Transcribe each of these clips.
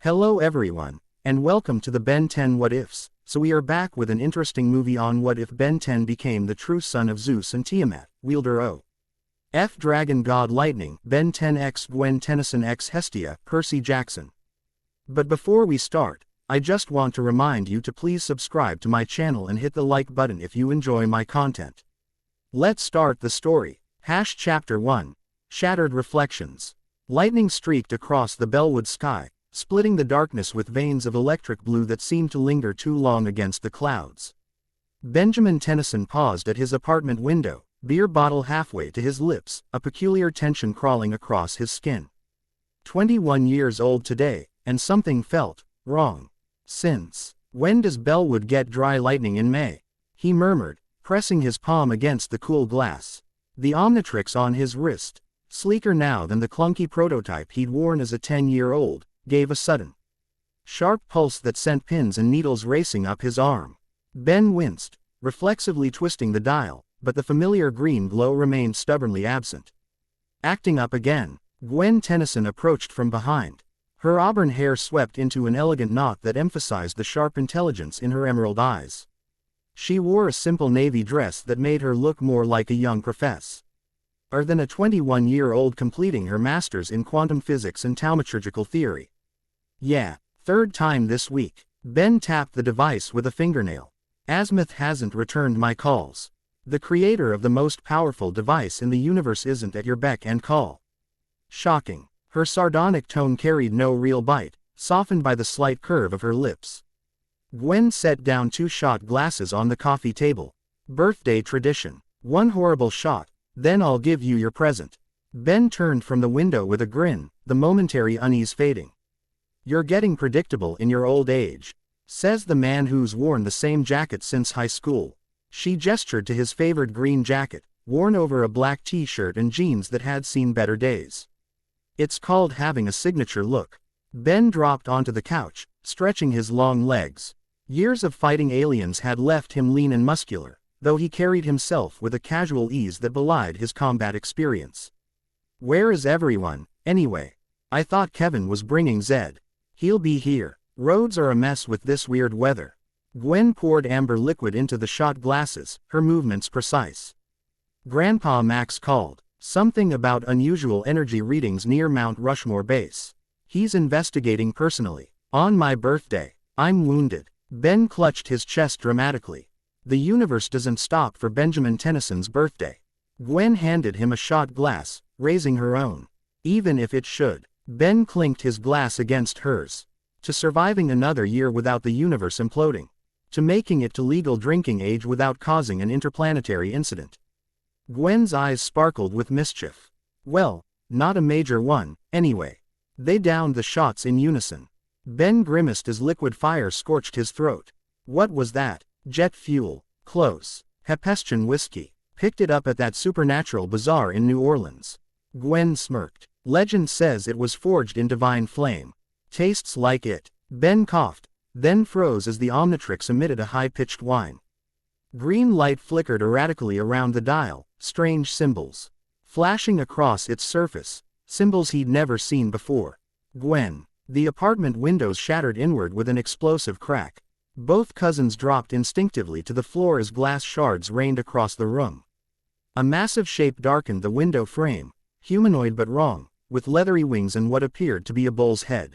Hello everyone, and welcome to the Ben 10 What Ifs. So we are back with an interesting movie on what if Ben 10 became the true son of Zeus and Tiamat, Wielder O.F. Dragon God Lightning, Ben 10 x Gwen Tennyson x Hestia, Percy Jackson. But before we start, I just want to remind you to please subscribe to my channel and hit the like button if you enjoy my content. Let's start the story. Chapter 1. Shattered Reflections. Lightning streaked across the Bellwood sky, splitting the darkness with veins of electric blue that seemed to linger too long against the clouds. Benjamin Tennyson paused at his apartment window, beer bottle halfway to his lips, a peculiar tension crawling across his skin. 21 years old today, and something felt wrong. When does Bellwood get dry lightning in May? He murmured, pressing his palm against the cool glass. The Omnitrix on his wrist, sleeker now than the clunky prototype he'd worn as a 10-year-old, gave a sudden, sharp pulse that sent pins and needles racing up his arm. Ben winced, reflexively twisting the dial, but the familiar green glow remained stubbornly absent. Acting up again, Gwen Tennyson approached from behind. Her auburn hair swept into an elegant knot that emphasized the sharp intelligence in her emerald eyes. She wore a simple navy dress that made her look more like a young professor than a 21-year-old completing her master's in quantum physics and taumaturgical theory. Yeah, third time this week. Ben tapped the device with a fingernail. Azimuth hasn't returned my calls. The creator of the most powerful device in the universe isn't at your beck and call. Shocking. Her sardonic tone carried no real bite, softened by the slight curve of her lips. Gwen set down 2 shot glasses on the coffee table. Birthday tradition. 1 horrible shot, then I'll give you your present. Ben turned from the window with a grin, the momentary unease fading. You're getting predictable in your old age, says the man who's worn the same jacket since high school. She gestured to his favored green jacket, worn over a black t-shirt and jeans that had seen better days. It's called having a signature look. Ben dropped onto the couch, stretching his long legs. Years of fighting aliens had left him lean and muscular, though he carried himself with a casual ease that belied his combat experience. Where is everyone, anyway? I thought Kevin was bringing Zed. He'll be here. Roads are a mess with this weird weather. Gwen poured amber liquid into the shot glasses, her movements precise. Grandpa Max called. Something about unusual energy readings near Mount Rushmore Base. He's investigating personally. On my birthday. I'm wounded. Ben clutched his chest dramatically. The universe doesn't stop for Benjamin Tennyson's birthday. Gwen handed him a shot glass, raising her own. Even if it should. Ben clinked his glass against hers. To surviving another year without the universe imploding. To making it to legal drinking age without causing an interplanetary incident. Gwen's eyes sparkled with mischief. Well, not a major one, anyway. They downed the shots in unison. Ben grimaced as liquid fire scorched his throat. What was that? Jet fuel. Close. Hepestian whiskey. Picked it up at that supernatural bazaar in New Orleans. Gwen smirked. Legend says it was forged in divine flame. Tastes like it. Ben coughed, then froze as the Omnitrix emitted a high-pitched whine. Green light flickered erratically around the dial, strange symbols flashing across its surface, symbols he'd never seen before. Gwen. The apartment windows shattered inward with an explosive crack. Both cousins dropped instinctively to the floor as glass shards rained across the room. A massive shape darkened the window frame, humanoid but wrong, with leathery wings and what appeared to be a bull's head.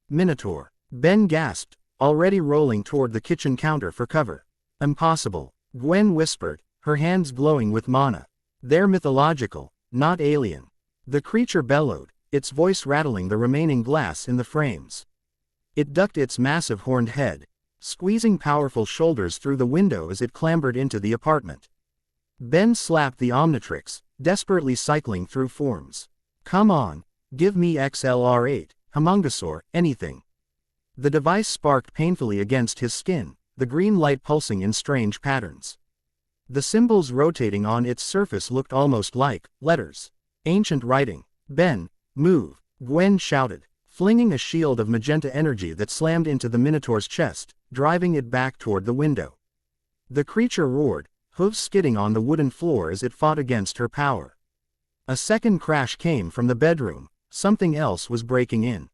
Minotaur. Ben gasped, already rolling toward the kitchen counter for cover. Impossible. Gwen whispered, her hands glowing with mana. They're mythological, not alien. The creature bellowed, its voice rattling the remaining glass in the frames. It ducked its massive horned head, squeezing powerful shoulders through the window as it clambered into the apartment. Ben slapped the Omnitrix, desperately cycling through forms. Come on, give me XLR8, Homungosaur, anything. The device sparked painfully against his skin, the green light pulsing in strange patterns. The symbols rotating on its surface looked almost like letters. Ancient writing. Ben, move, Gwen shouted, flinging a shield of magenta energy that slammed into the Minotaur's chest, driving it back toward the window. The creature roared, hooves skidding on the wooden floor as it fought against her power. A second crash came from the bedroom. Something else was breaking in.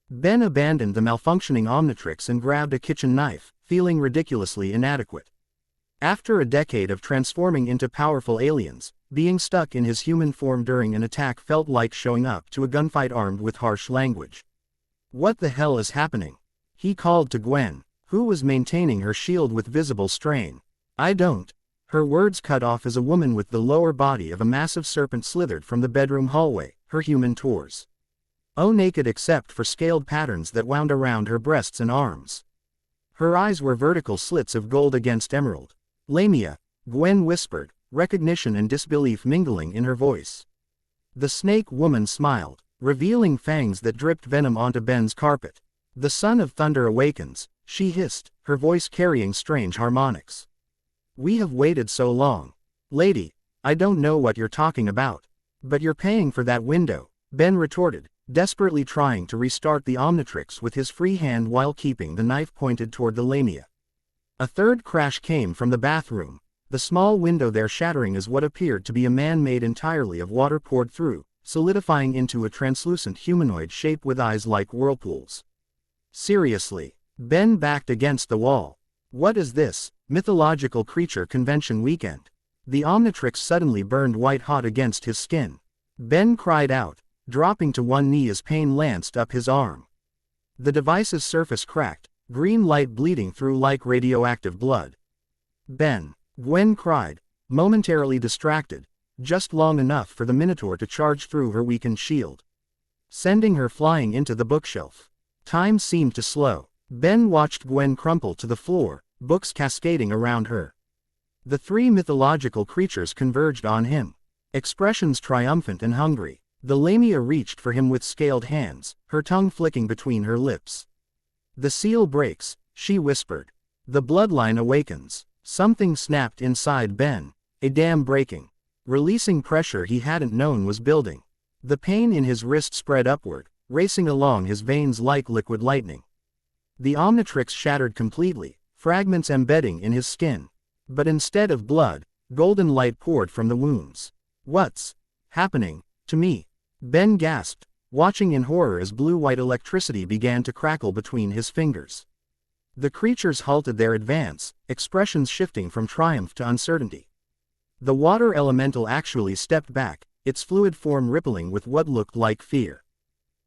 Ben abandoned the malfunctioning Omnitrix and grabbed a kitchen knife, feeling ridiculously inadequate. After a decade of transforming into powerful aliens, being stuck in his human form during an attack felt like showing up to a gunfight armed with harsh language. "What the hell is happening?" he called to Gwen, who was maintaining her shield with visible strain. "I don't." Her words cut off as a woman with the lower body of a massive serpent slithered from the bedroom hallway, her human torso naked except for scaled patterns that wound around her breasts and arms. Her eyes were vertical slits of gold against emerald. "Lamia," Gwen whispered, recognition and disbelief mingling in her voice. The snake woman smiled, revealing fangs that dripped venom onto Ben's carpet. "The Son of Thunder awakens," she hissed, her voice carrying strange harmonics. "We have waited so long." "Lady, I don't know what you're talking about." "But you're paying for that window," Ben retorted, desperately trying to restart the Omnitrix with his free hand while keeping the knife pointed toward the Lamia. A third crash came from the bathroom, the small window there shattering as what appeared to be a man made entirely of water poured through, solidifying into a translucent humanoid shape with eyes like whirlpools. "Seriously?" Ben backed against the wall. "What is this, mythological creature convention weekend?" The Omnitrix suddenly burned white-hot against his skin. Ben cried out, dropping to one knee as pain lanced up his arm. The device's surface cracked, green light bleeding through like radioactive blood. "Ben!" Gwen cried, momentarily distracted, just long enough for the Minotaur to charge through her weakened shield, sending her flying into the bookshelf. Time seemed to slow. Ben watched Gwen crumple to the floor, books cascading around her. The three mythological creatures converged on him, expressions triumphant and hungry. The Lamia reached for him with scaled hands, her tongue flicking between her lips. "The seal breaks," she whispered. "The bloodline awakens." Something snapped inside Ben, a dam breaking, releasing pressure he hadn't known was building. The pain in his wrist spread upward, racing along his veins like liquid lightning. The Omnitrix shattered completely, fragments embedding in his skin. But instead of blood, golden light poured from the wounds. "What's happening to me?" Ben gasped, watching in horror as blue-white electricity began to crackle between his fingers. The creatures halted their advance, expressions shifting from triumph to uncertainty. The water elemental actually stepped back, its fluid form rippling with what looked like fear.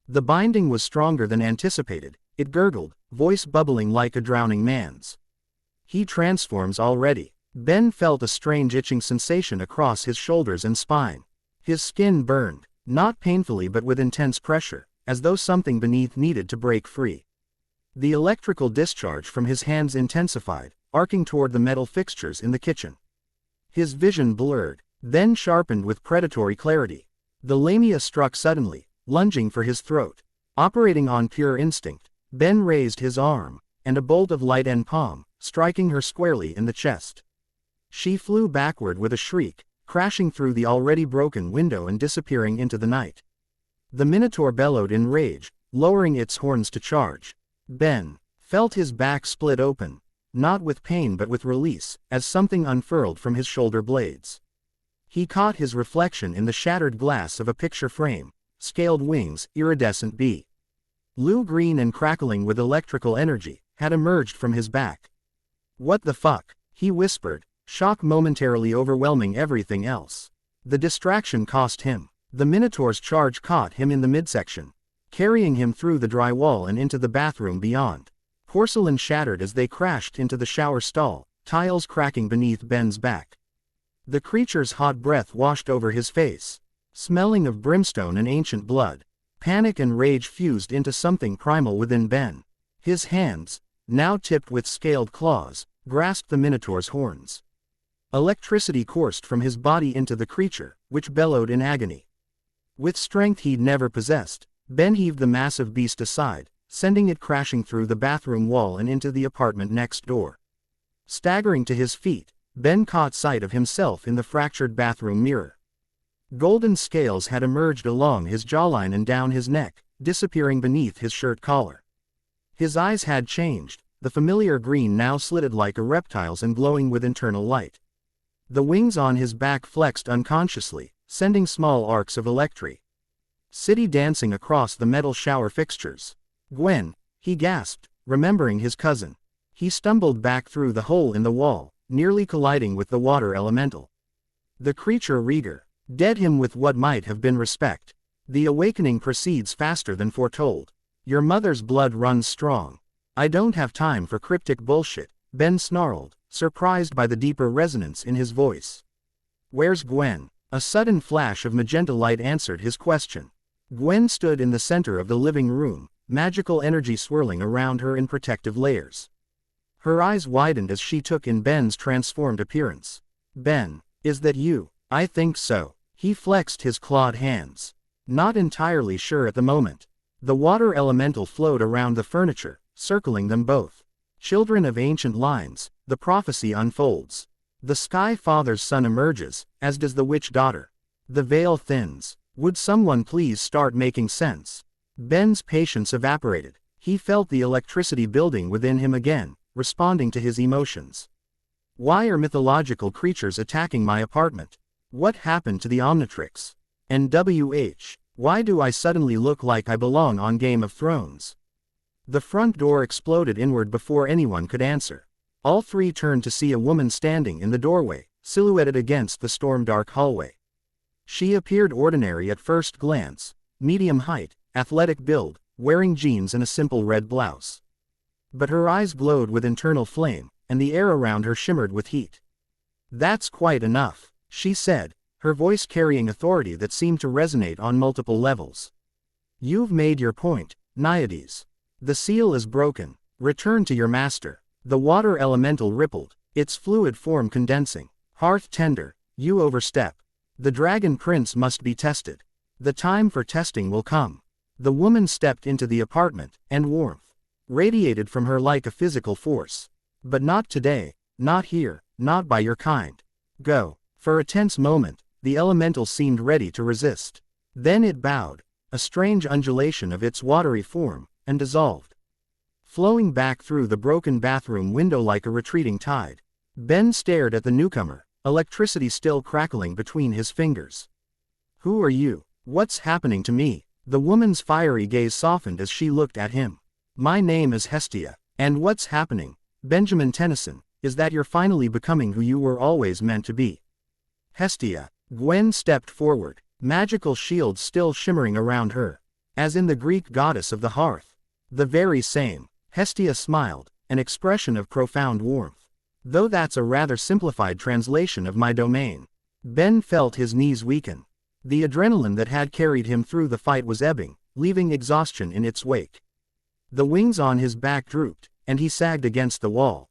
The binding was stronger than anticipated, it gurgled, voice bubbling like a drowning man's. "He transforms already." Ben felt a strange itching sensation across his shoulders and spine. His skin burned, not painfully but with intense pressure, as though something beneath needed to break free. The electrical discharge from his hands intensified, arcing toward the metal fixtures in the kitchen. His vision blurred, then sharpened with predatory clarity. The Lamia struck suddenly, lunging for his throat. Operating on pure instinct, Ben raised his arm, and a bolt of light and palm, striking her squarely in the chest. She flew backward with a shriek, crashing through the already broken window and disappearing into the night. The Minotaur bellowed in rage, lowering its horns to charge. Ben felt his back split open, not with pain but with release, as something unfurled from his shoulder blades. He caught his reflection in the shattered glass of a picture frame, scaled wings, iridescent blue green and crackling with electrical energy, had emerged from his back. "What the fuck?" he whispered, shock momentarily overwhelming everything else. The distraction cost him. The Minotaur's charge caught him in the midsection, carrying him through the drywall and into the bathroom beyond. Porcelain shattered as they crashed into the shower stall, tiles cracking beneath Ben's back. The creature's hot breath washed over his face, smelling of brimstone and ancient blood. Panic and rage fused into something primal within Ben. His hands, now tipped with scaled claws, grasped the Minotaur's horns. Electricity coursed from his body into the creature, which bellowed in agony. With strength he'd never possessed, Ben heaved the massive beast aside, sending it crashing through the bathroom wall and into the apartment next door. Staggering to his feet, Ben caught sight of himself in the fractured bathroom mirror. Golden scales had emerged along his jawline and down his neck, disappearing beneath his shirt collar. His eyes had changed, the familiar green now slitted like a reptile's and glowing with internal light. The wings on his back flexed unconsciously, sending small arcs of electricity dancing across the metal shower fixtures. Gwen, he gasped, remembering his cousin. He stumbled back through the hole in the wall, nearly colliding with the water elemental. The creature Rieger dead him with what might have been respect. The awakening proceeds faster than foretold. Your mother's blood runs strong. I don't have time for cryptic bullshit, Ben snarled, surprised by the deeper resonance in his voice. Where's Gwen? A sudden flash of magenta light answered his question. Gwen stood in the center of the living room, magical energy swirling around her in protective layers. Her eyes widened as she took in Ben's transformed appearance. Ben, is that you? I think so. He flexed his clawed hands. Not entirely sure at the moment. The water elemental flowed around the furniture, circling them both. Children of ancient lines, the prophecy unfolds. The Sky Father's son emerges, as does the witch daughter. The veil thins. Would someone please start making sense? Ben's patience evaporated. He felt the electricity building within him again, responding to his emotions. Why are mythological creatures attacking my apartment? What happened to the Omnitrix? And why do I suddenly look like I belong on Game of Thrones? The front door exploded inward before anyone could answer. All three turned to see a woman standing in the doorway, silhouetted against the storm-dark hallway. She appeared ordinary at first glance, medium height, athletic build, wearing jeans and a simple red blouse. But her eyes glowed with internal flame, and the air around her shimmered with heat. That's quite enough, she said, her voice carrying authority that seemed to resonate on multiple levels. You've made your point, Naiades. The seal is broken. Return to your master. The water elemental rippled, its fluid form condensing. Hearth tender, you overstep. The dragon prince must be tested. The time for testing will come. The woman stepped into the apartment, and warmth radiated from her like a physical force. But not today, not here, not by your kind. Go. For a tense moment, the elemental seemed ready to resist. Then it bowed, a strange undulation of its watery form, and dissolved. Flowing back through the broken bathroom window like a retreating tide. Ben stared at the newcomer, electricity still crackling between his fingers. Who are you? What's happening to me? The woman's fiery gaze softened as she looked at him. My name is Hestia. And what's happening? Benjamin Tennyson, is that you're finally becoming who you were always meant to be? Hestia. Gwen stepped forward, magical shields still shimmering around her. As in the Greek goddess of the hearth. The very same. Hestia smiled, an expression of profound warmth. Though that's a rather simplified translation of my domain. Ben felt his knees weaken. The adrenaline that had carried him through the fight was ebbing, leaving exhaustion in its wake. The wings on his back drooped, and he sagged against the wall.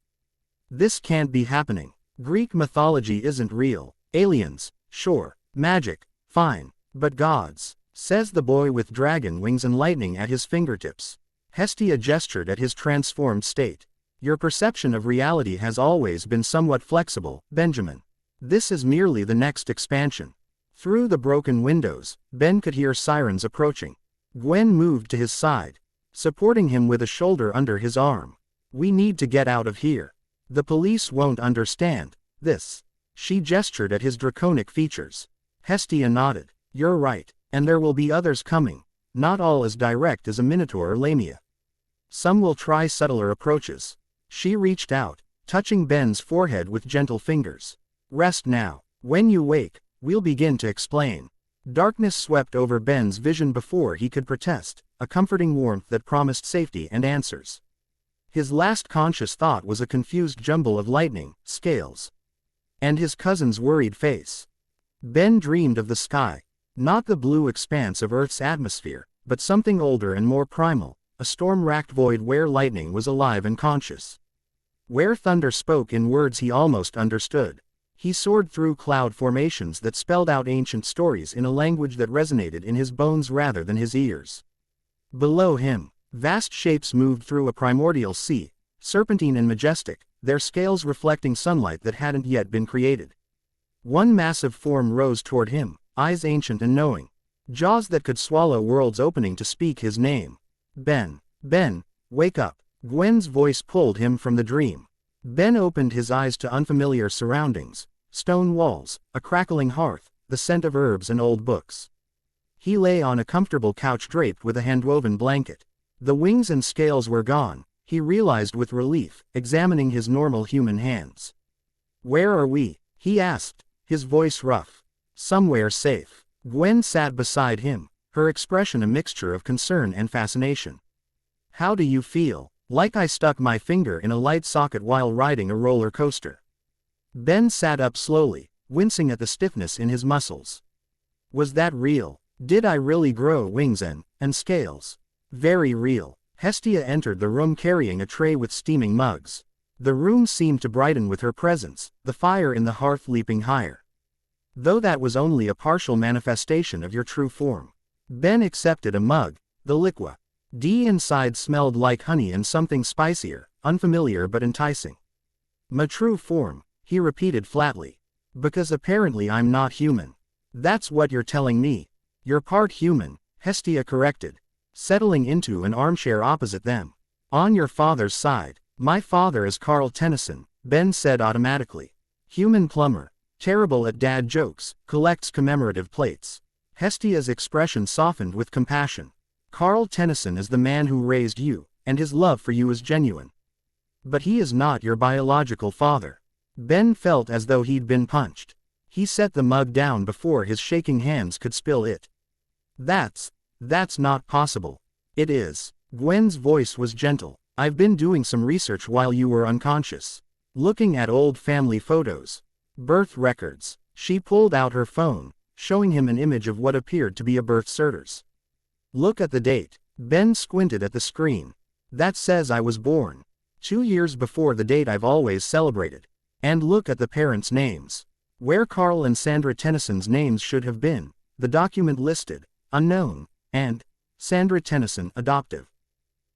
This can't be happening. Greek mythology isn't real. Aliens, sure. Magic, fine. But gods, says the boy with dragon wings and lightning at his fingertips. Hestia gestured at his transformed state. Your perception of reality has always been somewhat flexible, Benjamin. This is merely the next expansion. Through the broken windows, Ben could hear sirens approaching. Gwen moved to his side, supporting him with a shoulder under his arm. We need to get out of here. The police won't understand this. She gestured at his draconic features. Hestia nodded. You're right, and there will be others coming. Not all as direct as a Minotaur or Lamia. Some will try subtler approaches. She reached out, touching Ben's forehead with gentle fingers. Rest now. When you wake, we'll begin to explain. Darkness swept over Ben's vision before he could protest, a comforting warmth that promised safety and answers. His last conscious thought was a confused jumble of lightning, scales, and his cousin's worried face. Ben dreamed of the sky, not the blue expanse of Earth's atmosphere, but something older and more primal, a storm-racked void where lightning was alive and conscious. Where thunder spoke in words he almost understood. He soared through cloud formations that spelled out ancient stories in a language that resonated in his bones rather than his ears. Below him, vast shapes moved through a primordial sea, serpentine and majestic, their scales reflecting sunlight that hadn't yet been created. One massive form rose toward him, eyes ancient and knowing, jaws that could swallow worlds opening to speak his name. Ben, wake up. Gwen's voice pulled him from the dream. Ben opened his eyes to unfamiliar surroundings, stone walls, a crackling hearth, the scent of herbs and old books. He lay on a comfortable couch draped with a hand-woven blanket. The wings and scales were gone, he realized with relief, examining his normal human hands. Where are we? He asked, his voice rough. Somewhere safe. Gwen sat beside him, her expression a mixture of concern and fascination. How do you feel? Like I stuck my finger in a light socket while riding a roller coaster. Ben sat up slowly, wincing at the stiffness in his muscles. Was that real? Did I really grow wings and scales? Very real. Hestia entered the room carrying a tray with steaming mugs. The room seemed to brighten with her presence, the fire in the hearth leaping higher. Though that was only a partial manifestation of your true form. Ben accepted a mug, the liquid. D inside smelled like honey and something spicier, unfamiliar but enticing. My true form, he repeated flatly. Because apparently I'm not human. That's what you're telling me. You're part human, Hestia corrected, settling into an armchair opposite them. On your father's side. My father is Carl Tennyson, Ben said automatically. Human plumber. Terrible at dad jokes, collects commemorative plates. Hestia's expression softened with compassion. Carl Tennyson is the man who raised you, and his love for you is genuine. But he is not your biological father. Ben felt as though he'd been punched. He set the mug down before his shaking hands could spill it. That's not possible. It is. Gwen's voice was gentle. I've been doing some research while you were unconscious. Looking at old family photos. Birth records. She pulled out her phone, showing him an image of what appeared to be a birth certificate. Look at the date. Ben squinted at the screen. That says I was born 2 years before the date I've always celebrated. And look at the parents' names. Where Carl and Sandra Tennyson's names should have been, the document listed, unknown, and Sandra Tennyson, adoptive.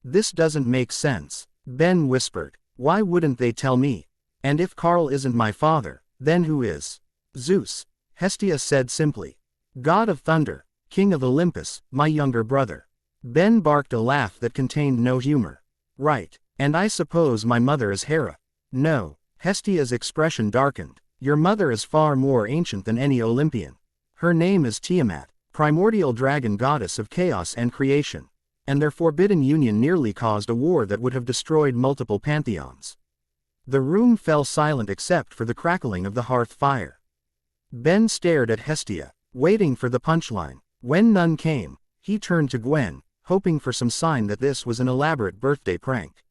This doesn't make sense, Ben whispered. Why wouldn't they tell me? And if Carl isn't my father, then who is? Zeus, Hestia said simply. God of thunder, king of Olympus, my younger brother. Ben barked a laugh that contained no humor. Right, and I suppose my mother is Hera. No, Hestia's expression darkened. Your mother is far more ancient than any Olympian. Her name is Tiamat, primordial dragon goddess of chaos and creation. And their forbidden union nearly caused a war that would have destroyed multiple pantheons. The room fell silent except for the crackling of the hearth fire. Ben stared at Hestia, waiting for the punchline. When none came, he turned to Gwen, hoping for some sign that this was an elaborate birthday prank.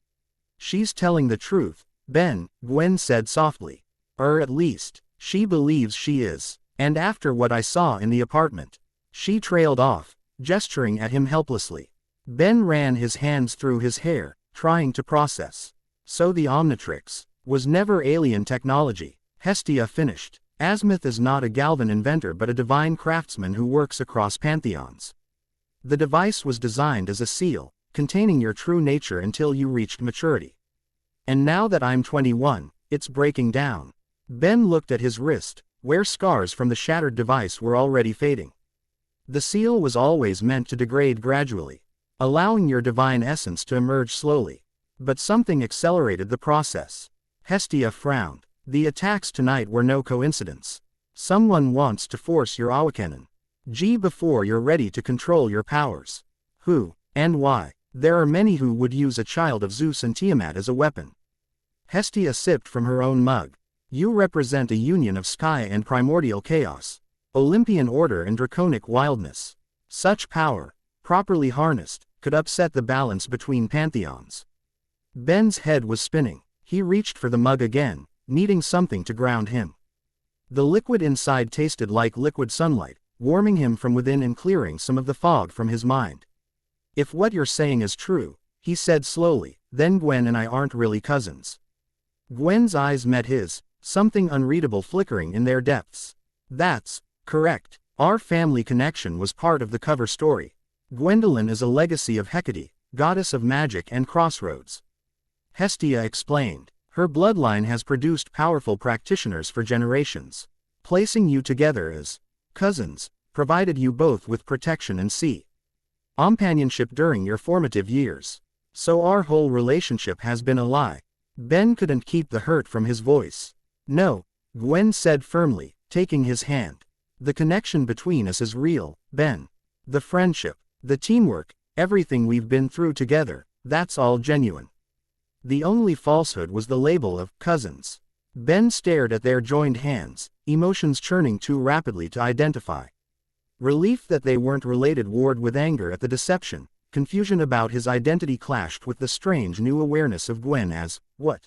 She's telling the truth, Ben, Gwen said softly. Or at least, she believes she is. And after what I saw in the apartment. She trailed off, gesturing at him helplessly. Ben ran his hands through his hair, trying to process. So the Omnitrix was never alien technology, Hestia finished. Azimuth is not a Galvan inventor but a divine craftsman who works across pantheons. The device was designed as a seal, containing your true nature until you reached maturity. And now that I'm 21, it's breaking down. Ben looked at his wrist, where scars from the shattered device were already fading. The seal was always meant to degrade gradually, allowing your divine essence to emerge slowly. But something accelerated the process. Hestia frowned. The attacks tonight were no coincidence. Someone wants to force your awakening. Before you're ready to control your powers. Who, and why? There are many who would use a child of Zeus and Tiamat as a weapon. Hestia sipped from her own mug. You represent a union of sky and primordial chaos. Olympian order and draconic wildness. Such power, properly harnessed, could upset the balance between pantheons. Ben's head was spinning. He reached for the mug again, needing something to ground him. The liquid inside tasted like liquid sunlight, warming him from within and clearing some of the fog from his mind. If what you're saying is true, he said slowly, then Gwen and I aren't really cousins. Gwen's eyes met his, something unreadable flickering in their depths. That's correct. Our family connection was part of the cover story. Gwendolyn is a legacy of Hecate, goddess of magic and crossroads. Hestia explained. Her bloodline has produced powerful practitioners for generations. Placing you together as cousins provided you both with protection and companionship during your formative years. So our whole relationship has been a lie. Ben couldn't keep the hurt from his voice. No, Gwen said firmly, taking his hand. The connection between us is real, Ben. The friendship, the teamwork, Everything we've been through together, that's all genuine. The only falsehood was the label of cousins. Ben stared at their joined hands, emotions churning too rapidly to identify. Relief that they weren't related warred with anger at the deception. Confusion about his identity clashed with the strange new awareness of Gwen as, what?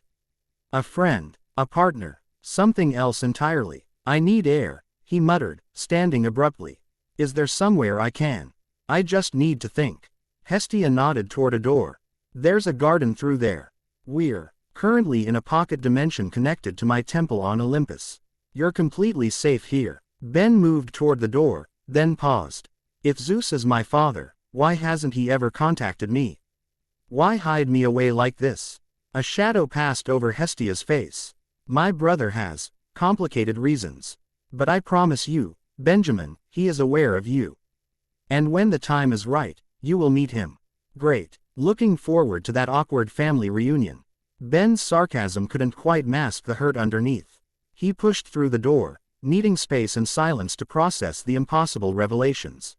A friend, a partner, something else entirely. I need air, he muttered, standing abruptly. Is there somewhere I can? I just need to think. Hestia nodded toward a door. There's a garden through there. We're currently in a pocket dimension connected to my temple on Olympus. You're completely safe here. Ben moved toward the door, then paused. If Zeus is my father, why hasn't he ever contacted me? Why hide me away like this? A shadow passed over Hestia's face. My brother has complicated reasons. But I promise you, Benjamin, he is aware of you. And when the time is right, you will meet him. Great. Looking forward to that awkward family reunion. Ben's sarcasm couldn't quite mask the hurt underneath. He pushed through the door, needing space and silence to process the impossible revelations.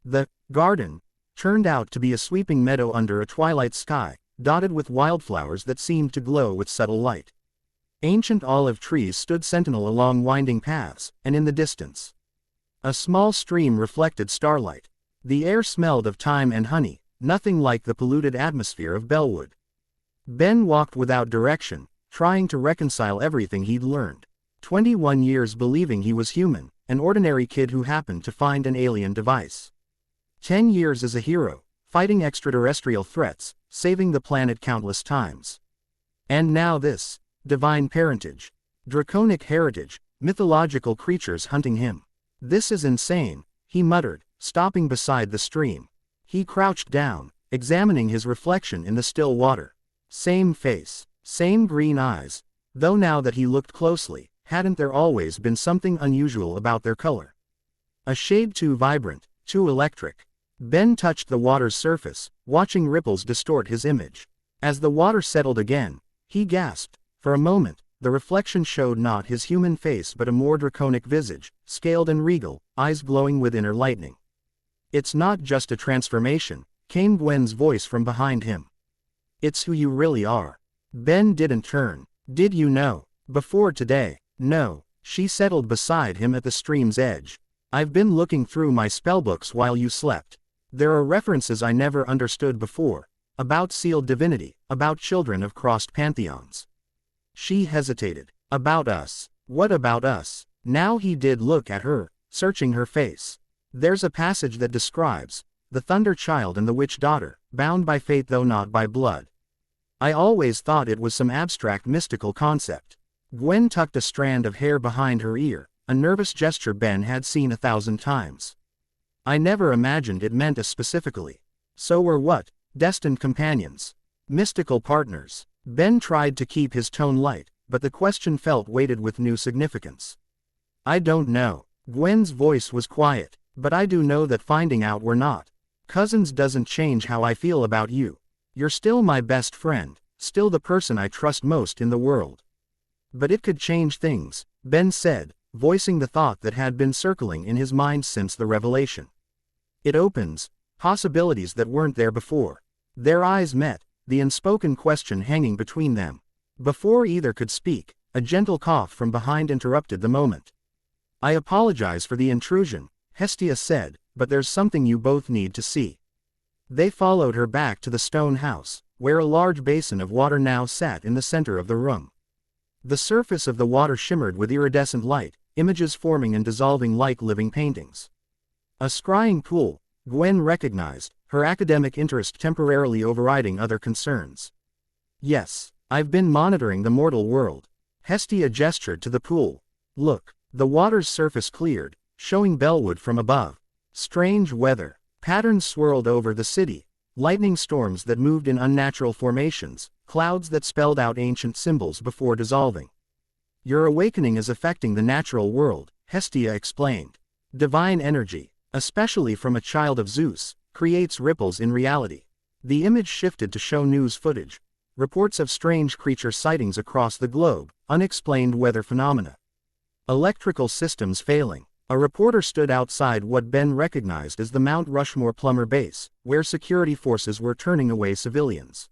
The garden turned out to be a sweeping meadow under a twilight sky, dotted with wildflowers that seemed to glow with subtle light. Ancient olive trees stood sentinel along winding paths, and in the distance, a small stream reflected starlight. The air smelled of thyme and honey, nothing like the polluted atmosphere of Bellwood. Ben walked without direction, trying to reconcile everything he'd learned. 21 years believing he was human, an ordinary kid who happened to find an alien device. 10 years as a hero, fighting extraterrestrial threats, saving the planet countless times. And now this, divine parentage, draconic heritage, mythological creatures hunting him. This is insane, he muttered, stopping beside the stream. He crouched down, examining his reflection in the still water. Same face, same green eyes, though now that he looked closely, hadn't there always been something unusual about their color? A shade too vibrant, too electric. Ben touched the water's surface, watching ripples distort his image. As the water settled again, he gasped. For a moment, the reflection showed not his human face but a more draconic visage, scaled and regal, eyes glowing with inner lightning. It's not just a transformation, came Gwen's voice from behind him. It's who you really are. Ben didn't turn. Did you know? Before today? No. She settled beside him at the stream's edge. I've been looking through my spellbooks while you slept. There are references I never understood before. About sealed divinity, about children of crossed pantheons. She hesitated. About us. What about us? Now he did look at her, searching her face. There's a passage that describes the Thunder Child and the Witch Daughter, bound by fate though not by blood. I always thought it was some abstract mystical concept. Gwen tucked a strand of hair behind her ear, a nervous gesture Ben had seen 1,000 times. I never imagined it meant us specifically. So we're what? Destined companions. Mystical partners. Ben tried to keep his tone light, but the question felt weighted with new significance. I don't know. Gwen's voice was quiet, but I do know that finding out we're not cousins doesn't change how I feel about you. You're still my best friend, still the person I trust most in the world. But it could change things, Ben said, voicing the thought that had been circling in his mind since the revelation. It opens possibilities that weren't there before. Their eyes met, the unspoken question hanging between them. Before either could speak, a gentle cough from behind interrupted the moment. I apologize for the intrusion, Hestia said, but there's something you both need to see. They followed her back to the stone house, where a large basin of water now sat in the center of the room. The surface of the water shimmered with iridescent light, images forming and dissolving like living paintings. A scrying pool, Gwen recognized, her academic interest temporarily overriding other concerns. Yes, I've been monitoring the mortal world. Hestia gestured to the pool. Look, the water's surface cleared, showing Bellwood from above. Strange weather. Patterns swirled over the city. Lightning storms that moved in unnatural formations, clouds that spelled out ancient symbols before dissolving. Your awakening is affecting the natural world, Hestia explained. Divine energy, especially from a child of Zeus, creates ripples in reality. The image shifted to show news footage. Reports of strange creature sightings across the globe, unexplained weather phenomena. Electrical systems failing. A reporter stood outside what Ben recognized as the Mount Rushmore Plumber base, where security forces were turning away civilians.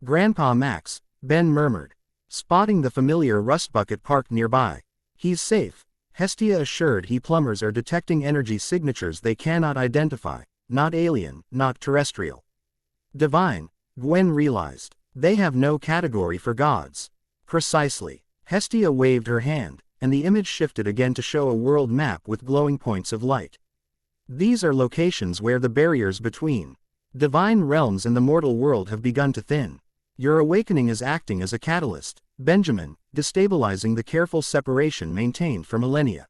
"Grandpa Max," Ben murmured, spotting the familiar rust bucket parked nearby. "He's safe," Hestia assured he. "Plumbers are detecting energy signatures they cannot identify, not alien, not terrestrial. Divine," Gwen realized. "They have no category for gods." "Precisely." Hestia waved her hand, and the image shifted again to show a world map with glowing points of light. "These are locations where the barriers between divine realms and the mortal world have begun to thin. Your awakening is acting as a catalyst, Benjamin, destabilizing the careful separation maintained for millennia."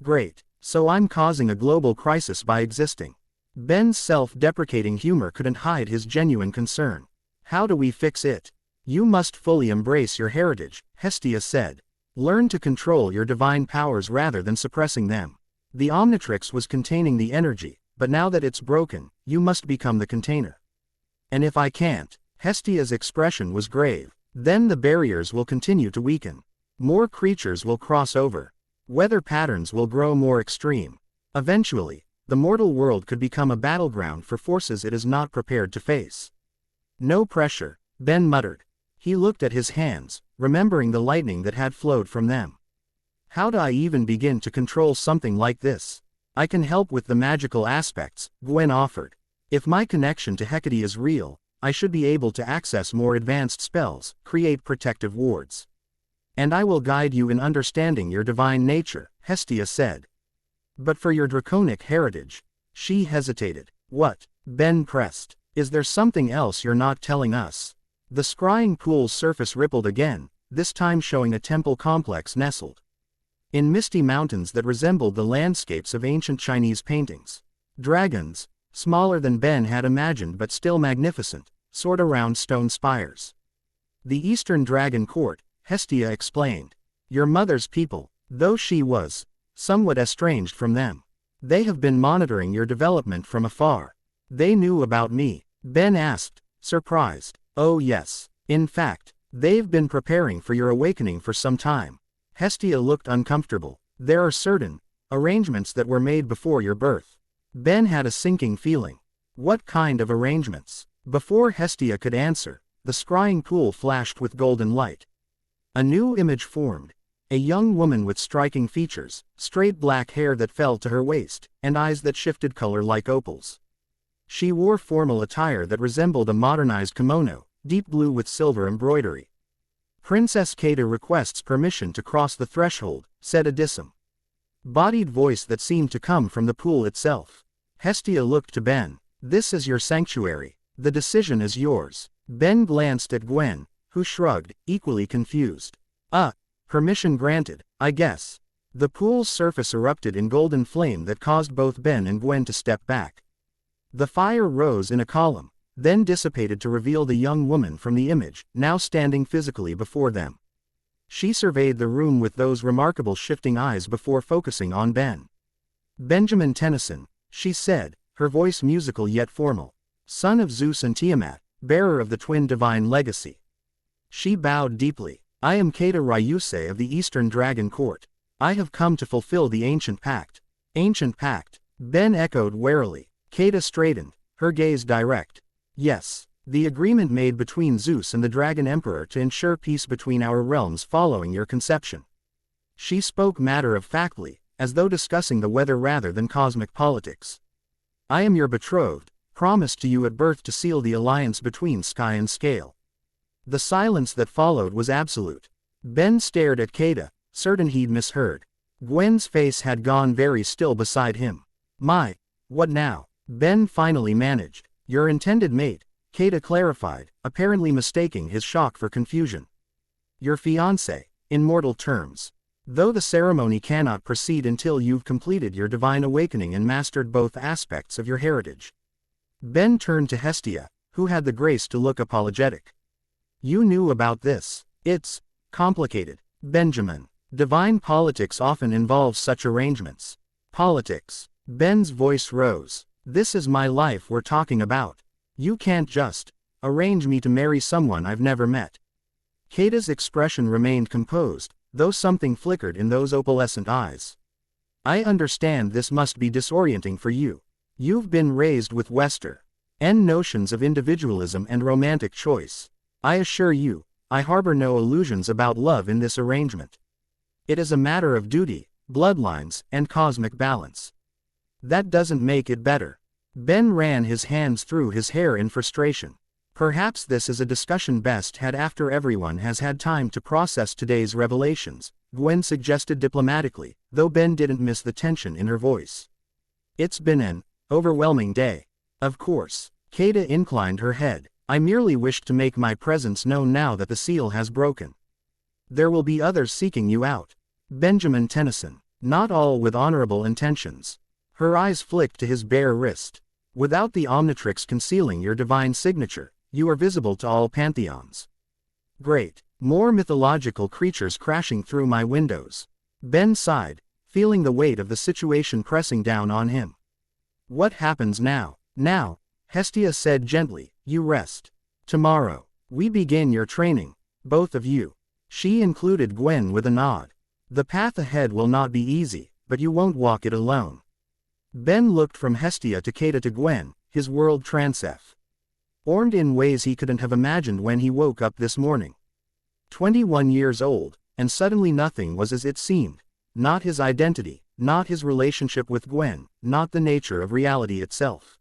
"Great. So I'm causing a global crisis by existing." Ben's self-deprecating humor couldn't hide his genuine concern. "How do we fix it?" "You must fully embrace your heritage," Hestia said. "Learn to control your divine powers rather than suppressing them. The Omnitrix was containing the energy, but now that it's broken, you must become the container." "And if I can't?" Hestia's expression was grave. "Then the barriers will continue to weaken. More creatures will cross over. Weather patterns will grow more extreme. Eventually, the mortal world could become a battleground for forces it is not prepared to face." "No pressure," Ben muttered. He looked at his hands, remembering the lightning that had flowed from them. "How do I even begin to control something like this?" "I can help with the magical aspects," Gwen offered. "If my connection to Hecate is real, I should be able to access more advanced spells, create protective wards. And I will guide you in understanding your divine nature," Hestia said. "But for your draconic heritage." She hesitated. "What?" Ben pressed. "Is there something else you're not telling us?" The scrying pool's surface rippled again, this time showing a temple complex nestled in misty mountains that resembled the landscapes of ancient Chinese paintings. Dragons, smaller than Ben had imagined but still magnificent, soared around stone spires. "The Eastern Dragon Court," Hestia explained. "Your mother's people, though she was somewhat estranged from them. They have been monitoring your development from afar." "They knew about me?" Ben asked, surprised. "Oh yes. In fact, they've been preparing for your awakening for some time." Hestia looked uncomfortable. "There are certain arrangements that were made before your birth." Ben had a sinking feeling. "What kind of arrangements?" Before Hestia could answer, the scrying pool flashed with golden light. A new image formed. A young woman with striking features, straight black hair that fell to her waist, and eyes that shifted color like opals. She wore formal attire that resembled a modernized kimono, deep blue with silver embroidery. "Princess Kata requests permission to cross the threshold," said a disembodied voice that seemed to come from the pool itself. Hestia looked to Ben. "This is your sanctuary. The decision is yours." Ben glanced at Gwen, who shrugged, equally confused. Permission granted, I guess." The pool's surface erupted in golden flame that caused both Ben and Gwen to step back. The fire rose in a column, then dissipated to reveal the young woman from the image, now standing physically before them. She surveyed the room with those remarkable shifting eyes before focusing on Ben. "Benjamin Tennyson," she said, her voice musical yet formal. "Son of Zeus and Tiamat, bearer of the twin divine legacy." She bowed deeply. "I am Kata Ryusei of the Eastern Dragon Court. I have come to fulfill the ancient pact." "Ancient pact?" Ben echoed warily. Kata straightened, her gaze direct. "Yes, the agreement made between Zeus and the Dragon Emperor to ensure peace between our realms following your conception." She spoke matter-of-factly, as though discussing the weather rather than cosmic politics. "I am your betrothed, promised to you at birth to seal the alliance between sky and scale." The silence that followed was absolute. Ben stared at Kata, certain he'd misheard. Gwen's face had gone very still beside him. What now?" Ben finally managed. "Your intended mate," Kata clarified, apparently mistaking his shock for confusion. "Your fiancé, in mortal terms. Though the ceremony cannot proceed until you've completed your divine awakening and mastered both aspects of your heritage." Ben turned to Hestia, who had the grace to look apologetic. "You knew about this. It's complicated, Benjamin. Divine politics often involves such arrangements." "Politics?" Ben's voice rose. "This is my life we're talking about. You can't just arrange me to marry someone I've never met." Kata's expression remained composed, though something flickered in those opalescent eyes. I understand this must be disorienting for you. You've been raised with Western notions of individualism and romantic choice. I assure you, I harbor no illusions about love in this arrangement. It is a matter of duty, bloodlines, and cosmic balance. That doesn't make it better. Ben ran his hands through his hair in frustration. Perhaps this is a discussion best had after everyone has had time to process today's revelations, Gwen suggested diplomatically, though Ben didn't miss the tension in her voice. It's been an overwhelming day. Of course. Kata inclined her head. I merely wished to make my presence known now that the seal has broken. There will be others seeking you out. Benjamin Tennyson. Not all with honorable intentions. Her eyes flicked to his bare wrist. Without the omnitrix concealing your divine signature, you are visible to all pantheons. Great. More mythological creatures crashing through my windows. Ben sighed, feeling the weight of the situation pressing down on him. What happens now? Now, Hestia said gently, you rest. Tomorrow, we begin your training, both of you. She included Gwen with a nod. The path ahead will not be easy, but you won't walk it alone. Ben looked from Hestia to Kata to Gwen, his world transformed in ways he couldn't have imagined when he woke up this morning. 21 years old, and suddenly nothing was as it seemed. Not his identity, not his relationship with Gwen, not the nature of reality itself.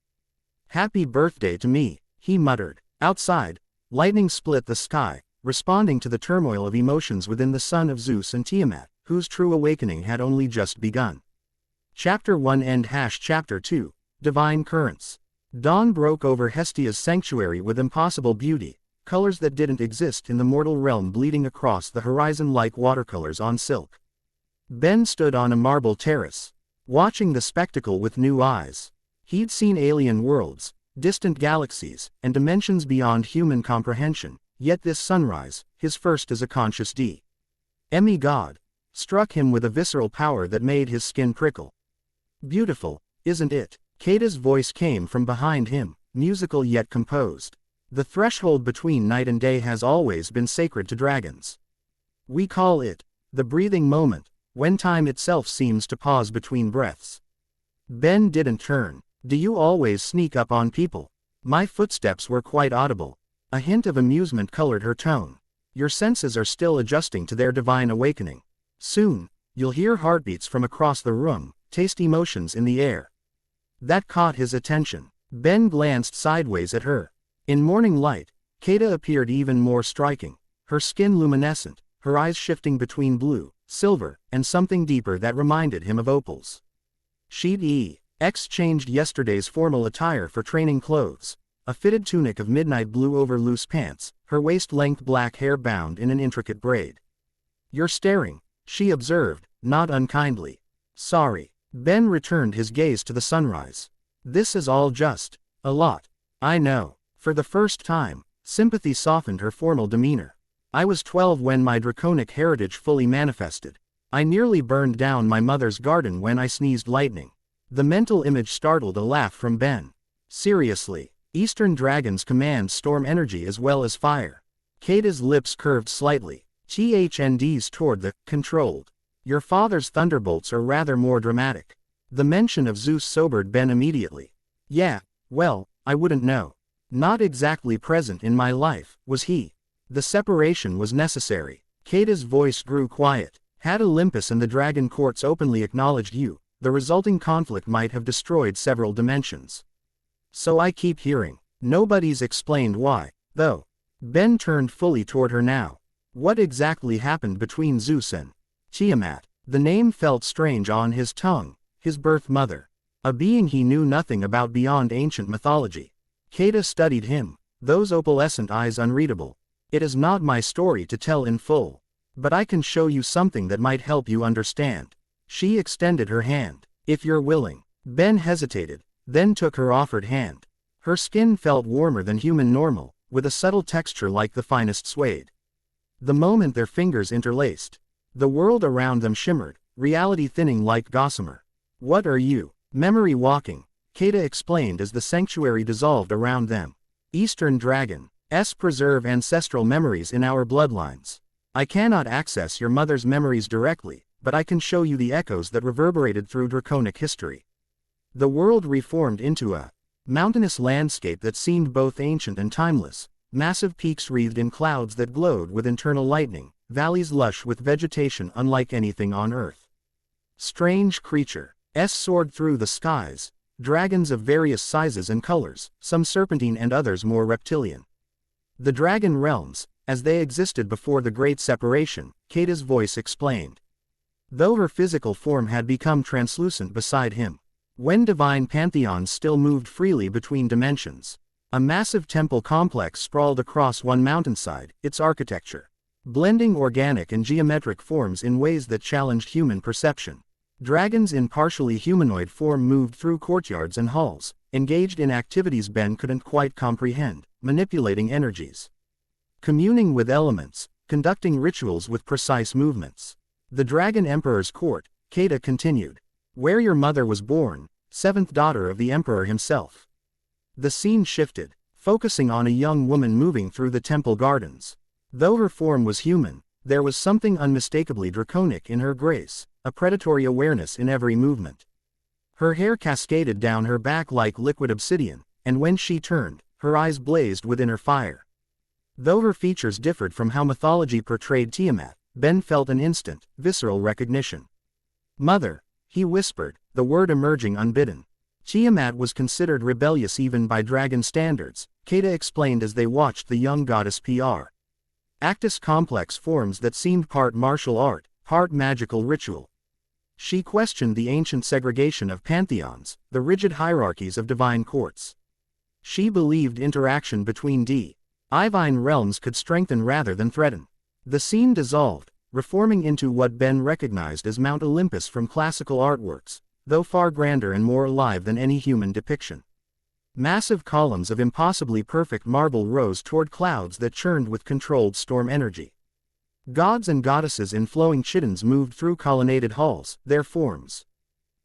Happy birthday to me, he muttered. Outside, lightning split the sky, responding to the turmoil of emotions within the son of Zeus and Tiamat, whose true awakening had only just begun. Chapter 1 End Chapter 2, Divine Currents. Dawn broke over Hestia's sanctuary with impossible beauty, colors that didn't exist in the mortal realm bleeding across the horizon like watercolors on silk. Ben stood on a marble terrace, watching the spectacle with new eyes. He'd seen alien worlds, distant galaxies, and dimensions beyond human comprehension, yet this sunrise, his first as a conscious god, struck him with a visceral power that made his skin prickle. Beautiful, isn't it? Kata's voice came from behind him, musical yet composed. The threshold between night and day has always been sacred to dragons. We call it the breathing moment, when time itself seems to pause between breaths. Ben didn't turn. Do you always sneak up on people? My footsteps were quite audible. A hint of amusement colored her tone. Your senses are still adjusting to their divine awakening. Soon, you'll hear heartbeats from across the room, taste emotions in the air. That caught his attention. Ben glanced sideways at her. In morning light, Kata appeared even more striking, her skin luminescent, her eyes shifting between blue, silver, and something deeper that reminded him of opals. She'd exchanged yesterday's formal attire for training clothes, a fitted tunic of midnight blue over loose pants, her waist-length black hair bound in an intricate braid. You're staring, she observed, not unkindly. Sorry. Ben returned his gaze to the sunrise. This is all just a lot. I know. For the first time, sympathy softened her formal demeanor. I was 12 when my draconic heritage fully manifested. I nearly burned down my mother's garden when I sneezed lightning. The mental image startled a laugh from Ben. Seriously, Eastern dragons command storm energy as well as fire. Kata's lips curved slightly. THNDs toward the controlled. Your father's thunderbolts are rather more dramatic. The mention of Zeus sobered Ben immediately. Yeah, well, I wouldn't know. Not exactly present in my life, was he? The separation was necessary. Kata's voice grew quiet. Had Olympus and the dragon courts openly acknowledged you, the resulting conflict might have destroyed several dimensions. So I keep hearing. Nobody's explained why, though. Ben turned fully toward her now. What exactly happened between Zeus and Tiamat? The name felt strange on his tongue. His birth mother. A being he knew nothing about beyond ancient mythology. Kata studied him, those opalescent eyes unreadable. It is not my story to tell in full. But I can show you something that might help you understand. She extended her hand. If you're willing. Ben hesitated, then took her offered hand. Her skin felt warmer than human normal, with a subtle texture like the finest suede. The moment their fingers interlaced, the world around them shimmered, reality thinning like gossamer. What are you? Memory walking, Kata explained as the sanctuary dissolved around them. Eastern dragons preserve ancestral memories in our bloodlines. I cannot access your mother's memories directly, but I can show you the echoes that reverberated through draconic history. The world reformed into a mountainous landscape that seemed both ancient and timeless, massive peaks wreathed in clouds that glowed with internal lightning, valleys lush with vegetation unlike anything on earth. Strange creatures soared through the skies, dragons of various sizes and colors, some serpentine and others more reptilian. The dragon realms, as they existed before the Great Separation, Kata's voice explained. Though her physical form had become translucent beside him, when divine pantheons still moved freely between dimensions. A massive temple complex sprawled across one mountainside, its architecture blending organic and geometric forms in ways that challenged human perception. Dragons in partially humanoid form moved through courtyards and halls, engaged in activities Ben couldn't quite comprehend, manipulating energies, communing with elements, conducting rituals with precise movements. The Dragon Emperor's court, Kata continued, where your mother was born, seventh daughter of the Emperor himself. The scene shifted, focusing on a young woman moving through the temple gardens. Though her form was human, there was something unmistakably draconic in her grace, a predatory awareness in every movement. Her hair cascaded down her back like liquid obsidian, and when she turned, her eyes blazed with inner fire. Though her features differed from how mythology portrayed Tiamat, Ben felt an instant, visceral recognition. Mother, he whispered, the word emerging unbidden. Tiamat was considered rebellious even by dragon standards, Kata explained as they watched the young goddess practice complex forms that seemed part martial art, part magical ritual. She questioned the ancient segregation of pantheons, the rigid hierarchies of divine courts. She believed interaction between divine realms could strengthen rather than threaten. The scene dissolved, reforming into what Ben recognized as Mount Olympus from classical artworks, though far grander and more alive than any human depiction. Massive columns of impossibly perfect marble rose toward clouds that churned with controlled storm energy. Gods and goddesses in flowing chitons moved through colonnaded halls, their forms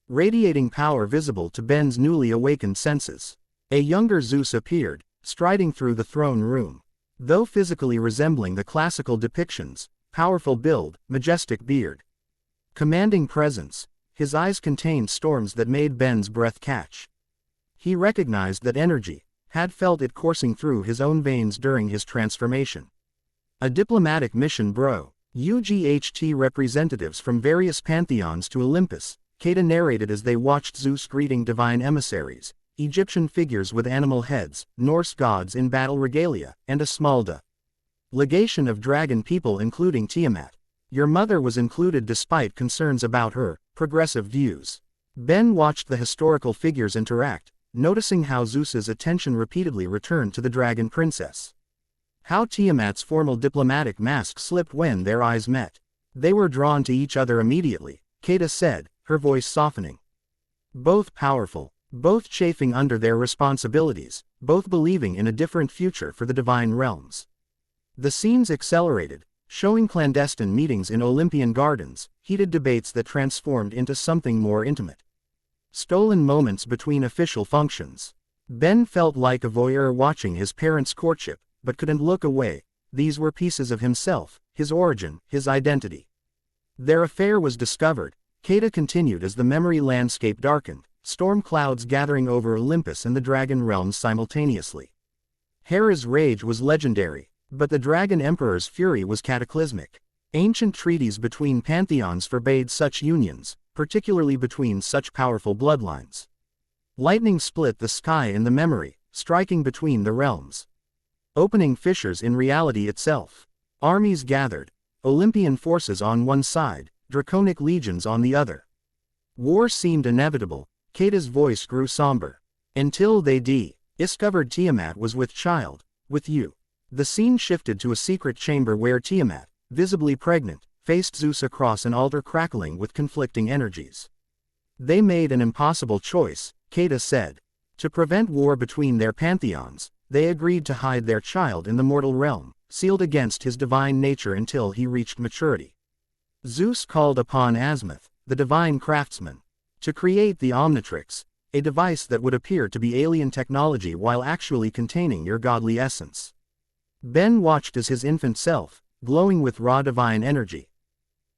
radiating power visible to Ben's newly awakened senses. A younger Zeus appeared, striding through the throne room. Though physically resembling the classical depictions, powerful build, majestic beard, commanding presence, his eyes contained storms that made Ben's breath catch. He recognized that energy, had felt it coursing through his own veins during his transformation. A diplomatic mission bro. UGHT representatives from various pantheons to Olympus, Kata narrated as they watched Zeus greeting divine emissaries, Egyptian figures with animal heads, Norse gods in battle regalia, and a small legation of dragon people including Tiamat. Your mother was included despite concerns about her progressive views. Ben watched the historical figures interact, noticing how Zeus's attention repeatedly returned to the dragon princess. How Tiamat's formal diplomatic mask slipped when their eyes met. They were drawn to each other immediately, Kata said, her voice softening. Both powerful, both chafing under their responsibilities, both believing in a different future for the divine realms. The scenes accelerated, showing clandestine meetings in Olympian gardens, heated debates that transformed into something more intimate. Stolen moments between official functions. Ben felt like a voyeur watching his parents' courtship, but couldn't look away. These were pieces of himself, his origin, his identity. Their affair was discovered, Kata continued as the memory landscape darkened, storm clouds gathering over Olympus and the dragon realms simultaneously. Hera's rage was legendary, but the Dragon Emperor's fury was cataclysmic. Ancient treaties between pantheons forbade such unions, particularly between such powerful bloodlines. Lightning split the sky in the memory, striking between the realms, opening fissures in reality itself. Armies gathered, Olympian forces on one side, draconic legions on the other. War seemed inevitable. Kata's voice grew somber. Until they discovered Tiamat was with child, with you. The scene shifted to a secret chamber where Tiamat, visibly pregnant, faced Zeus across an altar crackling with conflicting energies. They made an impossible choice, Kata said. To prevent war between their pantheons, they agreed to hide their child in the mortal realm, sealed against his divine nature until he reached maturity. Zeus called upon Azimuth, the divine craftsman, to create the Omnitrix, a device that would appear to be alien technology while actually containing your godly essence. Ben watched as his infant self, glowing with raw divine energy,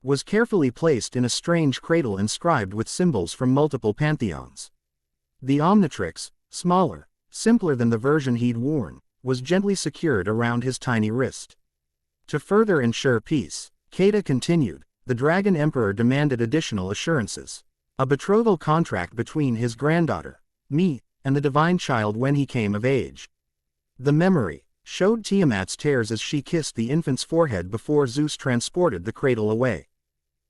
was carefully placed in a strange cradle inscribed with symbols from multiple pantheons. The Omnitrix, smaller, simpler than the version he'd worn, was gently secured around his tiny wrist. To further ensure peace, Keita continued, the Dragon Emperor demanded additional assurances. A betrothal contract between his granddaughter, me, and the divine child when he came of age. The memory showed Tiamat's tears as she kissed the infant's forehead before Zeus transported the cradle away.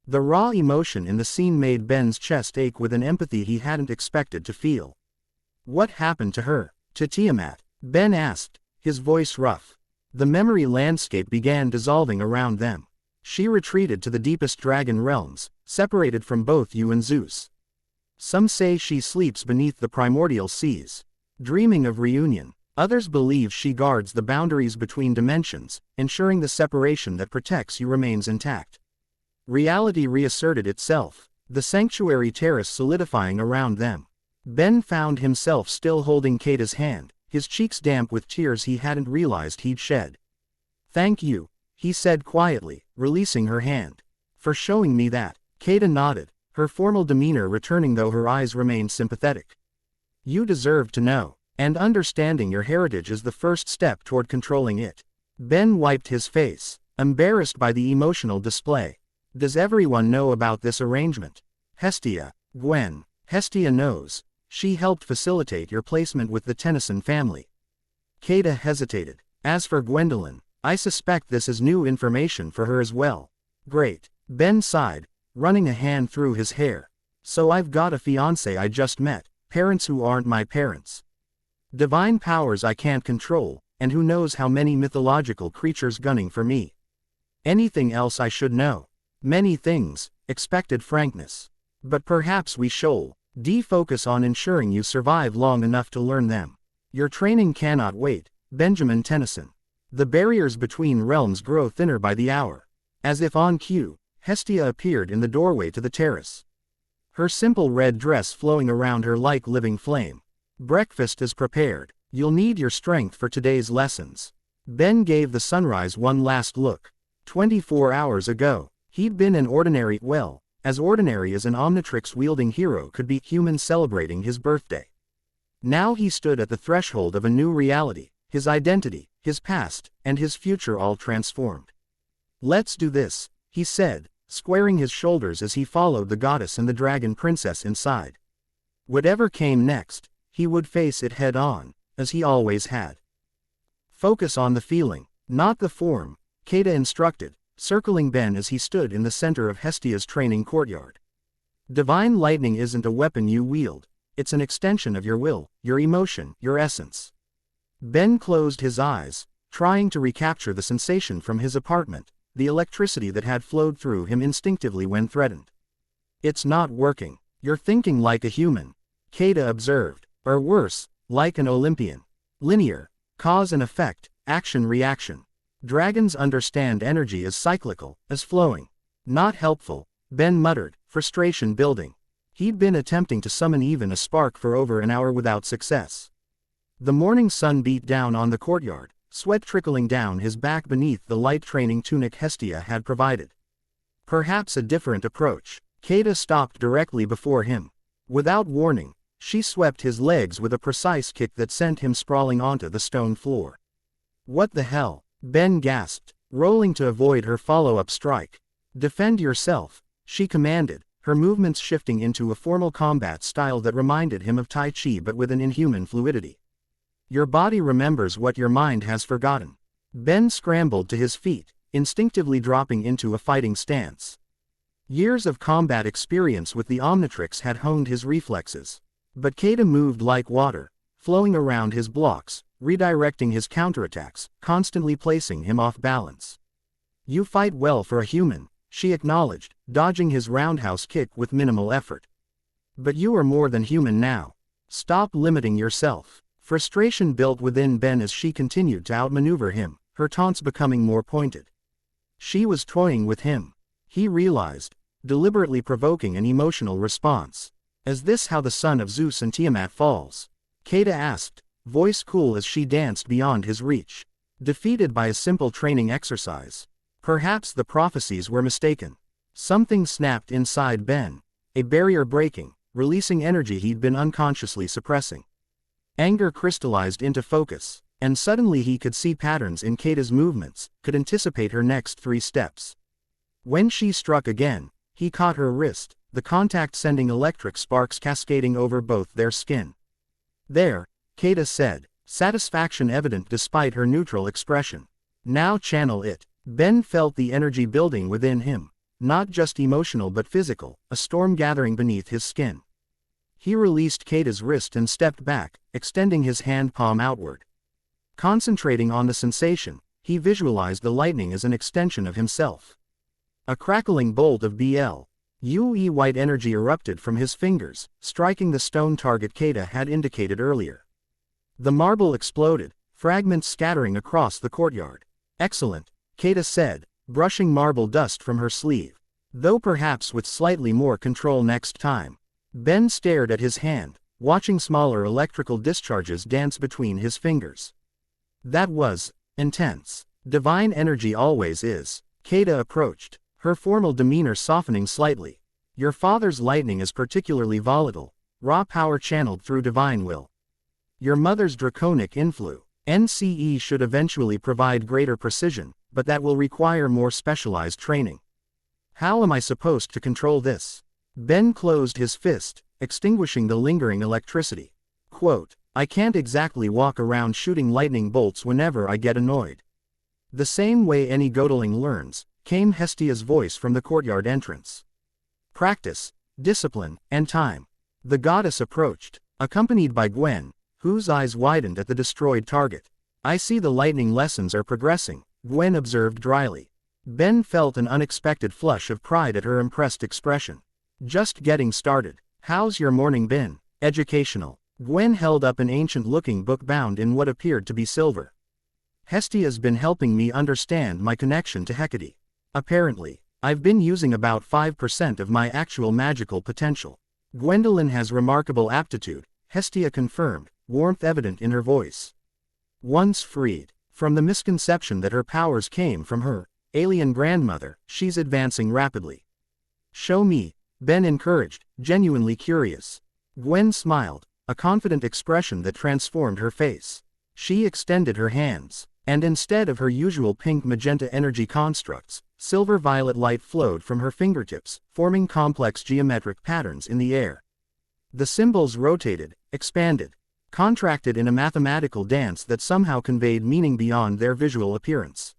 The raw emotion in the scene made Ben's chest ache with an empathy he hadn't expected to feel. What happened to her? To Tiamat? Ben asked, his voice rough. The memory landscape began dissolving around them. She retreated to the deepest dragon realms, separated from both you and Zeus. Some say she sleeps beneath the primordial seas, dreaming of reunion. Others believe she guards the boundaries between dimensions, ensuring the separation that protects you remains intact. Reality reasserted itself, the sanctuary terrace solidifying around them. Ben found himself still holding Keita's hand, his cheeks damp with tears he hadn't realized he'd shed. "Thank you," he said quietly, releasing her hand. "For showing me that." Keita nodded, her formal demeanor returning though her eyes remained sympathetic. "You deserve to know, and understanding your heritage is the first step toward controlling it." Ben wiped his face, embarrassed by the emotional display. "Does everyone know about this arrangement?" "Hestia, Gwen." "Hestia knows. She helped facilitate your placement with the Tennyson family." Keita hesitated. "As for Gwendolyn, I suspect this is new information for her as well." "Great." Ben sighed, running a hand through his hair. "So I've got a fiancé I just met, parents who aren't my parents. Divine powers I can't control, and who knows how many mythological creatures gunning for me. Anything else I should know?" "Many things," expected frankness. "But perhaps we should focus on ensuring you survive long enough to learn them. Your training cannot wait." Benjamin Tennyson. The barriers between realms grow thinner by the hour. As if on cue, Hestia appeared in the doorway to the terrace. Her simple red dress flowing around her like living flame. "Breakfast is prepared. You'll need your strength for today's lessons." Ben gave the sunrise one last look. 24 hours ago, he'd been as ordinary as an Omnitrix-wielding hero could be, human celebrating his birthday. Now he stood at the threshold of a new reality, his identity, his past, and his future all transformed. "Let's do this," he said, squaring his shoulders as he followed the goddess and the dragon princess inside. Whatever came next, he would face it head on, as he always had. "Focus on the feeling, not the form," Keita instructed, circling Ben as he stood in the center of Hestia's training courtyard. "Divine lightning isn't a weapon you wield, it's an extension of your will, your emotion, your essence." Ben closed his eyes, trying to recapture the sensation from his apartment, the electricity that had flowed through him instinctively when threatened. "It's not working. You're thinking like a human," Keita observed, "or worse, like an Olympian. Linear, cause and effect, action-reaction. Dragons understand energy as cyclical, as flowing." "Not helpful," Ben muttered, frustration building. He'd been attempting to summon even a spark for over an hour without success. The morning sun beat down on the courtyard, sweat trickling down his back beneath the light training tunic Hestia had provided. Perhaps a different approach. Keita stopped directly before him. Without warning, she swept his legs with a precise kick that sent him sprawling onto the stone floor. "What the hell?" Ben gasped, rolling to avoid her follow-up strike. "Defend yourself," she commanded, her movements shifting into a formal combat style that reminded him of Tai Chi but with an inhuman fluidity. "Your body remembers what your mind has forgotten." Ben scrambled to his feet, instinctively dropping into a fighting stance. Years of combat experience with the Omnitrix had honed his reflexes. But Keita moved like water, flowing around his blocks, redirecting his counterattacks, constantly placing him off balance. "You fight well for a human," she acknowledged, dodging his roundhouse kick with minimal effort. "But you are more than human now. Stop limiting yourself." Frustration built within Ben as she continued to outmaneuver him, her taunts becoming more pointed. She was toying with him, he realized, deliberately provoking an emotional response. "Is this how the son of Zeus and Tiamat falls?" Keita asked, voice cool as she danced beyond his reach. "Defeated by a simple training exercise. Perhaps the prophecies were mistaken." Something snapped inside Ben. A barrier breaking, releasing energy he'd been unconsciously suppressing. Anger crystallized into focus, and suddenly he could see patterns in Kata's movements, could anticipate her next 3 steps. When she struck again, he caught her wrist, the contact sending electric sparks cascading over both their skin. "There," Kata said, satisfaction evident despite her neutral expression. "Now channel it." Ben felt the energy building within him, not just emotional but physical, a storm gathering beneath his skin. He released Kata's wrist and stepped back, extending his hand palm outward. Concentrating on the sensation, he visualized the lightning as an extension of himself. A crackling bolt of BLUE white energy erupted from his fingers, striking the stone target Kata had indicated earlier. The marble exploded, fragments scattering across the courtyard. "Excellent," Kata said, brushing marble dust from her sleeve. "Though perhaps with slightly more control next time." Ben stared at his hand, watching smaller electrical discharges dance between his fingers. "That was intense. Divine energy always is." Kata approached, her formal demeanor softening slightly. "Your father's lightning is particularly volatile, raw power channeled through divine will. Your mother's draconic influence should eventually provide greater precision, but that will require more specialized training. How am I supposed to control this?" Ben closed his fist, extinguishing the lingering electricity. Quote, "I can't exactly walk around shooting lightning bolts whenever I get annoyed." "The same way any godling learns," came Hestia's voice from the courtyard entrance. "Practice, discipline, and time." The goddess approached, accompanied by Gwen, whose eyes widened at the destroyed target. "I see the lightning lessons are progressing," Gwen observed dryly. Ben felt an unexpected flush of pride at her impressed expression. "Just getting started. How's your morning been?" "Educational." Gwen held up an ancient-looking book bound in what appeared to be silver. "Hestia's been helping me understand my connection to Hecate. Apparently, I've been using about 5% of my actual magical potential." "Gwendolyn has remarkable aptitude," Hestia confirmed, warmth evident in her voice. Once freed from the misconception that her powers came from her alien grandmother, she's advancing rapidly. "Show me," Ben encouraged, genuinely curious. Gwen smiled, a confident expression that transformed her face. She extended her hands, and instead of her usual pink magenta energy constructs, silver-violet light flowed from her fingertips, forming complex geometric patterns in the air. The symbols rotated, expanded, contracted in a mathematical dance that somehow conveyed meaning beyond their visual appearance.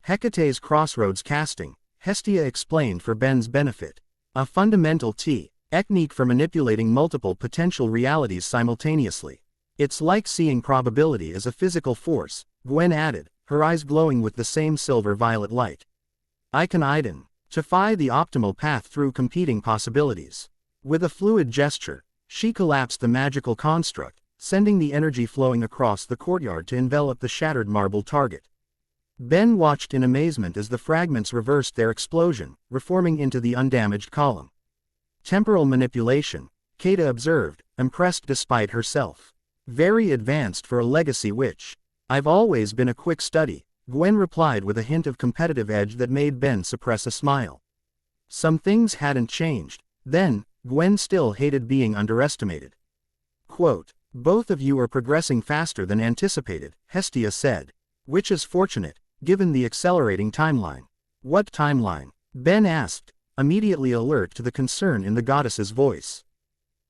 "Hecate's crossroads casting," Hestia explained for Ben's benefit. "A fundamental technique for manipulating multiple potential realities simultaneously. It's like seeing probability as a physical force," Gwen added, her eyes glowing with the same silver-violet light. "I can identify the optimal path through competing possibilities." With a fluid gesture, she collapsed the magical construct, sending the energy flowing across the courtyard to envelop the shattered marble target. Ben watched in amazement as the fragments reversed their explosion, reforming into the undamaged column. "Temporal manipulation," Kata observed, impressed despite herself. "Very advanced for a legacy witch." "I've always been a quick study," Gwen replied with a hint of competitive edge that made Ben suppress a smile. Some things hadn't changed. Then, Gwen still hated being underestimated. Quote, "Both of you are progressing faster than anticipated," Hestia said. "Which is fortunate, given the accelerating timeline." "What timeline?" Ben asked, immediately alert to the concern in the goddess's voice.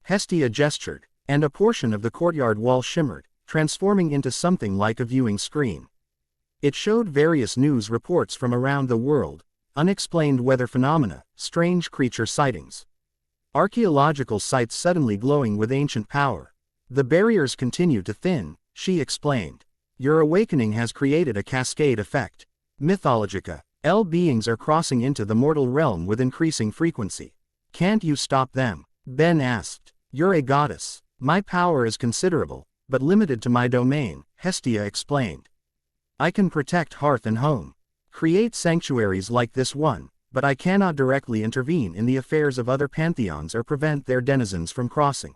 Hestia gestured, and a portion of the courtyard wall shimmered, transforming into something like a viewing screen. It showed various news reports from around the world, unexplained weather phenomena, strange creature sightings. Archaeological sites suddenly glowing with ancient power. "The barriers continue to thin," she explained. "Your awakening has created a cascade effect. Mythologica. Beings are crossing into the mortal realm with increasing frequency. Can't you stop them?" Ben asked. "You're a goddess. My power is considerable, but limited to my domain," Hestia explained. "I can protect hearth and home, create sanctuaries like this one, but I cannot directly intervene in the affairs of other pantheons or prevent their denizens from crossing."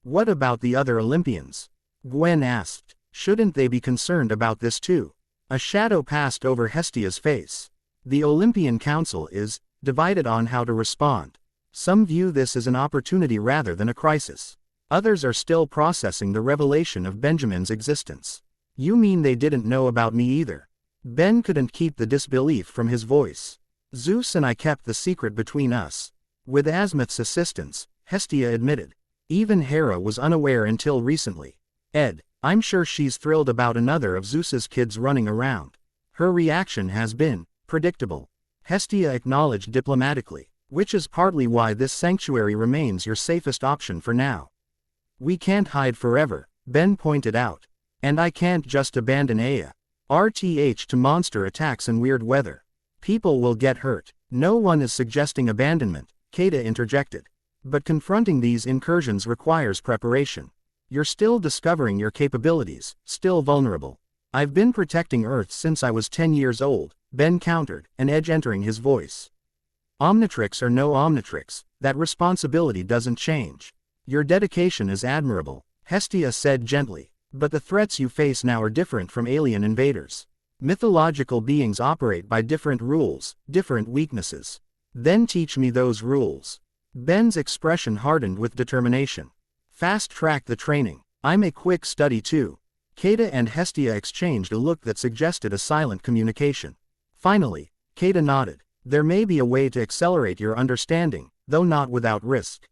"What about the other Olympians?" Gwen asked. "Shouldn't they be concerned about this too?" A shadow passed over Hestia's face. "The Olympian Council is divided on how to respond. Some view this as an opportunity rather than a crisis. Others are still processing the revelation of Benjamin's existence. You mean they didn't know about me either? Ben couldn't keep the disbelief from his voice. Zeus and I kept the secret between us. With Azimuth's assistance, Hestia admitted. Even Hera was unaware until recently. Ed, I'm sure she's thrilled about another of Zeus's kids running around. Her reaction has been predictable. Hestia acknowledged diplomatically, which is partly why this sanctuary remains your safest option for now. We can't hide forever, Ben pointed out. And I can't just abandon Aya. RTH to monster attacks and weird weather. People will get hurt. No one is suggesting abandonment, Kata interjected. But confronting these incursions requires preparation. You're still discovering your capabilities, still vulnerable. I've been protecting Earth since I was 10 years old, Ben countered, an edge entering his voice. Omnitrix or no Omnitrix, that responsibility doesn't change. Your dedication is admirable, Hestia said gently, but the threats you face now are different from alien invaders. Mythological beings operate by different rules, different weaknesses. Then teach me those rules. Ben's expression hardened with determination. Fast-track the training. I'm a quick study too. Kata and Hestia exchanged a look that suggested a silent communication. Finally, Kata nodded. There may be a way to accelerate your understanding, though not without risk.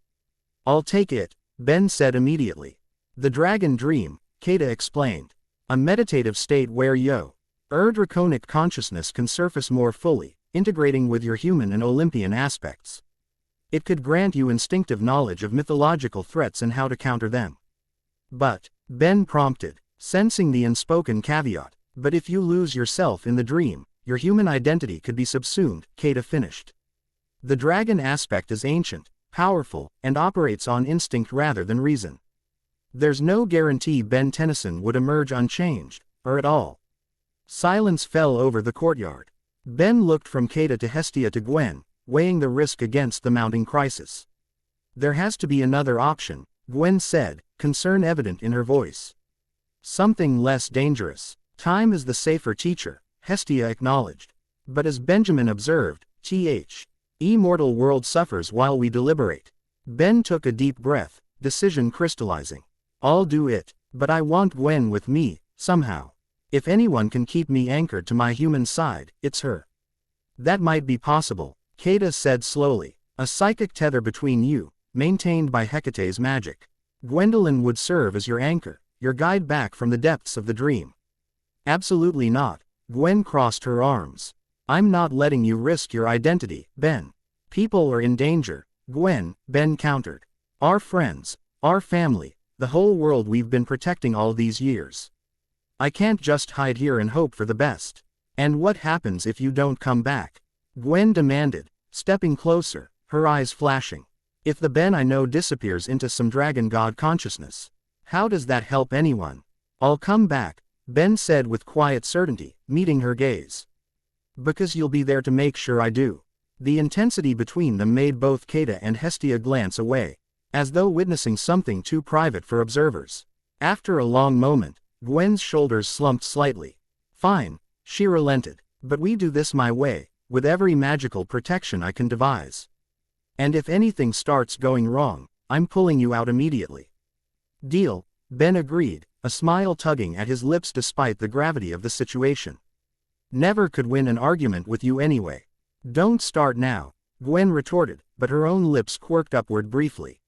I'll take it, Ben said immediately. The dragon dream, Kata explained. A meditative state where draconic consciousness can surface more fully, integrating with your human and Olympian aspects. It could grant you instinctive knowledge of mythological threats and how to counter them. But, Ben prompted, sensing the unspoken caveat, but if you lose yourself in the dream, your human identity could be subsumed, Kata finished. The dragon aspect is ancient, powerful, and operates on instinct rather than reason. There's no guarantee Gwen Tennyson would emerge unchanged, or at all. Silence fell over the courtyard. Ben looked from Kata to Hestia to Gwen, weighing the risk against the mounting crisis. There has to be another option, Gwen said, concern evident in her voice. Something less dangerous. Time is the safer teacher, Hestia acknowledged. But as Benjamin observed, immortal world suffers while we deliberate. Ben took a deep breath, decision crystallizing. I'll do it, but I want Gwen with me, somehow. If anyone can keep me anchored to my human side, it's her. That might be possible, Kata said slowly. A psychic tether between you, maintained by Hecate's magic. Gwendolyn would serve as your anchor, your guide back from the depths of the dream. Absolutely not, Gwen crossed her arms. I'm not letting you risk your identity, Ben. People are in danger, Gwen, Ben countered. Our friends, our family, the whole world we've been protecting all these years. I can't just hide here and hope for the best. And what happens if you don't come back? Gwen demanded, stepping closer, her eyes flashing. If the Ben I know disappears into some dragon god consciousness, how does that help anyone? I'll come back, Ben said with quiet certainty, meeting her gaze. Because you'll be there to make sure I do. The intensity between them made both Kata and Hestia glance away, as though witnessing something too private for observers. After a long moment, Gwen's shoulders slumped slightly. Fine, she relented, but we do this my way, with every magical protection I can devise. And if anything starts going wrong, I'm pulling you out immediately. Deal, Ben agreed, a smile tugging at his lips despite the gravity of the situation. Never could win an argument with you anyway. Don't start now, Gwen retorted, but her own lips quirked upward briefly.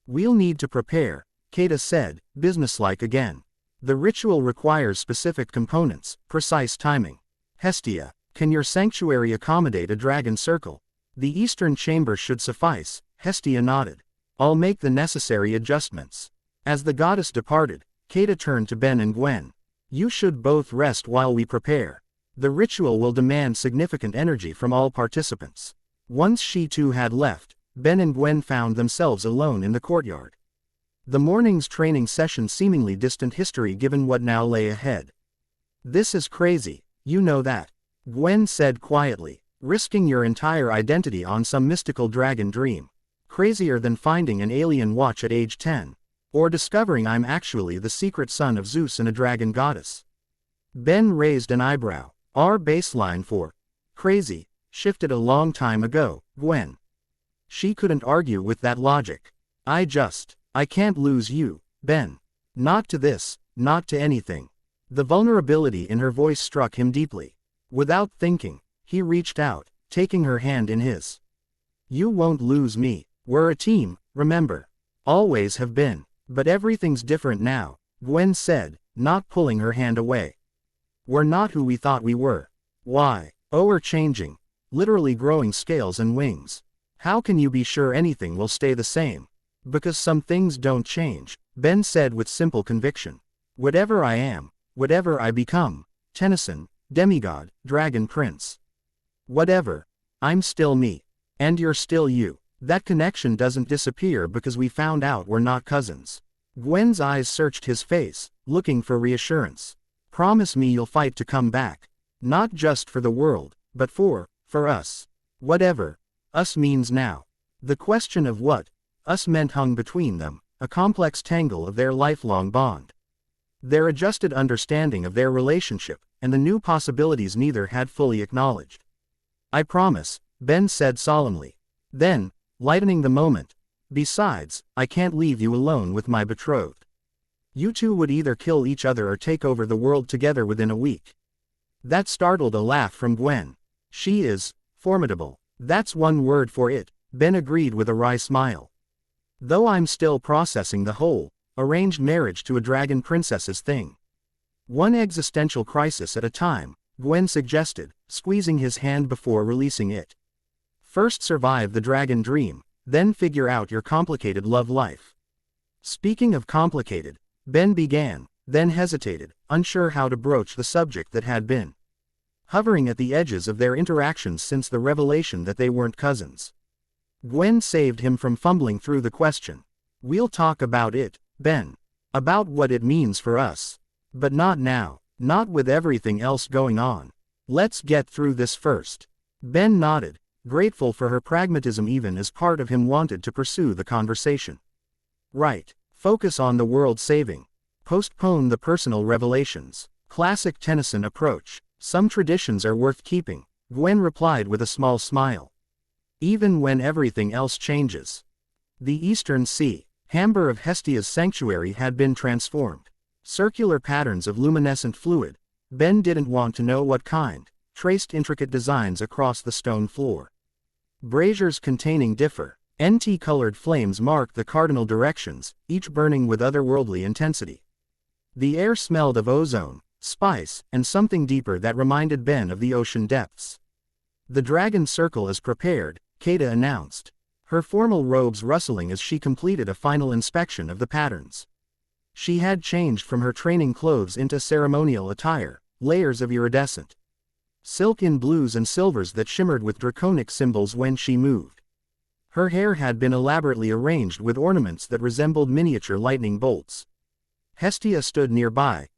We'll need to prepare, Kata said, businesslike again. The ritual requires specific components, precise timing. Hestia, can your sanctuary accommodate a dragon circle? The eastern chamber should suffice, Hestia nodded. I'll make the necessary adjustments. As the goddess departed, Kata turned to Ben and Gwen. You should both rest while we prepare. The ritual will demand significant energy from all participants. Once she too had left, Ben and Gwen found themselves alone in the courtyard. The morning's training session seemingly distant history given what now lay ahead. This is crazy, you know that, Gwen said quietly, risking your entire identity on some mystical dragon dream. Crazier than finding an alien watch at age 10. Or discovering I'm actually the secret son of Zeus and a dragon goddess. Ben raised an eyebrow. Our baseline for crazy shifted a long time ago, Gwen. She couldn't argue with that logic. I can't lose you, Ben. Not to this, not to anything. The vulnerability in her voice struck him deeply. Without thinking, he reached out, taking her hand in his. You won't lose me. We're a team, remember. Always have been. But everything's different now, Gwen said, not pulling her hand away. We're not who we thought we were. Why? Oh, we're changing. Literally growing scales and wings. How can you be sure anything will stay the same? Because some things don't change, Ben said with simple conviction. Whatever I am, whatever I become, Tennyson, demigod, dragon prince. Whatever, I'm still me. And you're still you. That connection doesn't disappear because we found out we're not cousins. Gwen's eyes searched his face, looking for reassurance. Promise me you'll fight to come back. Not just for the world, but for us. Whatever us means now. The question of what us meant hung between them, a complex tangle of their lifelong bond. Their adjusted understanding of their relationship, and the new possibilities neither had fully acknowledged. I promise, Ben said solemnly. Then, lightening the moment, besides, I can't leave you alone with my betrothed. You two would either kill each other or take over the world together within a week. That startled a laugh from Gwen. She is formidable. That's one word for it, Ben agreed with a wry smile. Though I'm still processing the whole arranged marriage to a dragon princess's thing. One existential crisis at a time, Gwen suggested, squeezing his hand before releasing it. First survive the dragon dream, then figure out your complicated love life. Speaking of complicated, Ben began, then hesitated, unsure how to broach the subject that had been hovering at the edges of their interactions since the revelation that they weren't cousins. Gwen saved him from fumbling through the question. We'll talk about it, Ben. About what it means for us. But not now, not with everything else going on. Let's get through this first. Ben nodded, grateful for her pragmatism even as part of him wanted to pursue the conversation. Right. Focus on the world saving. Postpone the personal revelations. Classic Tennyson approach. Some traditions are worth keeping, Gwen replied with a small smile. Even when everything else changes. The Eastern Sea, Hamber of Hestia's sanctuary had been transformed. Circular patterns of luminescent fluid, Ben didn't want to know what kind, traced intricate designs across the stone floor. Braziers containing NT-colored flames marked the cardinal directions, each burning with otherworldly intensity. The air smelled of ozone, spice, and something deeper that reminded Ben of the ocean depths. The dragon circle is prepared, Kata announced, her formal robes rustling as she completed a final inspection of the patterns. She had changed from her training clothes into ceremonial attire, layers of iridescent silk in blues and silvers that shimmered with draconic symbols when she moved. Her hair had been elaborately arranged with ornaments that resembled miniature lightning bolts. Hestia stood nearby,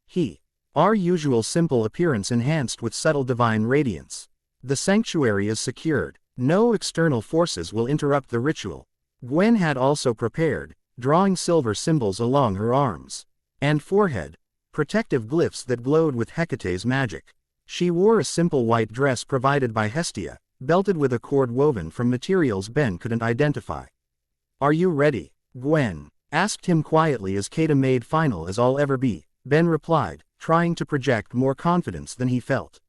our usual simple appearance enhanced with subtle divine radiance. The sanctuary is secured. No external forces will interrupt the ritual. Gwen had also prepared, drawing silver symbols along her arms and forehead, protective glyphs that glowed with Hecate's magic. She wore a simple white dress provided by Hestia, belted with a cord woven from materials Ben couldn't identify. Are you ready? Gwen asked him quietly as Kata made final as I'll ever be, Ben replied, trying to project more confidence than he felt.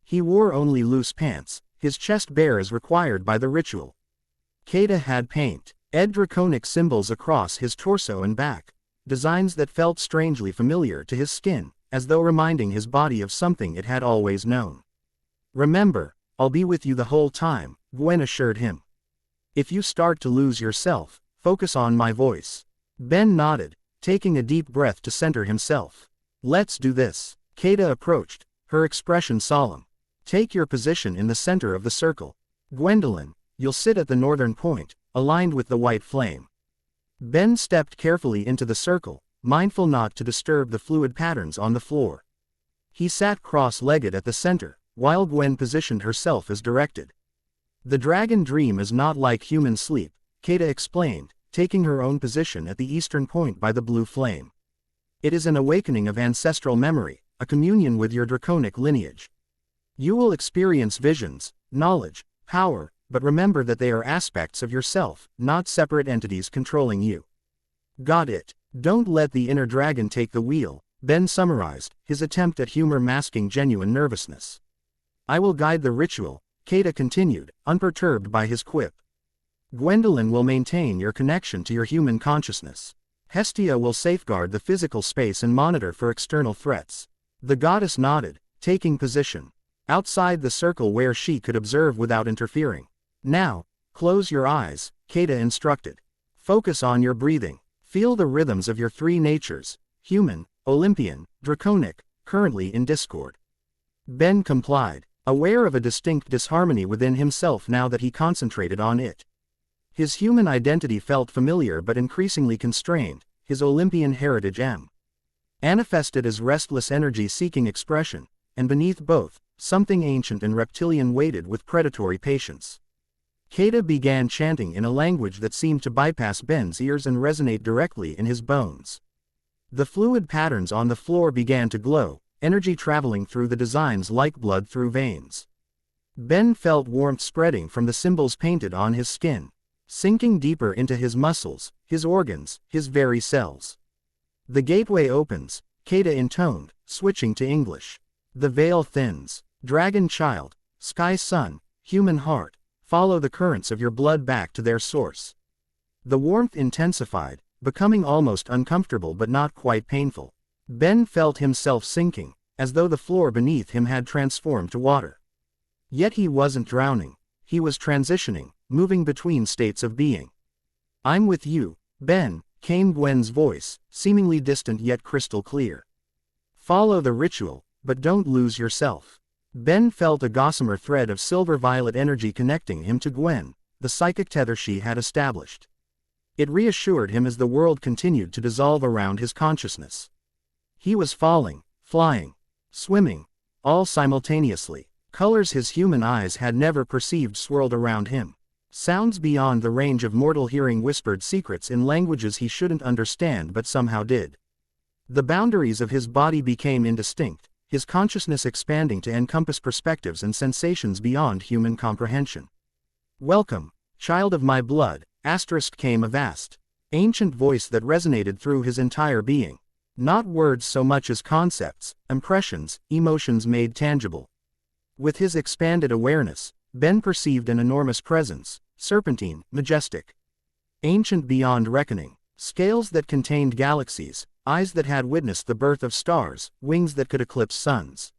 He wore only loose pants, his chest bare as required by the ritual. Kata had painted draconic symbols across his torso and back, designs that felt strangely familiar to his skin, as though reminding his body of something it had always known. Remember, I'll be with you the whole time, Gwen assured him. If you start to lose yourself, focus on my voice. Ben nodded, taking a deep breath to center himself. Let's do this. Kata approached, her expression solemn. Take your position in the center of the circle. Gwendolyn, you'll sit at the northern point, aligned with the white flame. Ben stepped carefully into the circle, mindful not to disturb the fluid patterns on the floor. He sat cross-legged at the center, while Gwen positioned herself as directed. The dragon dream is not like human sleep, Kata explained, taking her own position at the eastern point by the blue flame. It is an awakening of ancestral memory, a communion with your draconic lineage. You will experience visions, knowledge, power, but remember that they are aspects of yourself, not separate entities controlling you. Got it. Don't let the inner dragon take the wheel, Ben summarized, his attempt at humor masking genuine nervousness. I will guide the ritual, Kata continued, unperturbed by his quip. Gwendolyn will maintain your connection to your human consciousness. Hestia will safeguard the physical space and monitor for external threats. The goddess nodded, taking position outside the circle where she could observe without interfering. Now, close your eyes, Kata instructed. Focus on your breathing. Feel the rhythms of your three natures, human, Olympian, draconic, currently in discord. Ben complied, aware of a distinct disharmony within himself now that he concentrated on it. His human identity felt familiar but increasingly constrained, his Olympian heritage manifested as restless energy seeking expression, and beneath both, something ancient and reptilian waited with predatory patience. Kata began chanting in a language that seemed to bypass Ben's ears and resonate directly in his bones. The fluid patterns on the floor began to glow, energy traveling through the designs like blood through veins. Ben felt warmth spreading from the symbols painted on his skin, sinking deeper into his muscles, his organs, his very cells. The gateway opens, Kata intoned, switching to English. The veil thins. Dragon child, sky sun, human heart, follow the currents of your blood back to their source. The warmth intensified, becoming almost uncomfortable but not quite painful. Ben felt himself sinking, as though the floor beneath him had transformed to water. Yet he wasn't drowning. He was transitioning, moving between states of being. I'm with you, Ben, came Gwen's voice, seemingly distant yet crystal clear. Follow the ritual, but don't lose yourself. Ben felt a gossamer thread of silver-violet energy connecting him to Gwen, the psychic tether she had established. It reassured him as the world continued to dissolve around his consciousness. He was falling, flying, swimming, all simultaneously. Colors his human eyes had never perceived swirled around him. Sounds beyond the range of mortal hearing whispered secrets in languages he shouldn't understand but somehow did. The boundaries of his body became indistinct, his consciousness expanding to encompass perspectives and sensations beyond human comprehension. Welcome, child of my blood, came a vast, ancient voice that resonated through his entire being. Not words so much as concepts, impressions, emotions made tangible. With his expanded awareness, Ben perceived an enormous presence, serpentine, majestic. Ancient beyond reckoning, scales that contained galaxies, eyes that had witnessed the birth of stars, wings that could eclipse suns.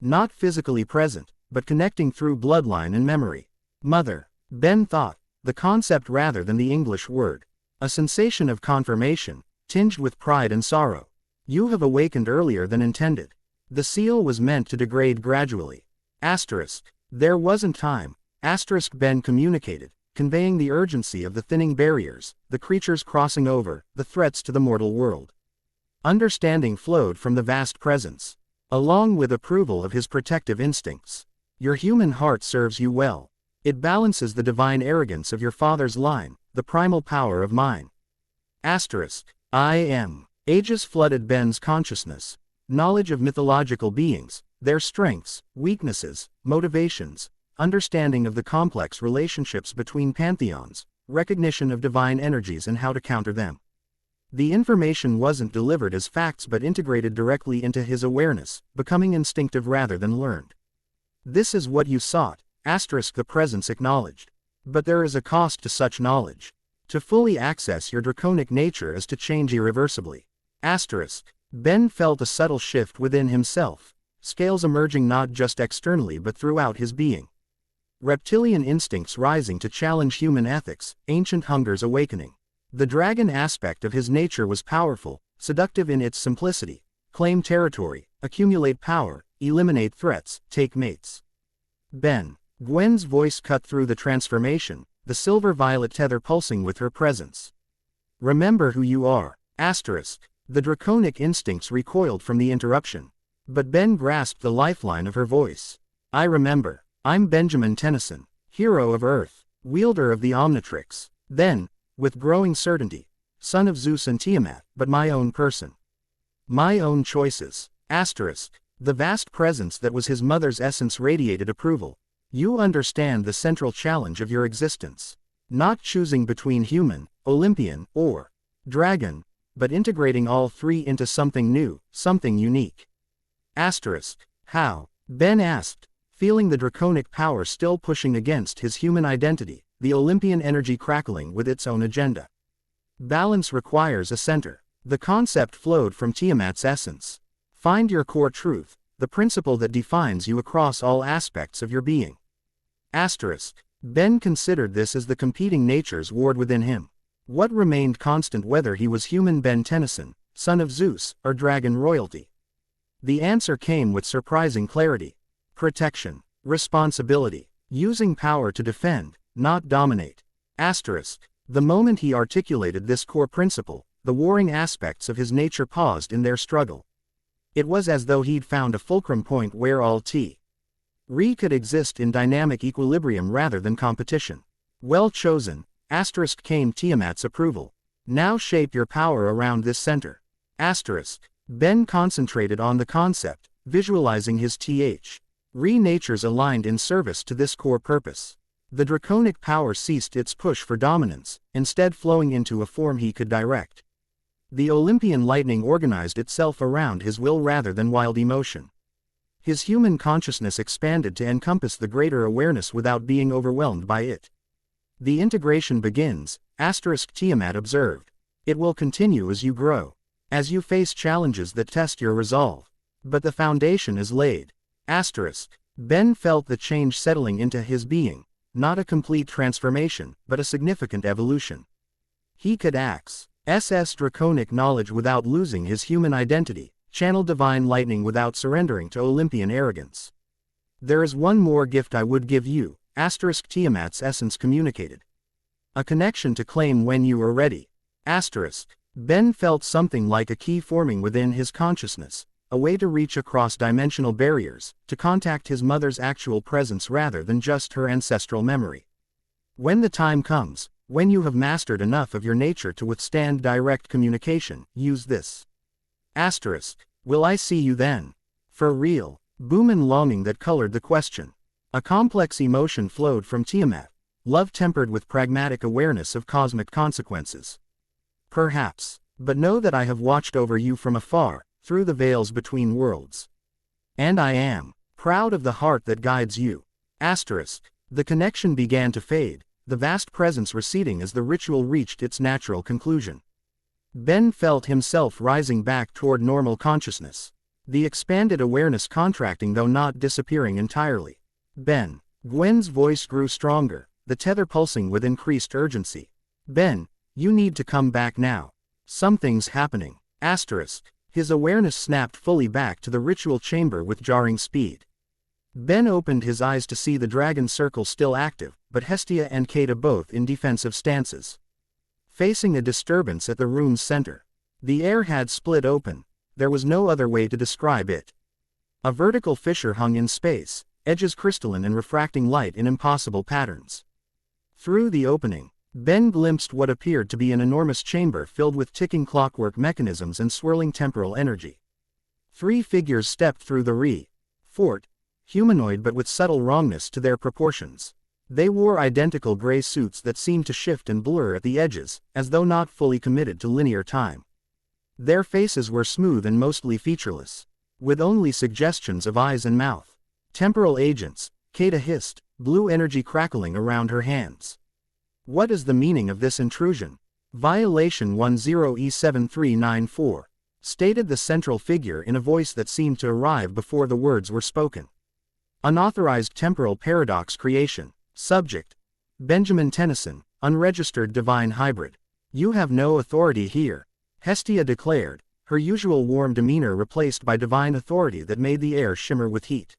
Not physically present, but connecting through bloodline and memory. Mother, Ben thought, the concept rather than the English word. A sensation of confirmation, tinged with pride and sorrow. You have awakened earlier than intended. The seal was meant to degrade gradually. There wasn't time. Ben communicated, conveying the urgency of the thinning barriers, the creatures crossing over, the threats to the mortal world. Understanding flowed from the vast presence, along with approval of his protective instincts. Your human heart serves you well. It balances the divine arrogance of your father's line, the primal power of mine. I am. Ages flooded Ben's consciousness. Knowledge of mythological beings, their strengths, weaknesses, motivations, understanding of the complex relationships between pantheons, recognition of divine energies and how to counter them. The information wasn't delivered as facts but integrated directly into his awareness, becoming instinctive rather than learned. This is what you sought, the presence acknowledged. But there is a cost to such knowledge. To fully access your draconic nature is to change irreversibly. Ben felt a subtle shift within himself, scales emerging not just externally but throughout his being. Reptilian instincts rising to challenge human ethics, ancient hungers awakening. The dragon aspect of his nature was powerful, seductive in its simplicity. Claim territory, accumulate power, eliminate threats, take mates. Ben. Gwen's voice cut through the transformation, the silver-violet tether pulsing with her presence. Remember who you are. The draconic instincts recoiled from the interruption. But Ben grasped the lifeline of her voice. I remember. I'm Benjamin Tennyson, hero of Earth, wielder of the Omnitrix. Then, with growing certainty, son of Zeus and Tiamat, but my own person. My own choices. The vast presence that was his mother's essence radiated approval. You understand the central challenge of your existence. Not choosing between human, Olympian, or dragon, but integrating all three into something new, something unique. How? Ben asked, feeling the draconic power still pushing against his human identity, the Olympian energy crackling with its own agenda. Balance requires a center. The concept flowed from Tiamat's essence. Find your core truth, the principle that defines you across all aspects of your being. Ben considered this as the competing natures warred within him. What remained constant whether he was human Gwen Tennyson, son of Zeus, or dragon royalty? The answer came with surprising clarity. Protection. Responsibility. Using power to defend, not dominate. The moment he articulated this core principle, the warring aspects of his nature paused in their struggle. It was as though he'd found a fulcrum point where all could exist in dynamic equilibrium rather than competition. Well chosen, came Tiamat's approval. Now shape your power around this center. Ben concentrated on the concept, visualizing his natures aligned in service to this core purpose. The draconic power ceased its push for dominance, instead flowing into a form he could direct. The Olympian lightning organized itself around his will rather than wild emotion. His human consciousness expanded to encompass the greater awareness without being overwhelmed by it. The integration begins, Tiamat observed. It will continue as you grow. As you face challenges that test your resolve. But the foundation is laid. Ben felt the change settling into his being, not a complete transformation, but a significant evolution. He could access draconic knowledge without losing his human identity, channel divine lightning without surrendering to Olympian arrogance. There is one more gift I would give you, Tiamat's essence communicated. A connection to claim when you are ready. Ben felt something like a key forming within his consciousness, a way to reach across dimensional barriers, to contact his mother's actual presence rather than just her ancestral memory. When the time comes, when you have mastered enough of your nature to withstand direct communication, use this. Will I see you then? For real? Boom and longing that colored the question. A complex emotion flowed from Tiamat, love tempered with pragmatic awareness of cosmic consequences. Perhaps, but know that I have watched over you from afar, through the veils between worlds. And I am proud of the heart that guides you. The connection began to fade, the vast presence receding as the ritual reached its natural conclusion. Ben felt himself rising back toward normal consciousness. The expanded awareness contracting though not disappearing entirely. Ben. Gwen's voice grew stronger, the tether pulsing with increased urgency. Ben, you need to come back now. Something's happening. His awareness snapped fully back to the ritual chamber with jarring speed. Ben opened his eyes to see the dragon circle still active, but Hestia and Kata both in defensive stances. Facing a disturbance at the room's center. The air had split open. There was no other way to describe it. A vertical fissure hung in space, edges crystalline and refracting light in impossible patterns. Through the opening, Ben glimpsed what appeared to be an enormous chamber filled with ticking clockwork mechanisms and swirling temporal energy. 3 figures stepped through the fort, humanoid but with subtle wrongness to their proportions. They wore identical gray suits that seemed to shift and blur at the edges, as though not fully committed to linear time. Their faces were smooth and mostly featureless, with only suggestions of eyes and mouth. Temporal agents, Kata hissed, blue energy crackling around her hands. What is the meaning of this intrusion? Violation 10E7394, stated the central figure in a voice that seemed to arrive before the words were spoken. Unauthorized temporal paradox creation. Subject: Benjamin Tennyson, unregistered divine hybrid. You have no authority here, Hestia declared, her usual warm demeanor replaced by divine authority that made the air shimmer with heat.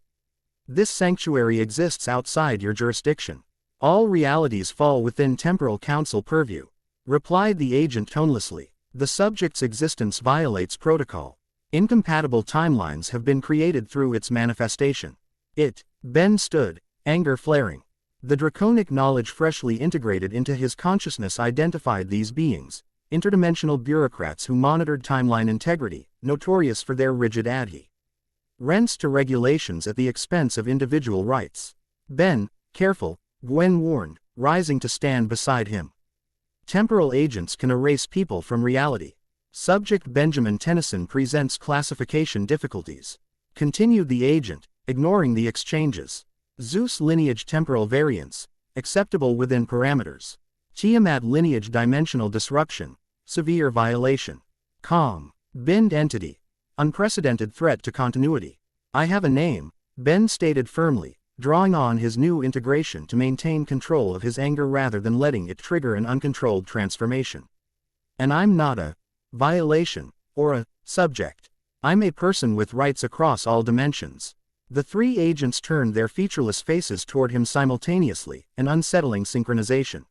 This sanctuary exists outside your jurisdiction. All realities fall within temporal council purview, replied the agent tonelessly. The subject's existence violates protocol. Incompatible timelines have been created through its manifestation. Ben stood, anger flaring. The draconic knowledge freshly integrated into his consciousness identified these beings, interdimensional bureaucrats who monitored timeline integrity, notorious for their rigid Rents to regulations at the expense of individual rights. Ben, careful, Gwen warned, rising to stand beside him. Temporal agents can erase people from reality. Subject Gwen Tennyson presents classification difficulties. Continued the agent, ignoring the exchanges. Zeus lineage temporal variance, acceptable within parameters. Tiamat lineage dimensional disruption, severe violation. Calm. Bind entity. Unprecedented threat to continuity. I have a name, Ben stated firmly, drawing on his new integration to maintain control of his anger rather than letting it trigger an uncontrolled transformation. And I'm not a violation, or a subject. I'm a person with rights across all dimensions. The three agents turned their featureless faces toward him simultaneously, an unsettling synchronization.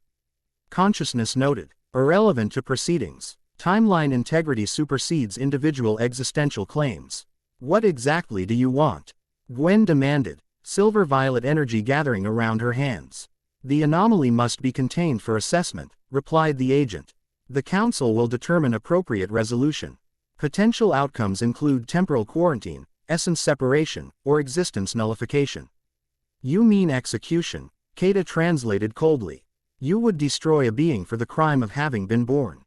Consciousness noted. Irrelevant to proceedings. Timeline integrity supersedes individual existential claims. What exactly do you want? Gwen demanded, silver-violet energy gathering around her hands. The anomaly must be contained for assessment, replied the agent. The council will determine appropriate resolution. Potential outcomes include temporal quarantine, essence separation, or existence nullification. You mean execution, Kata translated coldly. You would destroy a being for the crime of having been born.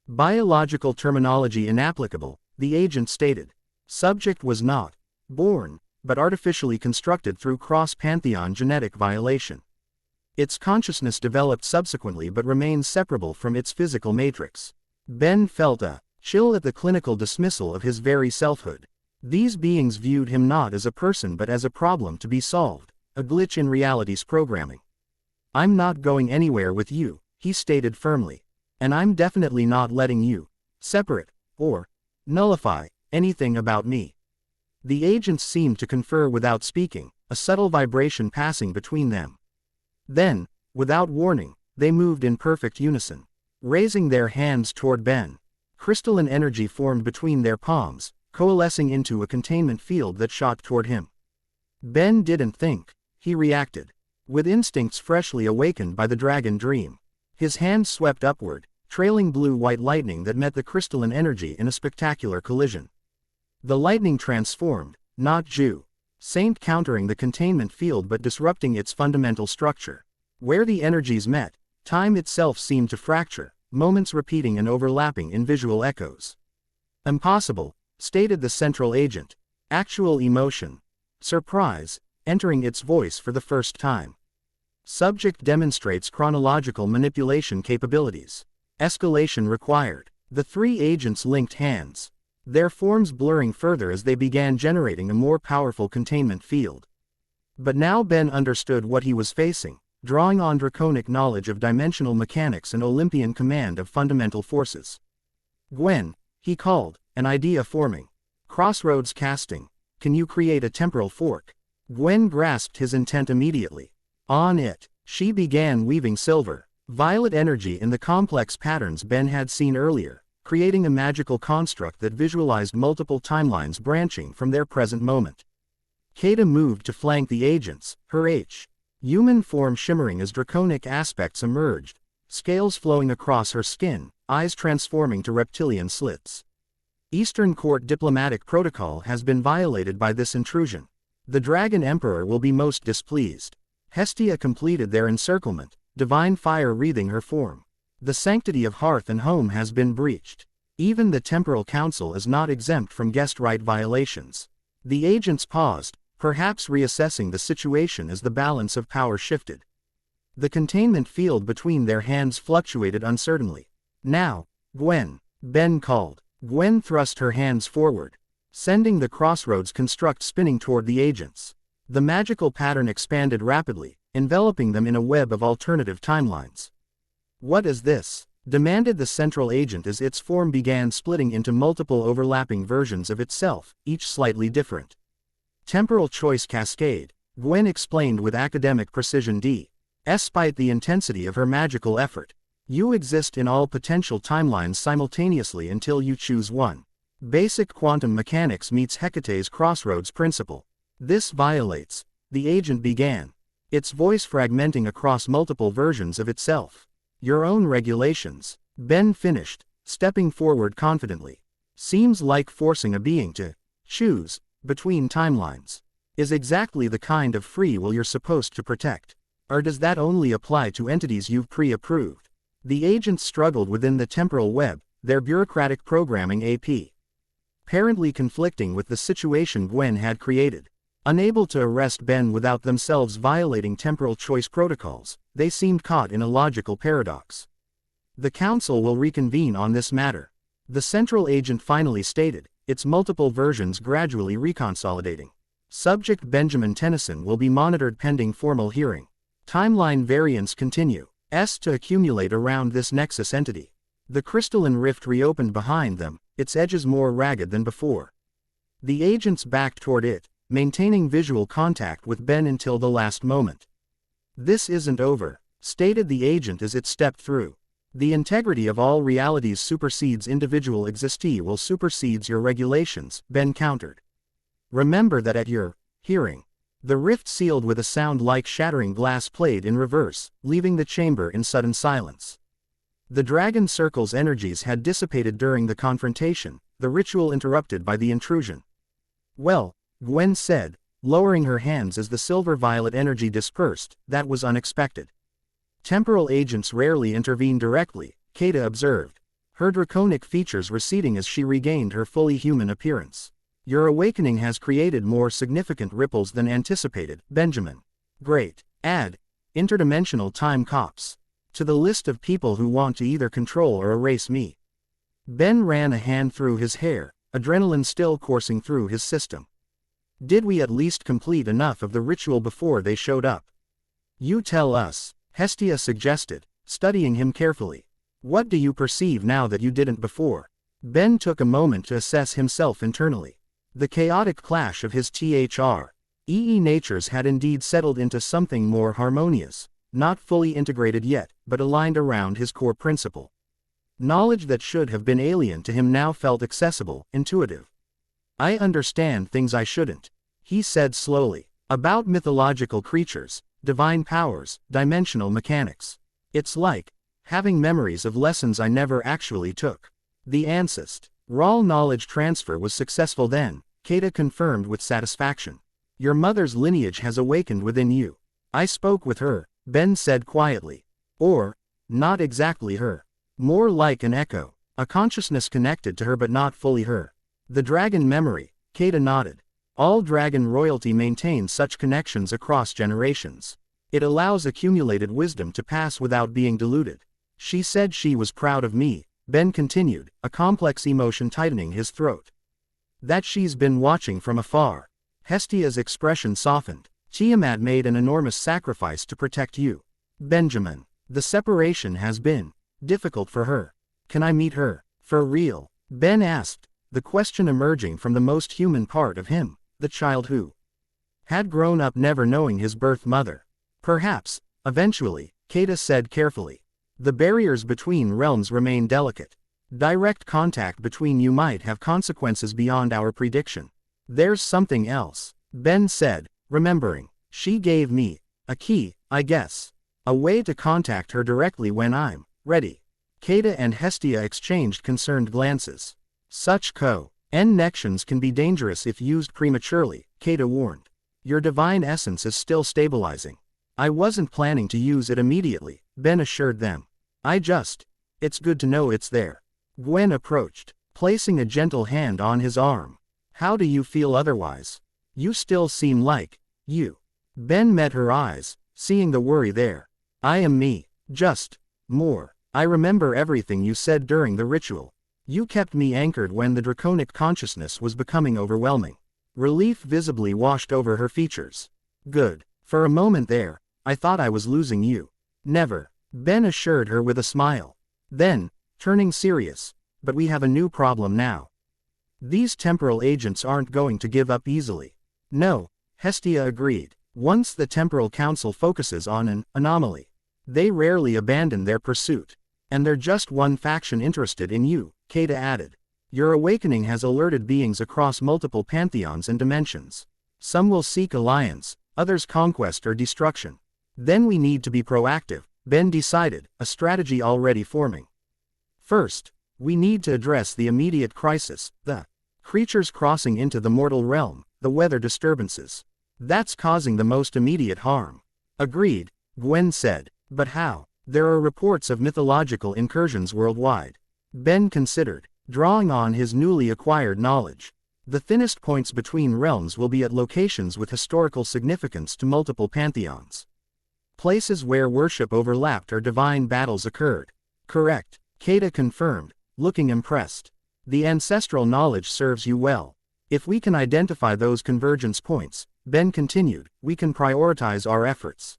Biological terminology inapplicable, the agent stated. Subject was not born, but artificially constructed through cross-pantheon genetic violation. Its consciousness developed subsequently but remains separable from its physical matrix. Ben felt a chill at the clinical dismissal of his very selfhood. These beings viewed him not as a person but as a problem to be solved, a glitch in reality's programming. I'm not going anywhere with you, he stated firmly. And I'm definitely not letting you separate, or nullify, anything about me. The agents seemed to confer without speaking, a subtle vibration passing between them. Then, without warning, they moved in perfect unison. Raising their hands toward Ben, crystalline energy formed between their palms, coalescing into a containment field that shot toward him. Ben didn't think, he reacted. With instincts freshly awakened by the dragon dream. His hand swept upward, trailing blue-white lightning that met the crystalline energy in a spectacular collision. The lightning transformed, not Jew. Saint countering the containment field but disrupting its fundamental structure. Where the energies met, time itself seemed to fracture, moments repeating and overlapping in visual echoes. Impossible, stated the central agent. Actual emotion. Surprise, entering its voice for the first time. Subject demonstrates chronological manipulation capabilities. Escalation required. The three agents linked hands. Their forms blurring further as they began generating a more powerful containment field. But now Ben understood what he was facing, drawing on draconic knowledge of dimensional mechanics and Olympian command of fundamental forces. Gwen, he called, an idea forming. Crossroads casting. Can you create a temporal fork? Gwen grasped his intent immediately. On it, she began weaving silver, violet energy in the complex patterns Ben had seen earlier, creating a magical construct that visualized multiple timelines branching from their present moment. Kata moved to flank the agents, her human form shimmering as draconic aspects emerged, scales flowing across her skin, eyes transforming to reptilian slits. Eastern Court diplomatic protocol has been violated by this intrusion. The Dragon Emperor will be most displeased. Hestia completed their encirclement, divine fire wreathing her form. The sanctity of hearth and home has been breached. Even the temporal council is not exempt from guest right violations. The agents paused, perhaps reassessing the situation as the balance of power shifted. The containment field between their hands fluctuated uncertainly. Now, Gwen, Ben called. Gwen thrust her hands forward, sending the crossroads construct spinning toward the agents. The magical pattern expanded rapidly, enveloping them in a web of alternative timelines. What is this? Demanded the central agent as its form began splitting into multiple overlapping versions of itself, each slightly different. Temporal choice cascade, Gwen explained with academic precision despite the intensity of her magical effort. You exist in all potential timelines simultaneously until you choose one. Basic quantum mechanics meets Hecate's crossroads principle. This violates, the agent began, its voice fragmenting across multiple versions of itself. Your own regulations, Ben finished, stepping forward confidently. Seems like forcing a being to choose, between timelines, is exactly the kind of free will you're supposed to protect. Or does that only apply to entities you've pre-approved? The agents struggled within the temporal web, their bureaucratic programming apparently conflicting with the situation Gwen had created. Unable to arrest Ben without themselves violating temporal choice protocols, they seemed caught in a logical paradox. The Council will reconvene on this matter, the central agent finally stated, its multiple versions gradually reconsolidating. Subject Benjamin Tennyson will be monitored pending formal hearing. Timeline variants continue to accumulate around this nexus entity. The crystalline rift reopened behind them, its edges more ragged than before. The agents backed toward it, maintaining visual contact with Ben until the last moment. "This isn't over," stated the agent as it stepped through. "The integrity of all realities supersedes individual existence will supersedes your regulations," Ben countered. "Remember that at your hearing." The rift sealed with a sound like shattering glass played in reverse, leaving the chamber in sudden silence. The dragon circle's energies had dissipated during the confrontation, the ritual interrupted by the intrusion. "Well," Gwen said, lowering her hands as the silver-violet energy dispersed, "that was unexpected." "Temporal agents rarely intervene directly," Kata observed, her draconic features receding as she regained her fully human appearance. "Your awakening has created more significant ripples than anticipated, Benjamin. Great. Add interdimensional time cops to the list of people who want to either control or erase me." Ben ran a hand through his hair, adrenaline still coursing through his system. "Did we at least complete enough of the ritual before they showed up?" "You tell us," Hestia suggested, studying him carefully. "What do you perceive now that you didn't before?" Ben took a moment to assess himself internally. The chaotic clash of his natures had indeed settled into something more harmonious, not fully integrated yet, but aligned around his core principle. Knowledge that should have been alien to him now felt accessible, intuitive. "I understand things I shouldn't," he said slowly, "about mythological creatures, divine powers, dimensional mechanics. It's like having memories of lessons I never actually took." The raw knowledge transfer was successful then, Kata confirmed with satisfaction. "Your mother's lineage has awakened within you." "I spoke with her," Ben said quietly. "Or, not exactly her. More like an echo, a consciousness connected to her but not fully her." "The dragon memory," Kata nodded. "All dragon royalty maintains such connections across generations. It allows accumulated wisdom to pass without being diluted." "She said she was proud of me," Ben continued, a complex emotion tightening his throat. "That she's been watching from afar." Hestia's expression softened. "Tiamat made an enormous sacrifice to protect you, Benjamin. The separation has been difficult for her. Can I meet her, for real?" Ben asked, the question emerging from the most human part of him, the child who had grown up never knowing his birth mother. "Perhaps, eventually," Kata said carefully. "The barriers between realms remain delicate. Direct contact between you might have consequences beyond our prediction." "There's something else," Ben said, remembering. "She gave me a key, I guess. A way to contact her directly when I'm ready." Kata and Hestia exchanged concerned glances. "Such connections can be dangerous if used prematurely," Kata warned. "Your divine essence is still stabilizing." "I wasn't planning to use it immediately," Ben assured them. It's good to know it's there." Gwen approached, placing a gentle hand on his arm. "How do you feel otherwise? You still seem like you." Ben met her eyes, seeing the worry there. "I am me, just more. I remember everything you said during the ritual. You kept me anchored when the draconic consciousness was becoming overwhelming." Relief visibly washed over her features. "Good. For a moment there, I thought I was losing you." "Never," Ben assured her with a smile. Then, turning serious, "But we have a new problem now. These temporal agents aren't going to give up easily." "No," Hestia agreed. "Once the temporal council focuses on an anomaly, they rarely abandon their pursuit. And they're just one faction interested in you," Kata added. "Your awakening has alerted beings across multiple pantheons and dimensions. Some will seek alliance, others conquest or destruction. Then we need to be proactive," Ben decided, a strategy already forming. "First, we need to address the immediate crisis, the creatures crossing into the mortal realm," the weather disturbances. That's causing the most immediate harm. Agreed, Gwen said. But how? There are reports of mythological incursions worldwide. Ben considered, drawing on his newly acquired knowledge. The thinnest points between realms will be at locations with historical significance to multiple pantheons. Places where worship overlapped or divine battles occurred. Correct, Kata confirmed, looking impressed. The ancestral knowledge serves you well. If we can identify those convergence points, Ben continued, we can prioritize our efforts.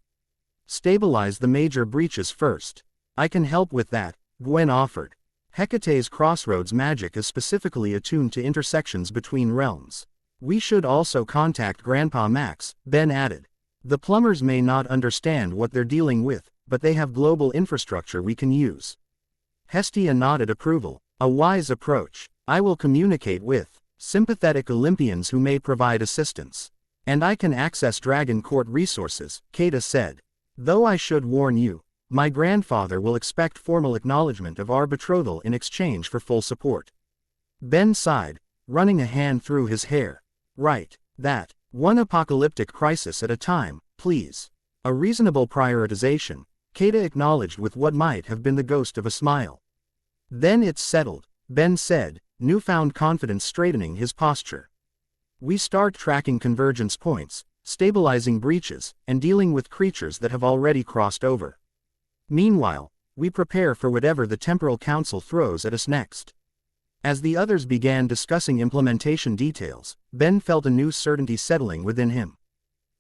Stabilize the major breaches first. I can help with that, Gwen offered. Hecate's crossroads magic is specifically attuned to intersections between realms. We should also contact Grandpa Max, Ben added. The plumbers may not understand what they're dealing with, but they have global infrastructure we can use. Hestia nodded approval. A wise approach. I will communicate with sympathetic Olympians who may provide assistance. And I can access Dragon Court resources, Kata said. Though I should warn you, my grandfather will expect formal acknowledgement of our betrothal in exchange for full support. Ben sighed, running a hand through his hair. Right, that. One apocalyptic crisis at a time, please. A reasonable prioritization, Kata acknowledged with what might have been the ghost of a smile. Then it's settled, Ben said, newfound confidence straightening his posture. We start tracking convergence points, stabilizing breaches, and dealing with creatures that have already crossed over. Meanwhile, we prepare for whatever the Temporal Council throws at us next. As the others began discussing implementation details, Ben felt a new certainty settling within him.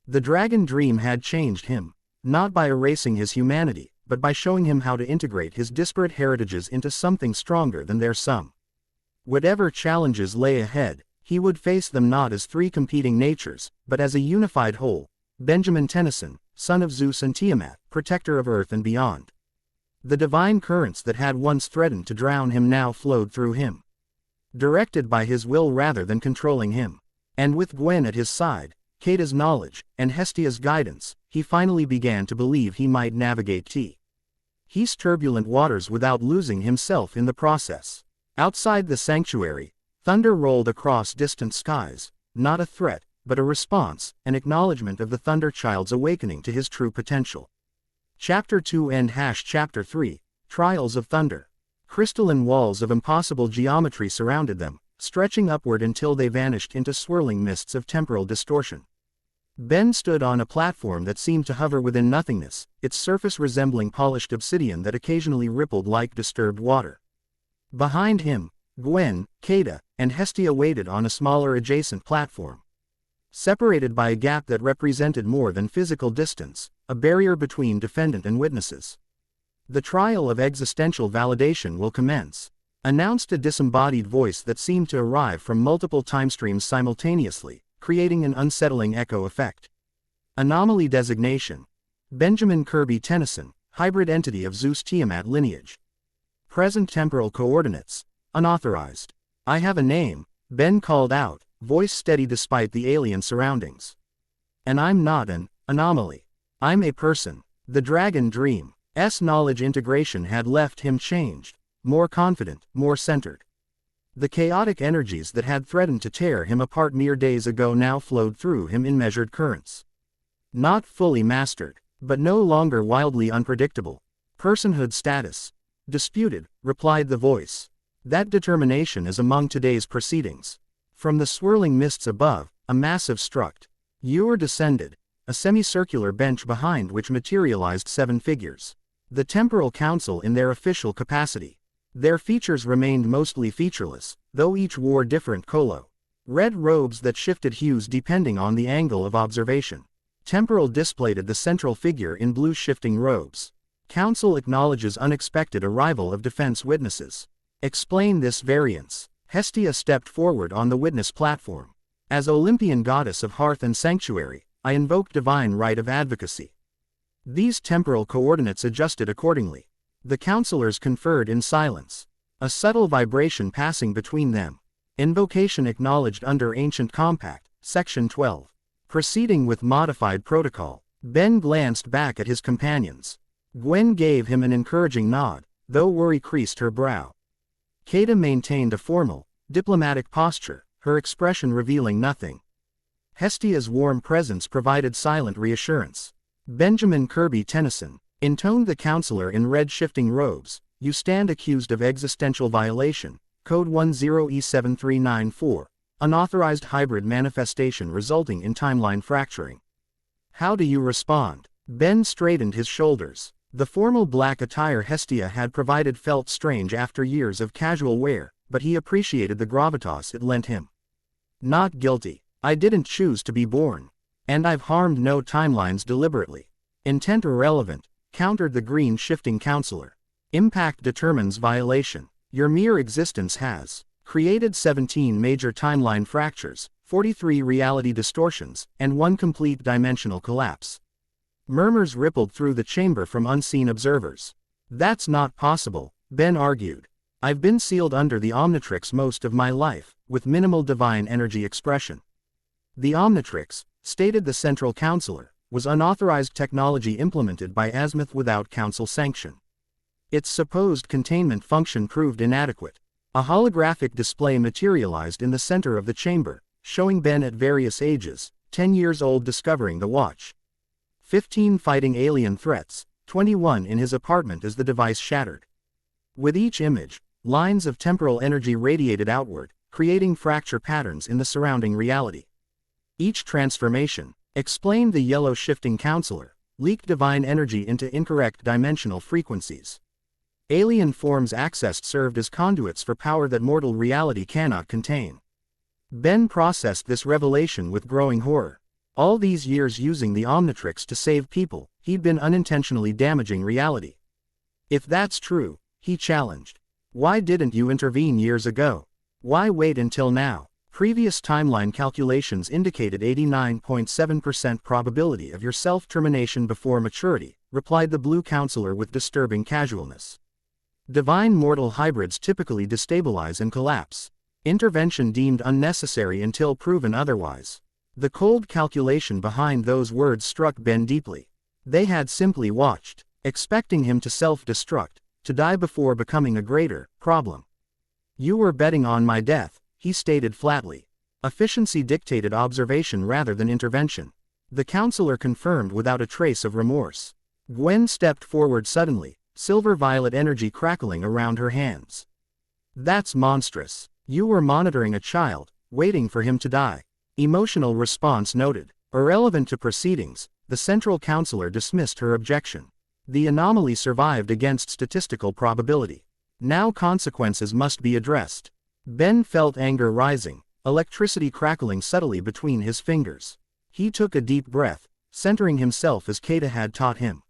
The dragon dream had changed him, not by erasing his humanity, but by showing him how to integrate his disparate heritages into something stronger than their sum. Whatever challenges lay ahead, he would face them not as three competing natures, but as a unified whole. Benjamin Tennyson, son of Zeus and Tiamat, protector of Earth and beyond. The divine currents that had once threatened to drown him now flowed through him, directed by his will rather than controlling him. And with Gwen at his side, Kata's knowledge, and Hestia's guidance, he finally began to believe he might navigate his turbulent waters without losing himself in the process. Outside the sanctuary, thunder rolled across distant skies, not a threat, but a response, an acknowledgement of the Thunder Child's awakening to his true potential. Chapter 2 and Chapter 3, Trials of Thunder. Crystalline walls of impossible geometry surrounded them, stretching upward until they vanished into swirling mists of temporal distortion. Ben stood on a platform that seemed to hover within nothingness, its surface resembling polished obsidian that occasionally rippled like disturbed water. Behind him, Gwen, Kata, and Hestia waited on a smaller adjacent platform. Separated by a gap that represented more than physical distance, a barrier between defendant and witnesses. The trial of existential validation will commence, announced a disembodied voice that seemed to arrive from multiple timestreams simultaneously, creating an unsettling echo effect. Anomaly designation: Benjamin Kirby Tennyson, hybrid entity of Zeus Tiamat lineage. Present temporal coordinates: unauthorized. I have a name, Ben called out, voice steady despite the alien surroundings. And I'm not an anomaly. I'm a person. The dragon dream's knowledge integration had left him changed, more confident, more centered. The chaotic energies that had threatened to tear him apart mere days ago now flowed through him in measured currents. Not fully mastered, but no longer wildly unpredictable. Personhood status: disputed, replied the voice. That determination is among today's proceedings. From the swirling mists above, a massive struct. Ewer descended, a semicircular bench behind which materialized 7 figures. The Temporal Council in their official capacity. Their features remained mostly featureless, though each wore different red robes that shifted hues depending on the angle of observation. Temporal displayed the central figure in blue shifting robes. Council acknowledges unexpected arrival of defense witnesses. Explain this variance. Hestia stepped forward on the witness platform. As Olympian goddess of hearth and sanctuary, I invoke divine right of advocacy. These temporal coordinates adjusted accordingly. The counselors conferred in silence. A subtle vibration passing between them. Invocation acknowledged under Ancient Compact, Section 12. Proceeding with modified protocol. Ben glanced back at his companions. Gwen gave him an encouraging nod, though worry creased her brow. Kata maintained a formal, diplomatic posture, her expression revealing nothing. Hestia's warm presence provided silent reassurance. Benjamin Kirby Tennyson, intoned the counselor in red shifting robes, you stand accused of existential violation, Code 10E7394, unauthorized hybrid manifestation resulting in timeline fracturing. How do you respond? Ben straightened his shoulders. The formal black attire Hestia had provided felt strange after years of casual wear, but he appreciated the gravitas it lent him. Not guilty. I didn't choose to be born. And I've harmed no timelines deliberately. Intent irrelevant, countered the green shifting counselor. Impact determines violation. Your mere existence has created 17 major timeline fractures, 43 reality distortions, and 1 complete dimensional collapse. Murmurs rippled through the chamber from unseen observers. That's not possible, Ben argued. I've been sealed under the Omnitrix most of my life, with minimal divine energy expression. The Omnitrix, stated the central counselor, was unauthorized technology implemented by Azimuth without council sanction. Its supposed containment function proved inadequate. A holographic display materialized in the center of the chamber, showing Ben at various ages, 10 years old discovering the watch. 15 fighting alien threats, 21 in his apartment as the device shattered. With each image, lines of temporal energy radiated outward, creating fracture patterns in the surrounding reality. Each transformation, explained the yellow shifting counselor, leaked divine energy into incorrect dimensional frequencies. Alien forms accessed served as conduits for power that mortal reality cannot contain. Ben processed this revelation with growing horror. All these years using the Omnitrix to save people, he'd been unintentionally damaging reality. If that's true, he challenged. Why didn't you intervene years ago? Why wait until now? Previous timeline calculations indicated 89.7% probability of your self-termination before maturity, replied the blue counselor with disturbing casualness. Divine mortal hybrids typically destabilize and collapse. Intervention deemed unnecessary until proven otherwise. The cold calculation behind those words struck Ben deeply. They had simply watched, expecting him to self-destruct, to die before becoming a greater problem. You were betting on my death, he stated flatly. Efficiency dictated observation rather than intervention. The counselor confirmed without a trace of remorse. Gwen stepped forward suddenly, silver-violet energy crackling around her hands. That's monstrous. You were monitoring a child, waiting for him to die. Emotional response noted. Irrelevant to proceedings, the central counselor dismissed her objection. The anomaly survived against statistical probability. Now consequences must be addressed. Ben felt anger rising, electricity crackling subtly between his fingers. He took a deep breath, centering himself as Kata had taught him.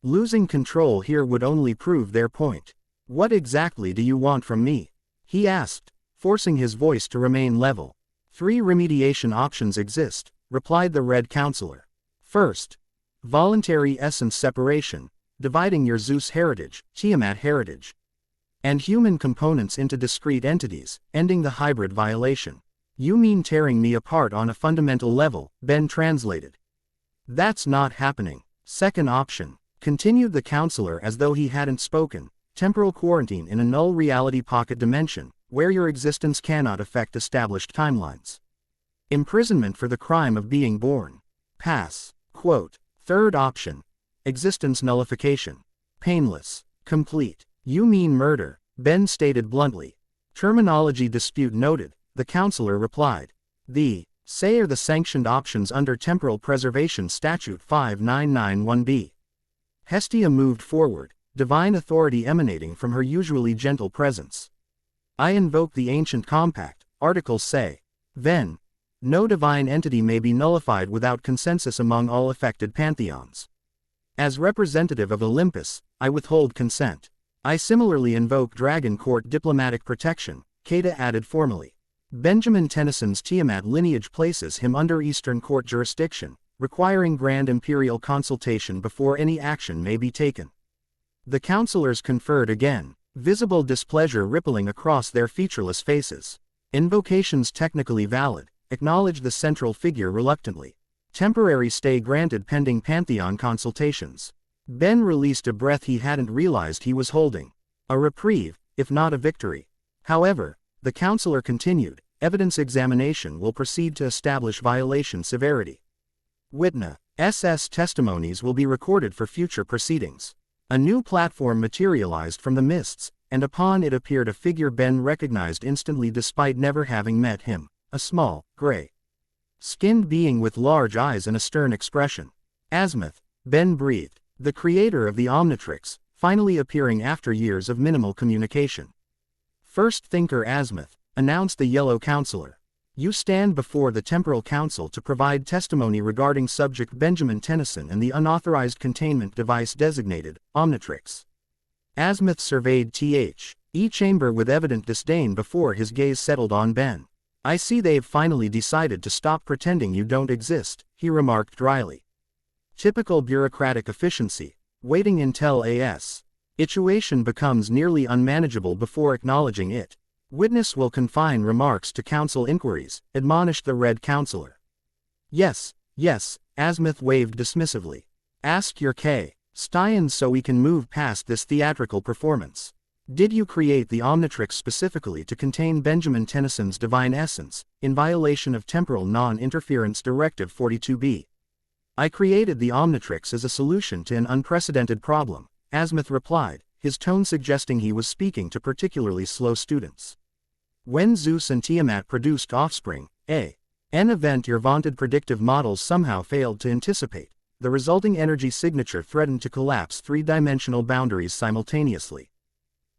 Losing control here would only prove their point. What exactly do you want from me? He asked, forcing his voice to remain level. 3 remediation options exist, replied the red counselor. First, voluntary essence separation, dividing your Zeus heritage, Tiamat heritage, and human components into discrete entities, ending the hybrid violation. You mean tearing me apart on a fundamental level, Ben translated. That's not happening. Second option, continued the counselor as though he hadn't spoken, temporal quarantine in a null reality pocket dimension, where your existence cannot affect established timelines. Imprisonment for the crime of being born. Pass. Quote. Third option. Existence nullification. Painless. Complete. You mean murder, Ben stated bluntly. Terminology dispute noted, the counselor replied. Say are the sanctioned options under Temporal Preservation Statute 5991B. Hestia moved forward, divine authority emanating from her usually gentle presence. I invoke the ancient compact, articles say. Then, no divine entity may be nullified without consensus among all affected pantheons. As representative of Olympus, I withhold consent. I similarly invoke Dragon Court diplomatic protection, Kata added formally. Benjamin Tennyson's Tiamat lineage places him under Eastern Court jurisdiction, requiring Grand Imperial consultation before any action may be taken. The counselors conferred again, visible displeasure rippling across their featureless faces. Invocations technically valid, acknowledged the central figure reluctantly. Temporary stay granted pending Pantheon consultations. Ben released a breath he hadn't realized he was holding. A reprieve, if not a victory. However, the counselor continued, Evidence examination will proceed to establish violation severity. Witness SS testimonies will be recorded for future proceedings. A new platform materialized from the mists, and upon it appeared a figure Ben recognized instantly despite never having met him, a small, gray-skinned being with large eyes and a stern expression. Azimuth, Ben breathed, the creator of the Omnitrix, finally appearing after years of minimal communication. First Thinker Azimuth, announced the Yellow Counselor. You stand before the Temporal Council to provide testimony regarding subject Benjamin Tennyson and the unauthorized containment device designated Omnitrix. Azimuth surveyed the chamber with evident disdain before his gaze settled on Ben. I see they've finally decided to stop pretending you don't exist, he remarked dryly. Typical bureaucratic efficiency, waiting until situation becomes nearly unmanageable before acknowledging it. Witness will confine remarks to council inquiries, admonished the Red Counselor. Yes, Azimuth waved dismissively. Ask your Steins so we can move past this theatrical performance. Did you create the Omnitrix specifically to contain Benjamin Tennyson's divine essence, in violation of Temporal Non-Interference Directive 42b? I created the Omnitrix as a solution to an unprecedented problem, Azimuth replied, his tone suggesting he was speaking to particularly slow students. When Zeus and Tiamat produced offspring, an event your vaunted predictive models somehow failed to anticipate, the resulting energy signature threatened to collapse three-dimensional boundaries simultaneously.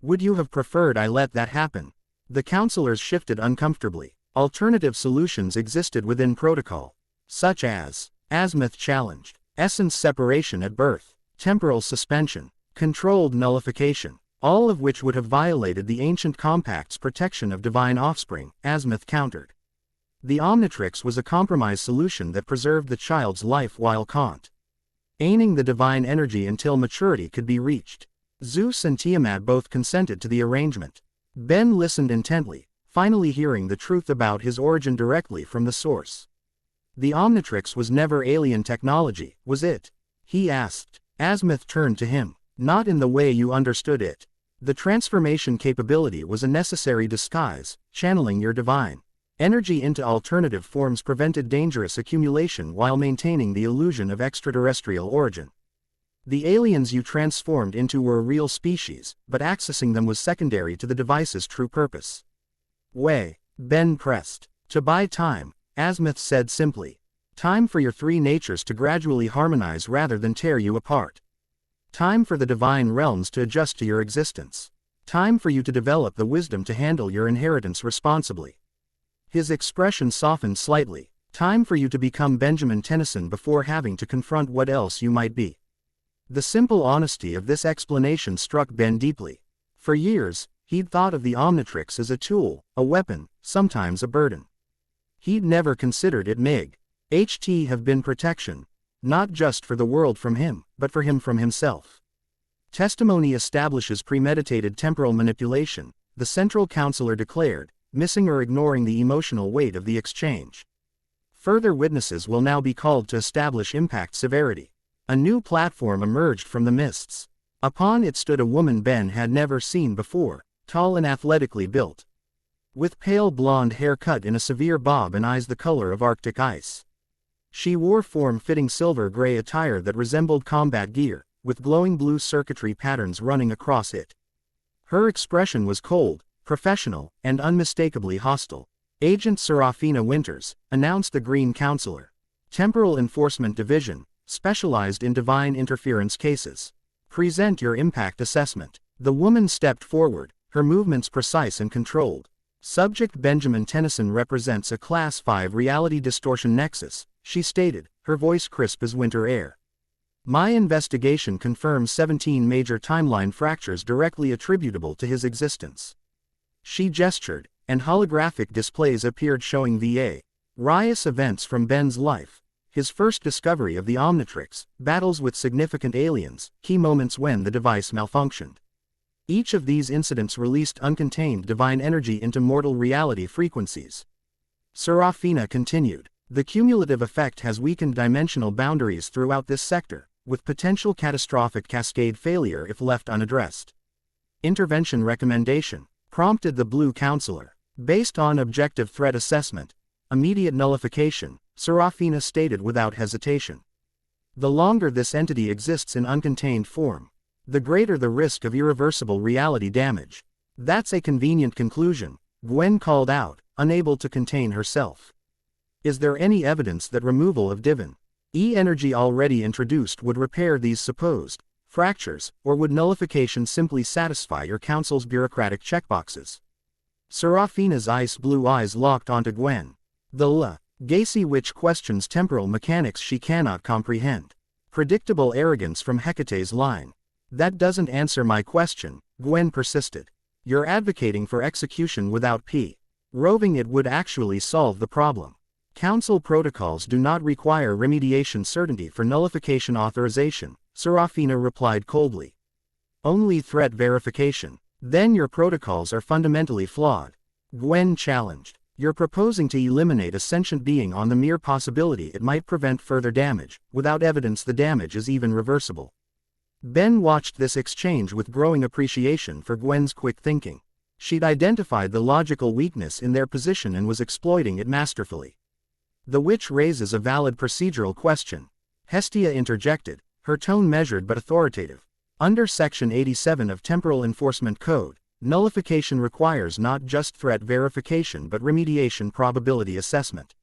Would you have preferred I let that happen? The counselors shifted uncomfortably. Alternative solutions existed within protocol, such as Azimuth challenged essence separation at birth, temporal suspension, controlled nullification, all of which would have violated the ancient compact's protection of divine offspring, Azimuth countered. The Omnitrix was a compromise solution that preserved the child's life while containing the divine energy until maturity could be reached. Zeus and Tiamat both consented to the arrangement. Ben listened intently, finally hearing the truth about his origin directly from the source. The Omnitrix was never alien technology, was it? He asked. Azimuth turned to him. Not in the way you understood it. The transformation capability was a necessary disguise, channeling your divine energy into alternative forms prevented dangerous accumulation while maintaining the illusion of extraterrestrial origin. The aliens you transformed into were a real species, but accessing them was secondary to the device's true purpose. Ben pressed. To buy time, Azimuth said simply. Time for your three natures to gradually harmonize rather than tear you apart. Time for the divine realms to adjust to your existence. Time for you to develop the wisdom to handle your inheritance responsibly. His expression softened slightly. Time for you to become Benjamin Tennyson before having to confront what else you might be. The simple honesty of this explanation struck Ben deeply. For years, he'd thought of the Omnitrix as a tool, a weapon, sometimes a burden. He'd never considered it have been protection, not just for the world from him, but for him from himself. Testimony establishes premeditated temporal manipulation, the Central Counselor declared, missing or ignoring the emotional weight of the exchange. Further witnesses will now be called to establish impact severity. A new platform emerged from the mists. Upon it stood a woman Ben had never seen before, tall and athletically built, with pale blonde hair cut in a severe bob and eyes the color of Arctic ice. She wore form-fitting silver-gray attire that resembled combat gear, with glowing blue circuitry patterns running across it. Her expression was cold, professional, and unmistakably hostile. Agent Serafina Winters, announced the Green Counselor. Temporal Enforcement Division, specialized in divine interference cases. Present your impact assessment. The woman stepped forward, her movements precise and controlled. Subject Benjamin Tennyson represents a Class 5 reality distortion nexus, she stated, her voice crisp as winter air. My investigation confirms 17 major timeline fractures directly attributable to his existence. She gestured, and holographic displays appeared showing various events from Ben's life. His first discovery of the Omnitrix, battles with significant aliens, key moments when the device malfunctioned. Each of these incidents released uncontained divine energy into mortal reality frequencies. Serafina continued. The cumulative effect has weakened dimensional boundaries throughout this sector, with potential catastrophic cascade failure if left unaddressed. Intervention recommendation, prompted the Blue Counselor. Based on objective threat assessment, immediate nullification, Serafina stated without hesitation. The longer this entity exists in uncontained form, the greater the risk of irreversible reality damage. That's a convenient conclusion, Gwen called out, unable to contain herself. Is there any evidence that removal of divine energy already introduced would repair these supposed fractures, or would nullification simply satisfy your council's bureaucratic checkboxes? Serafina's ice-blue eyes locked onto Gwen. The gacy witch questions temporal mechanics she cannot comprehend. Predictable arrogance from Hecate's line. That doesn't answer my question, Gwen persisted. You're advocating for execution without roving. It would actually solve the problem. Council protocols do not require remediation certainty for nullification authorization, Serafina replied coldly. Only threat verification. Then your protocols are fundamentally flawed. Gwen challenged. You're proposing to eliminate a sentient being on the mere possibility it might prevent further damage, without evidence the damage is even reversible. Ben watched this exchange with growing appreciation for Gwen's quick thinking. She'd identified the logical weakness in their position and was exploiting it masterfully. The witch raises a valid procedural question, Hestia interjected, her tone measured but authoritative. Under Section 87 of Temporal Enforcement Code, nullification requires not just threat verification but remediation probability assessment.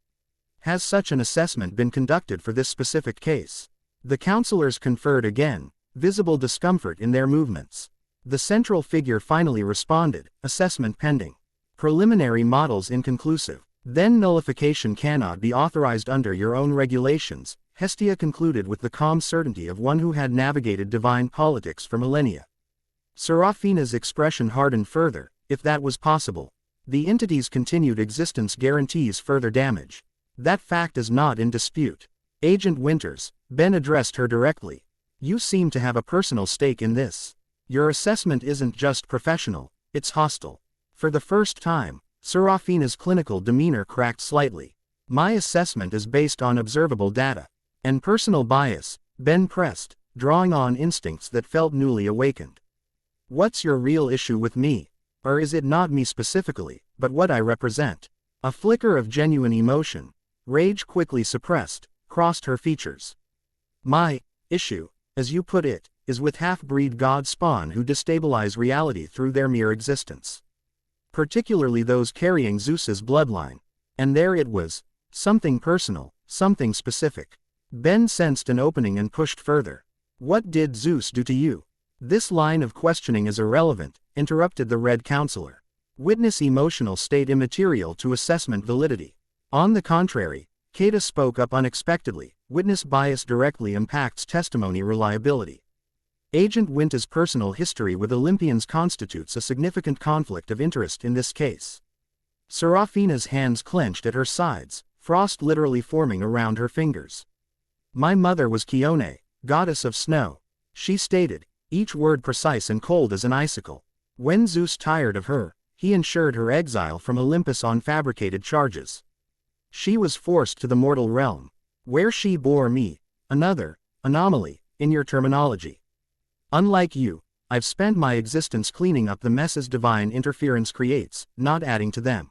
Has such an assessment been conducted for this specific case? The counselors conferred again, visible discomfort in their movements. The central figure finally responded, assessment pending. Preliminary models inconclusive. Then nullification cannot be authorized under your own regulations, Hestia concluded with the calm certainty of one who had navigated divine politics for millennia. Serafina's expression hardened further. If that was possible, the entity's continued existence guarantees further damage. That fact is not in dispute. Agent Winters, Ben addressed her directly. You seem to have a personal stake in this. Your assessment isn't just professional, it's hostile. For the first time, Serafina's clinical demeanor cracked slightly. My assessment is based on observable data. And personal bias, Ben pressed, drawing on instincts that felt newly awakened. What's your real issue with me? Or is it not me specifically, but what I represent? A flicker of genuine emotion, rage quickly suppressed, crossed her features. My issue, as you put it, is with half-breed god spawn who destabilize reality through their mere existence. Particularly those carrying Zeus's bloodline. And there it was, something personal, something specific. Ben sensed an opening and pushed further. What did Zeus do to you? This line of questioning is irrelevant, interrupted the Red Counselor. Witness emotional state immaterial to assessment validity. On the contrary, Kata spoke up unexpectedly, witness bias directly impacts testimony reliability. Agent Winter's personal history with Olympians constitutes a significant conflict of interest in this case. Serafina's hands clenched at her sides, frost literally forming around her fingers. My mother was Chione, goddess of snow, she stated, each word precise and cold as an icicle. When Zeus tired of her, he ensured her exile from Olympus on fabricated charges. She was forced to the mortal realm, where she bore me, another anomaly, in your terminology. Unlike you, I've spent my existence cleaning up the messes divine interference creates, not adding to them.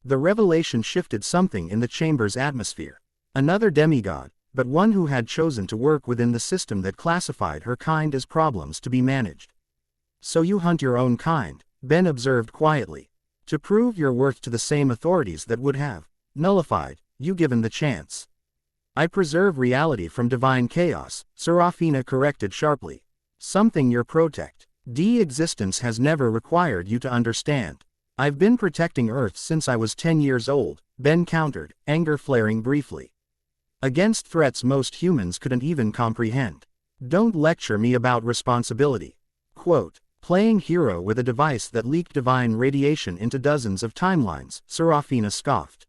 The revelation shifted something in the chamber's atmosphere. Another demigod, but one who had chosen to work within the system that classified her kind as problems to be managed. So you hunt your own kind, Ben observed quietly. To prove your worth to the same authorities that would have nullified you given the chance. I preserve reality from divine chaos, Serafina corrected sharply. Something your protect. Existence has never required you to understand. I've been protecting Earth since I was 10 years old, Ben countered, anger flaring briefly. Against threats most humans couldn't even comprehend. Don't lecture me about responsibility. Quote, playing hero with a device that leaked divine radiation into dozens of timelines, Serafina scoffed.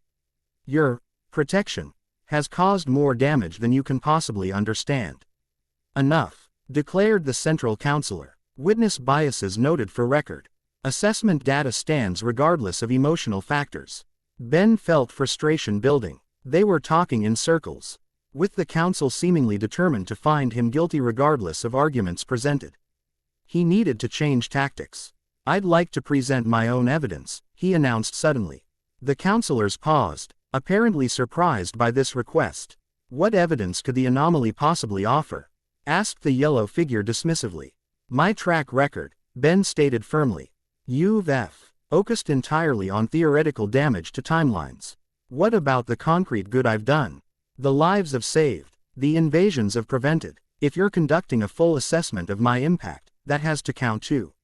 Your protection has caused more damage than you can possibly understand. Enough, declared the central counselor. Witness biases noted for record. Assessment data stands regardless of emotional factors. Ben felt frustration building. They were talking in circles, with the council seemingly determined to find him guilty regardless of arguments presented. He needed to change tactics. I'd like to present my own evidence, he announced suddenly. The counselors paused, apparently surprised by this request. What evidence could the anomaly possibly offer? Asked the yellow figure dismissively. My track record, Ben stated firmly. You've focused entirely on theoretical damage to timelines. What about the concrete good I've done? The lives I've saved, the invasions I've prevented. If you're conducting a full assessment of my impact, that has to count too.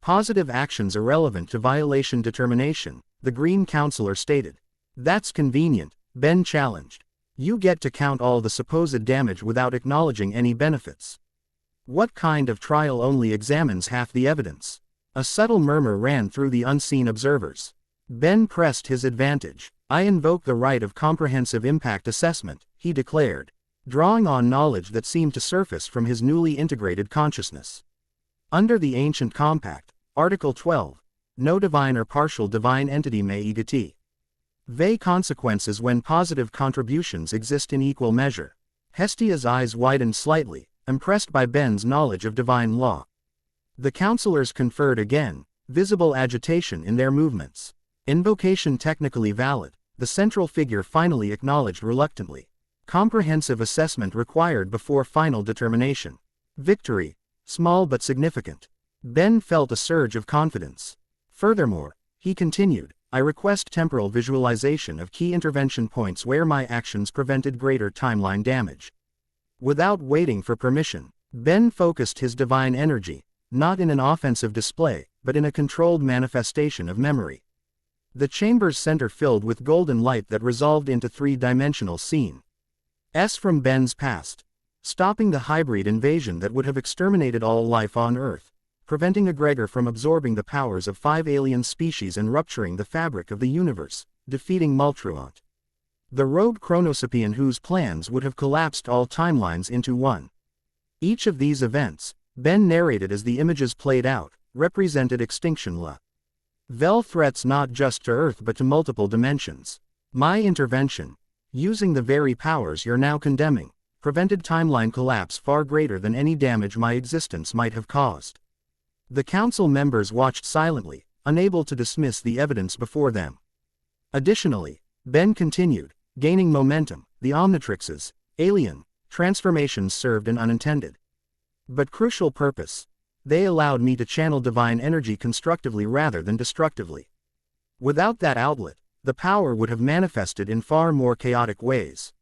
Positive actions irrelevant to violation determination, the Green Counselor stated. That's convenient, Ben challenged. You get to count all the supposed damage without acknowledging any benefits. What kind of trial only examines half the evidence? A subtle murmur ran through the unseen observers. Ben pressed his advantage. I invoke the right of comprehensive impact assessment, he declared, drawing on knowledge that seemed to surface from his newly integrated consciousness. Under the ancient compact, Article 12, no divine or partial divine entity may egati. Consequences when positive contributions exist in equal measure. Hestia's eyes widened slightly, impressed by Ben's knowledge of divine law. The counselors conferred again, visible agitation in their movements. Invocation technically valid, the central figure finally acknowledged reluctantly. Comprehensive assessment required before final determination. Victory, small but significant. Ben felt a surge of confidence. Furthermore, he continued, I request temporal visualization of key intervention points where my actions prevented greater timeline damage. Without waiting for permission, Ben focused his divine energy, not in an offensive display, but in a controlled manifestation of memory. The chamber's center filled with golden light that resolved into three-dimensional scene. From Ben's past, stopping the hybrid invasion that would have exterminated all life on Earth, preventing Egregor from absorbing the powers of 5 alien species and rupturing the fabric of the universe, defeating Multruant, the rogue Chronosapian whose plans would have collapsed all timelines into one. Each of these events, Ben narrated as the images played out, represented extinction threats not just to Earth but to multiple dimensions. My intervention, using the very powers you're now condemning, prevented timeline collapse far greater than any damage my existence might have caused. The council members watched silently, unable to dismiss the evidence before them. Additionally, Ben continued, gaining momentum, the Omnitrix's alien transformations served an unintended but crucial purpose. They allowed me to channel divine energy constructively rather than destructively. Without that outlet, the power would have manifested in far more chaotic ways.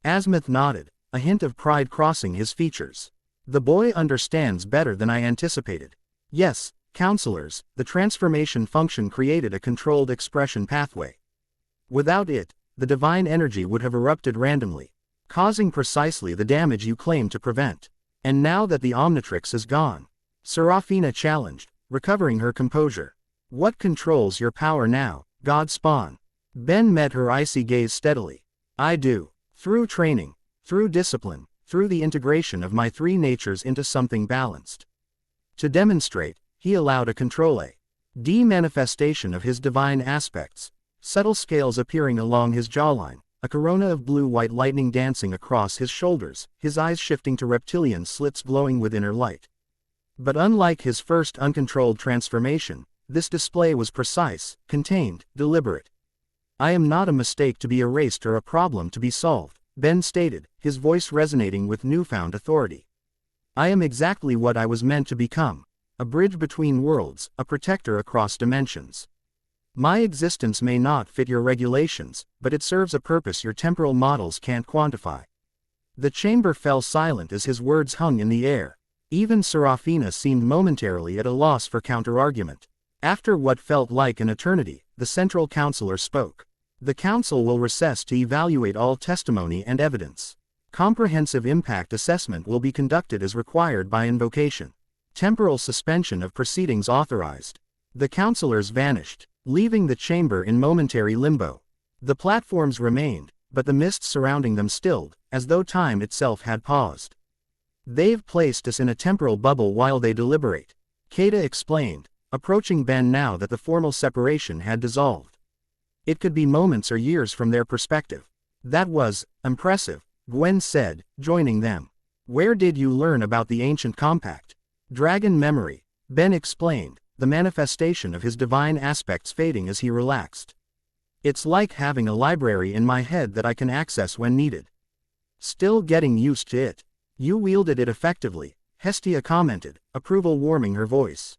Azimuth nodded, a hint of pride crossing his features. The boy understands better than I anticipated. Yes, counselors, the transformation function created a controlled expression pathway. Without it, the divine energy would have erupted randomly, causing precisely the damage you claim to prevent. And now that the Omnitrix is gone, Serafina challenged, recovering her composure. What controls your power now, God Spawn? Ben met her icy gaze steadily. I do. Through training, through discipline, through the integration of my three natures into something balanced. To demonstrate, he allowed a control-A-D manifestation of his divine aspects, subtle scales appearing along his jawline, a corona of blue-white lightning dancing across his shoulders, his eyes shifting to reptilian slits glowing with inner light. But unlike his first uncontrolled transformation, this display was precise, contained, deliberate. I am not a mistake to be erased or a problem to be solved, Ben stated, his voice resonating with newfound authority. I am exactly what I was meant to become, a bridge between worlds, a protector across dimensions. My existence may not fit your regulations, but it serves a purpose your temporal models can't quantify. The chamber fell silent as his words hung in the air. Even Serafina seemed momentarily at a loss for counter-argument. After what felt like an eternity, the central counselor spoke. The council will recess to evaluate all testimony and evidence. Comprehensive impact assessment will be conducted as required by invocation. Temporal suspension of proceedings authorized. The counselors vanished, leaving the chamber in momentary limbo. The platforms remained, but the mist surrounding them stilled, as though time itself had paused. They've placed us in a temporal bubble while they deliberate, Kata explained, approaching Ben now that the formal separation had dissolved. It could be moments or years from their perspective. That was impressive, Gwen said, joining them. Where did you learn about the ancient compact? Dragon memory, Ben explained, the manifestation of his divine aspects fading as he relaxed. It's like having a library in my head that I can access when needed. Still getting used to it. You wielded it effectively, Hestia commented, approval warming her voice.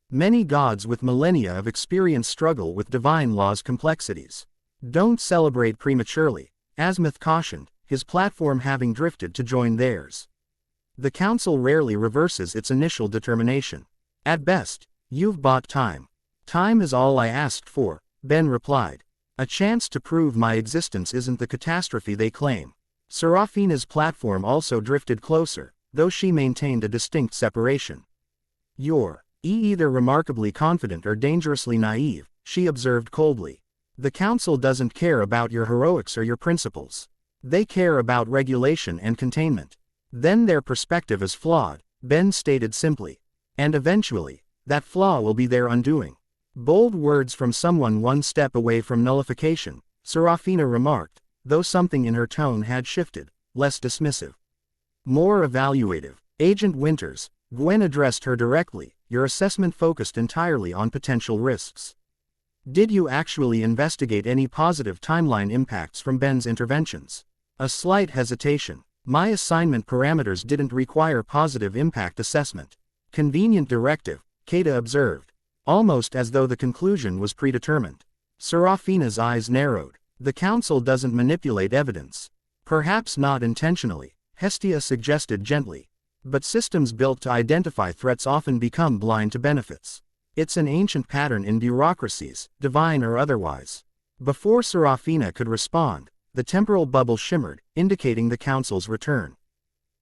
Many gods with millennia of experience struggle with divine law's complexities. Don't celebrate prematurely, Azimuth cautioned, his platform having drifted to join theirs. The council rarely reverses its initial determination. At best, you've bought time. Time is all I asked for, Ben replied. A chance to prove my existence isn't the catastrophe they claim. Seraphina's platform also drifted closer, though she maintained a distinct separation. You're either remarkably confident or dangerously naive, she observed coldly. The council doesn't care about your heroics or your principles. They care about regulation and containment. Then their perspective is flawed, Ben stated simply. And eventually, that flaw will be their undoing. Bold words from someone one step away from nullification, Seraphina remarked, though something in her tone had shifted, less dismissive. More evaluative. Agent Winters, Gwen addressed her directly, your assessment focused entirely on potential risks. Did you actually investigate any positive timeline impacts from Ben's interventions? A slight hesitation. My assignment parameters didn't require positive impact assessment. Convenient directive, Kata observed, almost as though the conclusion was predetermined. Seraphina's eyes narrowed. The council doesn't manipulate evidence. Perhaps not intentionally, Hestia suggested gently. But systems built to identify threats often become blind to benefits. It's an ancient pattern in bureaucracies, divine or otherwise. Before Seraphina could respond, the temporal bubble shimmered, indicating the council's return.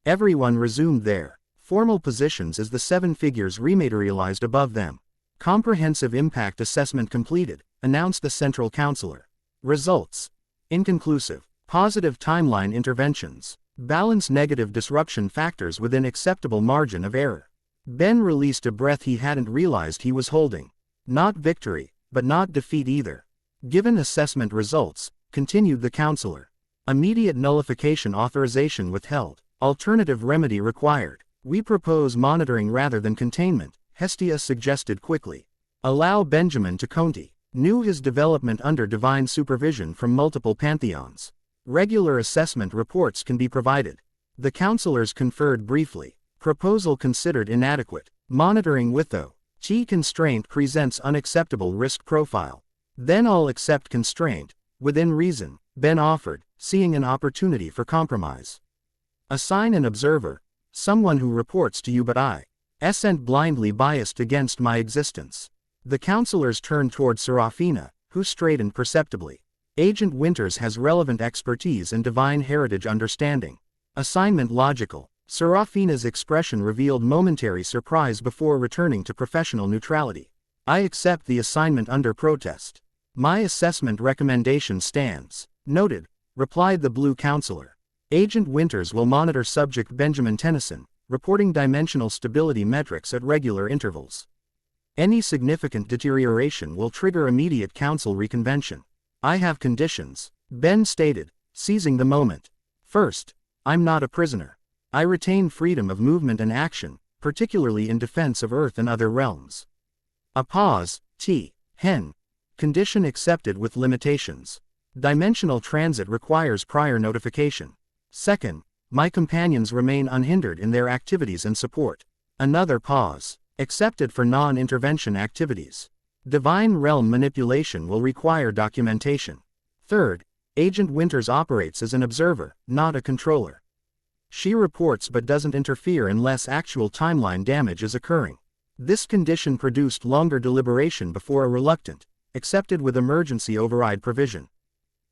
Everyone resumed their formal positions as the 7 figures rematerialized above them. Comprehensive impact assessment completed, announced the central counselor. Results. Inconclusive. Positive timeline interventions. Balance negative disruption factors within acceptable margin of error. Ben released a breath he hadn't realized he was holding. Not victory, but not defeat either. Given assessment results, continued the counselor. Immediate nullification authorization withheld. Alternative remedy required. We propose monitoring rather than containment, Hestia suggested quickly. Allow Benjamin to continue his development under divine supervision from multiple pantheons. Regular assessment reports can be provided. The counselors conferred briefly. Proposal considered inadequate. Monitoring with T constraint presents unacceptable risk profile. Then I'll accept constraint, within reason, Ben offered, seeing an opportunity for compromise. Assign an observer, someone who reports to you but I isn't blindly biased against my existence. The counselors turned toward Seraphina, who straightened perceptibly. Agent Winters has relevant expertise and divine heritage understanding. Assignment logical. Seraphina's expression revealed momentary surprise before returning to professional neutrality. I accept the assignment under protest. My assessment recommendation stands. Noted, replied the blue counselor. Agent Winters will monitor subject Benjamin Tennyson, reporting dimensional stability metrics at regular intervals. Any significant deterioration will trigger immediate council reconvention. I have conditions, Ben stated, seizing the moment. First, I'm not a prisoner. I retain freedom of movement and action, particularly in defense of Earth and other realms. A pause. Condition accepted with limitations. Dimensional transit requires prior notification. Second, my companions remain unhindered in their activities and support. Another pause. Accepted for non-intervention activities. Divine realm manipulation will require documentation. Third, Agent Winters operates as an observer, not a controller. She reports but doesn't interfere unless actual timeline damage is occurring. This condition produced longer deliberation before a reluctant, accepted with emergency override provision.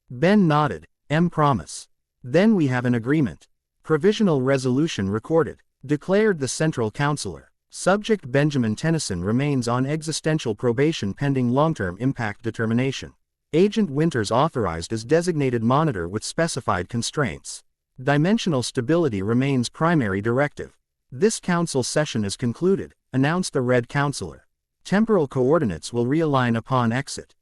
Ben nodded. Promise. Then we have an agreement. Provisional resolution recorded, declared the central counselor. Subject Benjamin Tennyson remains on existential probation pending long-term impact determination. Agent Winters authorized as designated monitor with specified constraints. Dimensional stability remains primary directive. This council session is concluded, announced the red counselor. Temporal coordinates will realign upon exit.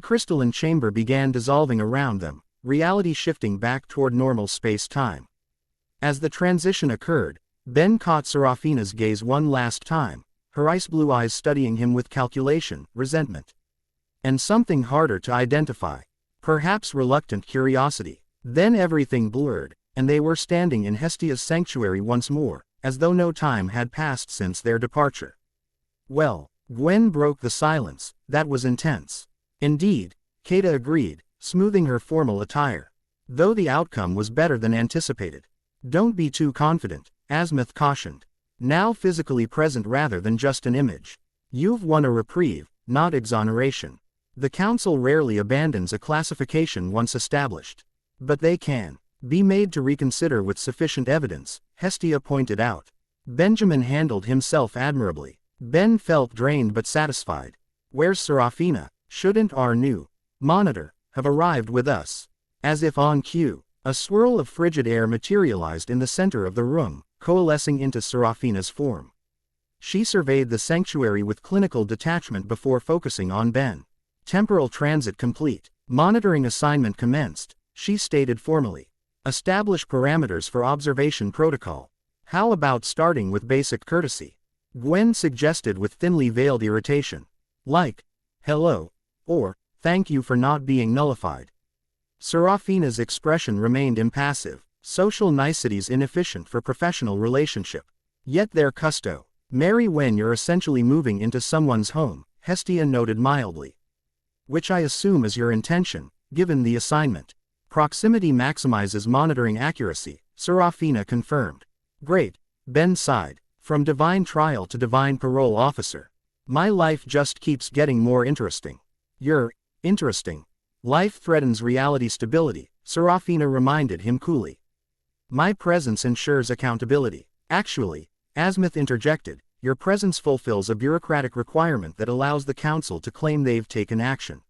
Crystalline chamber began dissolving around them, reality shifting back toward normal space-time. As the transition occurred, Ben caught Seraphina's gaze one last time, her ice blue eyes studying him with calculation, resentment, and something harder to identify. Perhaps reluctant curiosity. Then everything blurred, and they were standing in Hestia's sanctuary once more, as though no time had passed since their departure. Well, Gwen broke the silence. That was intense. Indeed, Kata agreed, smoothing her formal attire. Though the outcome was better than anticipated. Don't be too confident, Azimuth cautioned. Now physically present rather than just an image. You've won a reprieve, not exoneration. The Council rarely abandons a classification once established. But they can be made to reconsider with sufficient evidence, Hestia pointed out. Benjamin handled himself admirably. Ben felt drained but satisfied. Where's Serafina? Shouldn't our new monitor have arrived with us? As if on cue, a swirl of frigid air materialized in the center of the room, coalescing into Serafina's form. She surveyed the sanctuary with clinical detachment before focusing on Ben. Temporal transit complete. Monitoring assignment commenced, she stated formally. Establish parameters for observation protocol. How about starting with basic courtesy? Gwen suggested with thinly veiled irritation. Like, hello, or, thank you for not being nullified. Serafina's expression remained impassive, social niceties inefficient for professional relationship. Yet they're custo. Marry when you're essentially moving into someone's home, Hestia noted mildly. Which I assume is your intention, given the assignment. Proximity maximizes monitoring accuracy, Serafina confirmed. Great, Ben sighed. From divine trial to divine parole officer. My life just keeps getting more interesting. You're interesting. Life threatens reality stability, Serafina reminded him coolly. My presence ensures accountability. Actually, Azimuth interjected, your presence fulfills a bureaucratic requirement that allows the Council to claim they've taken action.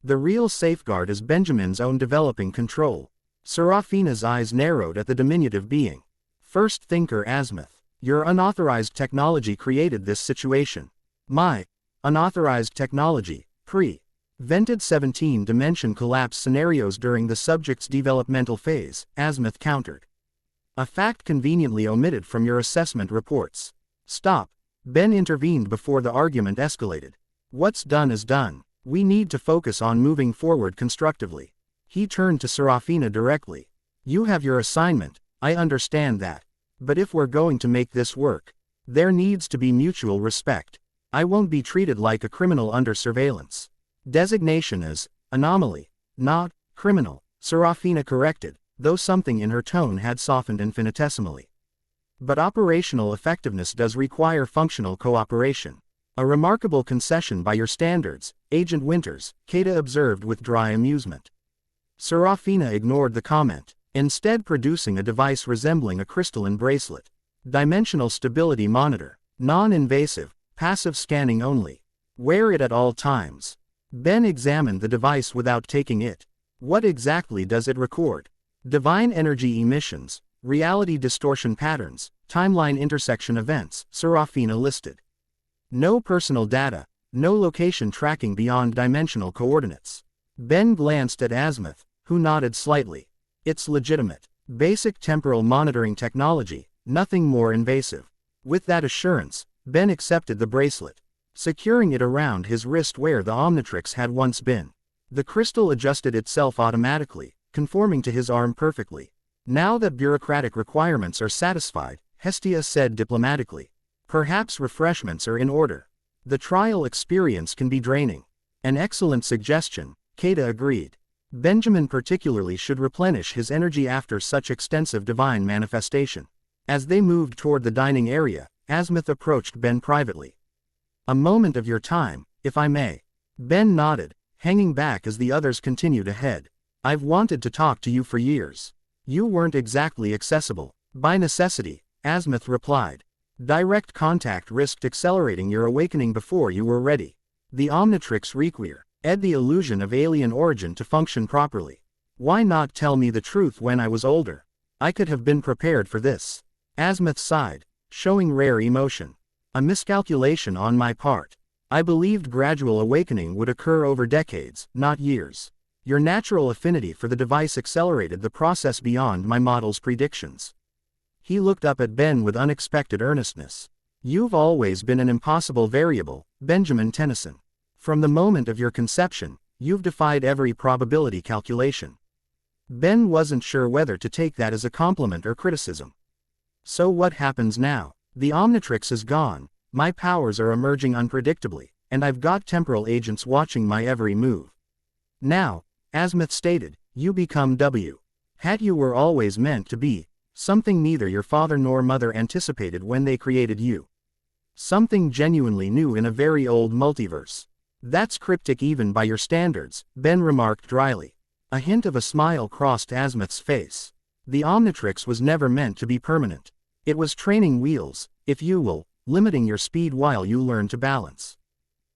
The real safeguard is Benjamin's own developing control. Serafina's eyes narrowed at the diminutive being. First thinker Azimuth. Your unauthorized technology created this situation. My unauthorized technology, prevented 17-dimension collapse scenarios during the subject's developmental phase, Azimuth countered. A fact conveniently omitted from your assessment reports. Stop. Ben intervened before the argument escalated. What's done is done. We need to focus on moving forward constructively. He turned to Serafina directly. You have your assignment, I understand that. But if we're going to make this work, there needs to be mutual respect. I won't be treated like a criminal under surveillance. Designation is anomaly, not criminal, Serafina corrected, though something in her tone had softened infinitesimally. But operational effectiveness does require functional cooperation. A remarkable concession by your standards, Agent Winters, Kata observed with dry amusement. Serafina ignored the comment, instead producing a device resembling a crystalline bracelet. Dimensional stability monitor. Non-invasive, passive scanning only. Wear it at all times. Ben examined the device without taking it. What exactly does it record? Divine energy emissions, reality distortion patterns, timeline intersection events, Serafina listed. No personal data, no location tracking beyond dimensional coordinates. Ben glanced at Azimuth, who nodded slightly. It's legitimate. Basic temporal monitoring technology, nothing more invasive. With that assurance, Ben accepted the bracelet, securing it around his wrist where the Omnitrix had once been. The crystal adjusted itself automatically, conforming to his arm perfectly. Now that bureaucratic requirements are satisfied, Hestia said diplomatically. Perhaps refreshments are in order. The trial experience can be draining. An excellent suggestion, Kata agreed. Benjamin particularly should replenish his energy after such extensive divine manifestation. As they moved toward the dining area, Azimuth approached Ben privately. A moment of your time, if I may. Ben nodded, hanging back as the others continued ahead. I've wanted to talk to you for years. You weren't exactly accessible. By necessity, Azimuth replied. Direct contact risked accelerating your awakening before you were ready. The Omnitrix required the illusion of alien origin to function properly. Why not tell me the truth when I was older? I could have been prepared for this. Azimuth sighed, showing rare emotion. A miscalculation on my part. I believed gradual awakening would occur over decades, not years. Your natural affinity for the device accelerated the process beyond my model's predictions. He looked up at Ben with unexpected earnestness. You've always been an impossible variable, Benjamin Tennyson. From the moment of your conception, you've defied every probability calculation. Ben wasn't sure whether to take that as a compliment or criticism. So what happens now? The Omnitrix is gone, my powers are emerging unpredictably, and I've got temporal agents watching my every move. Now, Azimuth stated, you become W. Hat you were always meant to be, something neither your father nor mother anticipated when they created you. Something genuinely new in a very old multiverse. That's cryptic even by your standards, Ben remarked dryly. A hint of a smile crossed Azimuth's face. The Omnitrix was never meant to be permanent. It was training wheels, if you will, limiting your speed while you learn to balance.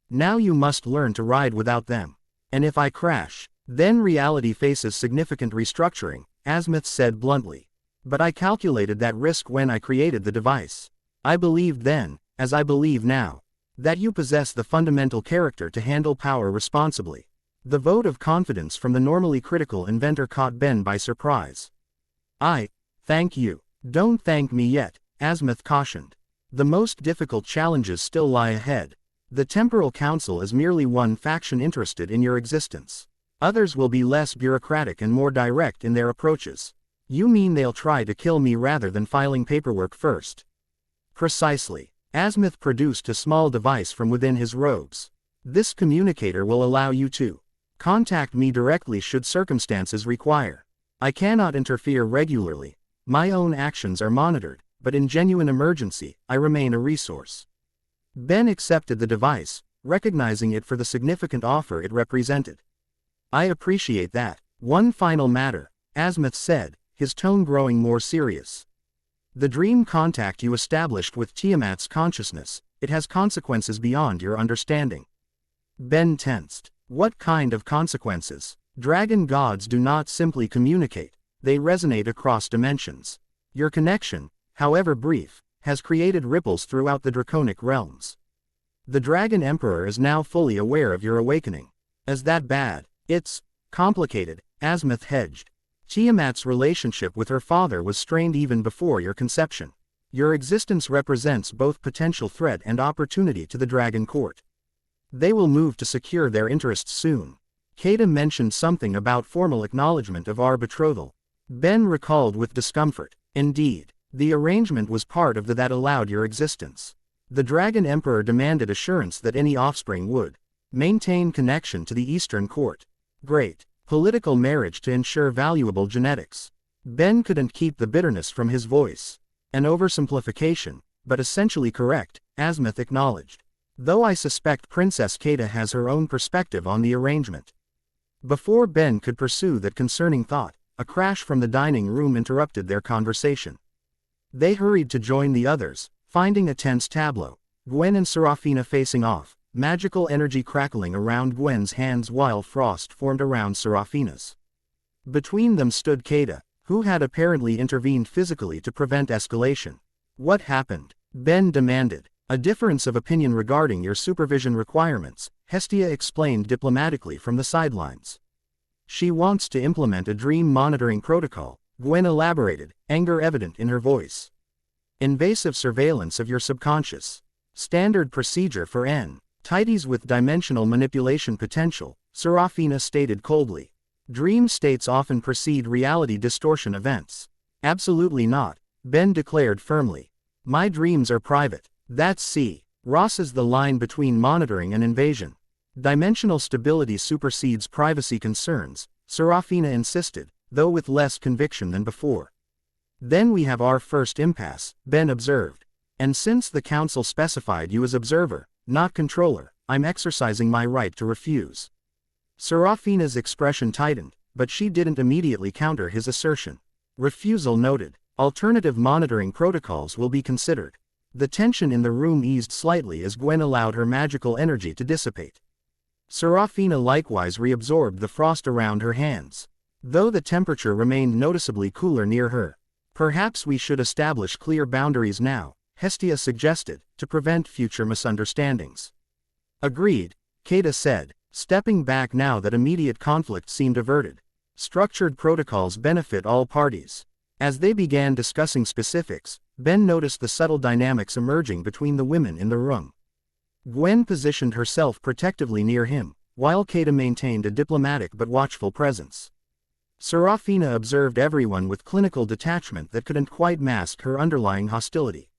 Now you must learn to ride without them. And if I crash, then reality faces significant restructuring, Azimuth said bluntly. But I calculated that risk when I created the device. I believed then, as I believe now, that you possess the fundamental character to handle power responsibly. The vote of confidence from the normally critical inventor caught Ben by surprise. I thank you. Don't thank me yet, Azimuth cautioned. The most difficult challenges still lie ahead. The Temporal Council is merely one faction interested in your existence. Others will be less bureaucratic and more direct in their approaches. You mean they'll try to kill me rather than filing paperwork first? Precisely. Azimuth produced a small device from within his robes. This communicator will allow you to contact me directly should circumstances require. I cannot interfere regularly. My own actions are monitored, but in genuine emergency, I remain a resource. Ben accepted the device, recognizing it for the significant offer it represented. I appreciate that. One final matter, Azimuth said, his tone growing more serious. The dream contact you established with Tiamat's consciousness, it has consequences beyond your understanding. Ben tensed. What kind of consequences? Dragon gods do not simply communicate, they resonate across dimensions. Your connection, however brief, has created ripples throughout the draconic realms. The Dragon Emperor is now fully aware of your awakening. Is that bad? It's complicated, Azimuth hedged. Tiamat's relationship with her father was strained even before your conception. Your existence represents both potential threat and opportunity to the Dragon Court. They will move to secure their interests soon. Kata mentioned something about formal acknowledgement of our betrothal. Ben recalled with discomfort. Indeed, the arrangement was part of that allowed your existence. The Dragon Emperor demanded assurance that any offspring would maintain connection to the Eastern Court. Great. Political marriage to ensure valuable genetics. Ben couldn't keep the bitterness from his voice. An oversimplification, but essentially correct, Azimuth acknowledged. Though I suspect Princess Kata has her own perspective on the arrangement. Before Ben could pursue that concerning thought, a crash from the dining room interrupted their conversation. They hurried to join the others, finding a tense tableau. Gwen and Serafina facing off, magical energy crackling around Gwen's hands while frost formed around Serafina's. Between them stood Kata, who had apparently intervened physically to prevent escalation. What happened? Ben demanded. A difference of opinion regarding your supervision requirements, Hestia explained diplomatically from the sidelines. She wants to implement a dream monitoring protocol, Gwen elaborated, anger evident in her voice. Invasive surveillance of your subconscious. Standard procedure for entities with dimensional manipulation potential, Serafina stated coldly. Dream states often precede reality distortion events. Absolutely not, Ben declared firmly. My dreams are private. That's C. Crosses the line between monitoring and invasion. Dimensional stability supersedes privacy concerns, Serafina insisted, though with less conviction than before. Then we have our first impasse, Ben observed. And since the council specified you as observer, not controller, I'm exercising my right to refuse. Serafina's expression tightened, but she didn't immediately counter his assertion. Refusal noted. Alternative monitoring protocols will be considered. The tension in the room eased slightly as Gwen allowed her magical energy to dissipate. Serafina likewise reabsorbed the frost around her hands, though the temperature remained noticeably cooler near her. Perhaps we should establish clear boundaries now, Hestia suggested, to prevent future misunderstandings. Agreed, Kata said, stepping back now that immediate conflict seemed averted. Structured protocols benefit all parties. As they began discussing specifics, Ben noticed the subtle dynamics emerging between the women in the room. Gwen positioned herself protectively near him, while Kata maintained a diplomatic but watchful presence. Serafina observed everyone with clinical detachment that couldn't quite mask her underlying hostility.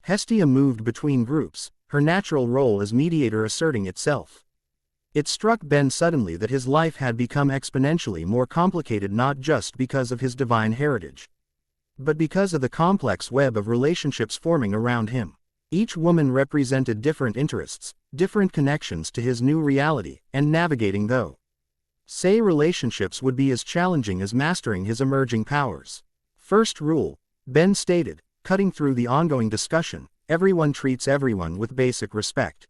Hestia moved between groups, her natural role as mediator asserting itself. It struck Ben suddenly that his life had become exponentially more complicated, not just because of his divine heritage, but because of the complex web of relationships forming around him. Each woman represented different interests, different connections to his new reality, and navigating those relationships would be as challenging as mastering his emerging powers. First rule, Ben stated, cutting through the ongoing discussion: everyone treats everyone with basic respect.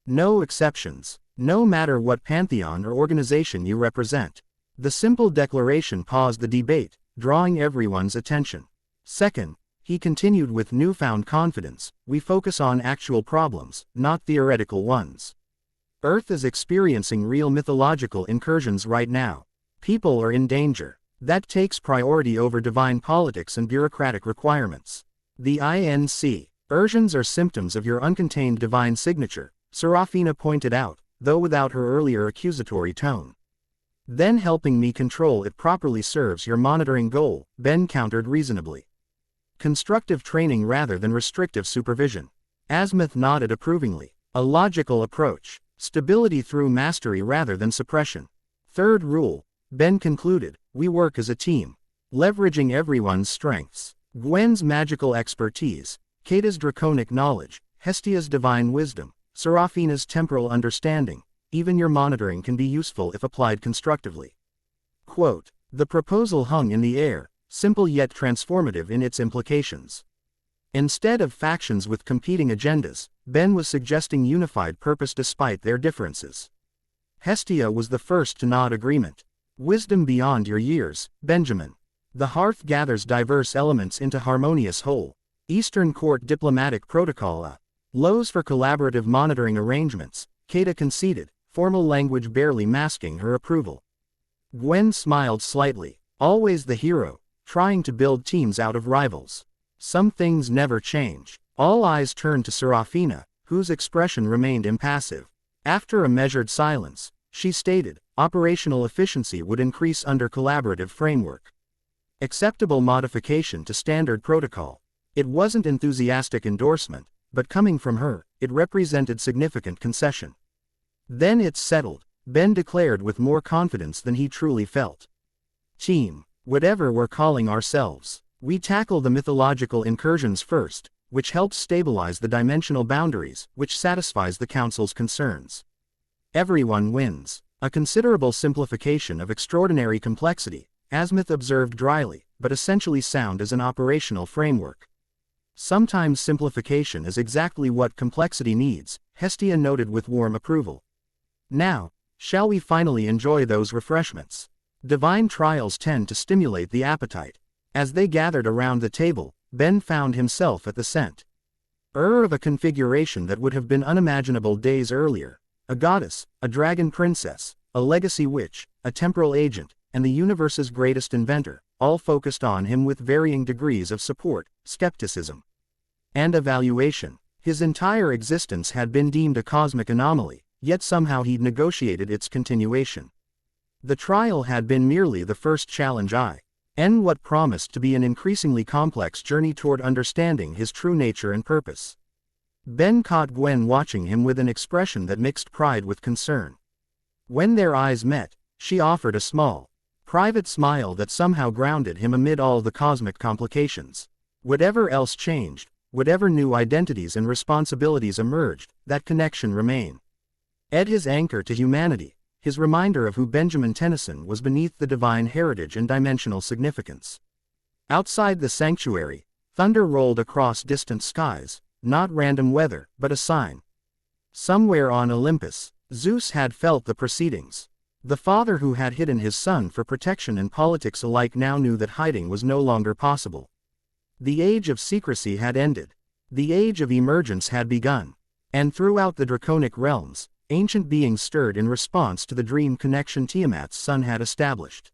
No exceptions, no matter what pantheon or organization you represent. The simple declaration paused the debate, drawing everyone's attention. Second, he continued with newfound confidence, we focus on actual problems, not theoretical ones. Earth is experiencing real mythological incursions right now. People are in danger. That takes priority over divine politics and bureaucratic requirements. The incursions are symptoms of your uncontained divine signature, Serafina pointed out, though without her earlier accusatory tone. Then helping me control it properly serves your monitoring goal, Ben countered reasonably. Constructive training rather than restrictive supervision. Azimuth nodded approvingly. A logical approach. Stability through mastery rather than suppression. Third rule, Ben concluded, we work as a team, leveraging everyone's strengths. Gwen's magical expertise, Kata's draconic knowledge, Hestia's divine wisdom, Serafina's temporal understanding. Even your monitoring can be useful if applied constructively. Quote, the proposal hung in the air, simple yet transformative in its implications. Instead of factions with competing agendas, Ben was suggesting unified purpose despite their differences. Hestia was the first to nod agreement. Wisdom beyond your years, Benjamin. The hearth gathers diverse elements into harmonious whole. Eastern Court diplomatic protocol laws for collaborative monitoring arrangements, Kata conceded, formal language barely masking her approval. Gwen smiled slightly. Always the hero, trying to build teams out of rivals. Some things never change. All eyes turned to Serafina, whose expression remained impassive. After a measured silence, she stated, operational efficiency would increase under collaborative framework. Acceptable modification to standard protocol. It wasn't enthusiastic endorsement, but coming from her, it represented significant concession. Then it's settled, Ben declared with more confidence than he truly felt. Team, whatever we're calling ourselves, we tackle the mythological incursions first, which helps stabilize the dimensional boundaries, which satisfies the Council's concerns. Everyone wins. A considerable simplification of extraordinary complexity, Azimuth observed dryly, but essentially sound as an operational framework. Sometimes simplification is exactly what complexity needs, Hestia noted with warm approval. Now, shall we finally enjoy those refreshments? Divine trials tend to stimulate the appetite. As they gathered around the table, Ben found himself at the center of a configuration that would have been unimaginable days earlier. A goddess, a dragon princess, a legacy witch, a temporal agent, and the universe's greatest inventor, all focused on him with varying degrees of support, skepticism, and evaluation. His entire existence had been deemed a cosmic anomaly, yet somehow he'd negotiated its continuation. The trial had been merely the first challenge in what promised to be an increasingly complex journey toward understanding his true nature and purpose. Ben caught Gwen watching him with an expression that mixed pride with concern. When their eyes met, she offered a small, private smile that somehow grounded him amid all the cosmic complications. Whatever else changed, whatever new identities and responsibilities emerged, that connection remained. His anchor to humanity, his reminder of who Gwen Tennyson was beneath the divine heritage and dimensional significance. Outside the sanctuary, thunder rolled across distant skies, not random weather, but a sign. Somewhere on Olympus, Zeus had felt the proceedings. The father who had hidden his son for protection and politics alike now knew that hiding was no longer possible. The age of secrecy had ended. The age of emergence had begun. And throughout the draconic realms, ancient beings stirred in response to the dream connection Tiamat's son had established.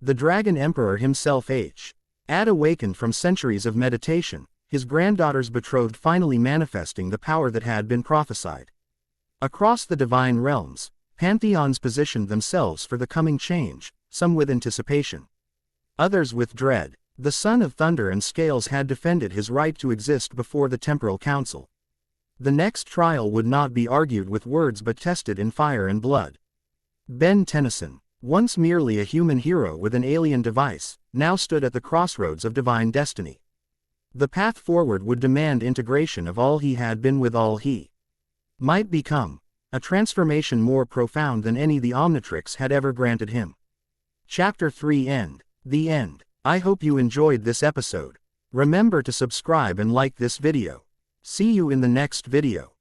The Dragon Emperor himself had awakened from centuries of meditation, his granddaughter's betrothed finally manifesting the power that had been prophesied. Across the divine realms, pantheons positioned themselves for the coming change, some with anticipation, others with dread. The son of thunder and scales had defended his right to exist before the temporal council. The next trial would not be argued with words but tested in fire and blood. Gwen Tennyson, once merely a human hero with an alien device, now stood at the crossroads of divine destiny. The path forward would demand integration of all he had been with all he might become, a transformation more profound than any the Omnitrix had ever granted him. Chapter 3 End. The End. I hope you enjoyed this episode. Remember to subscribe and like this video. See you in the next video.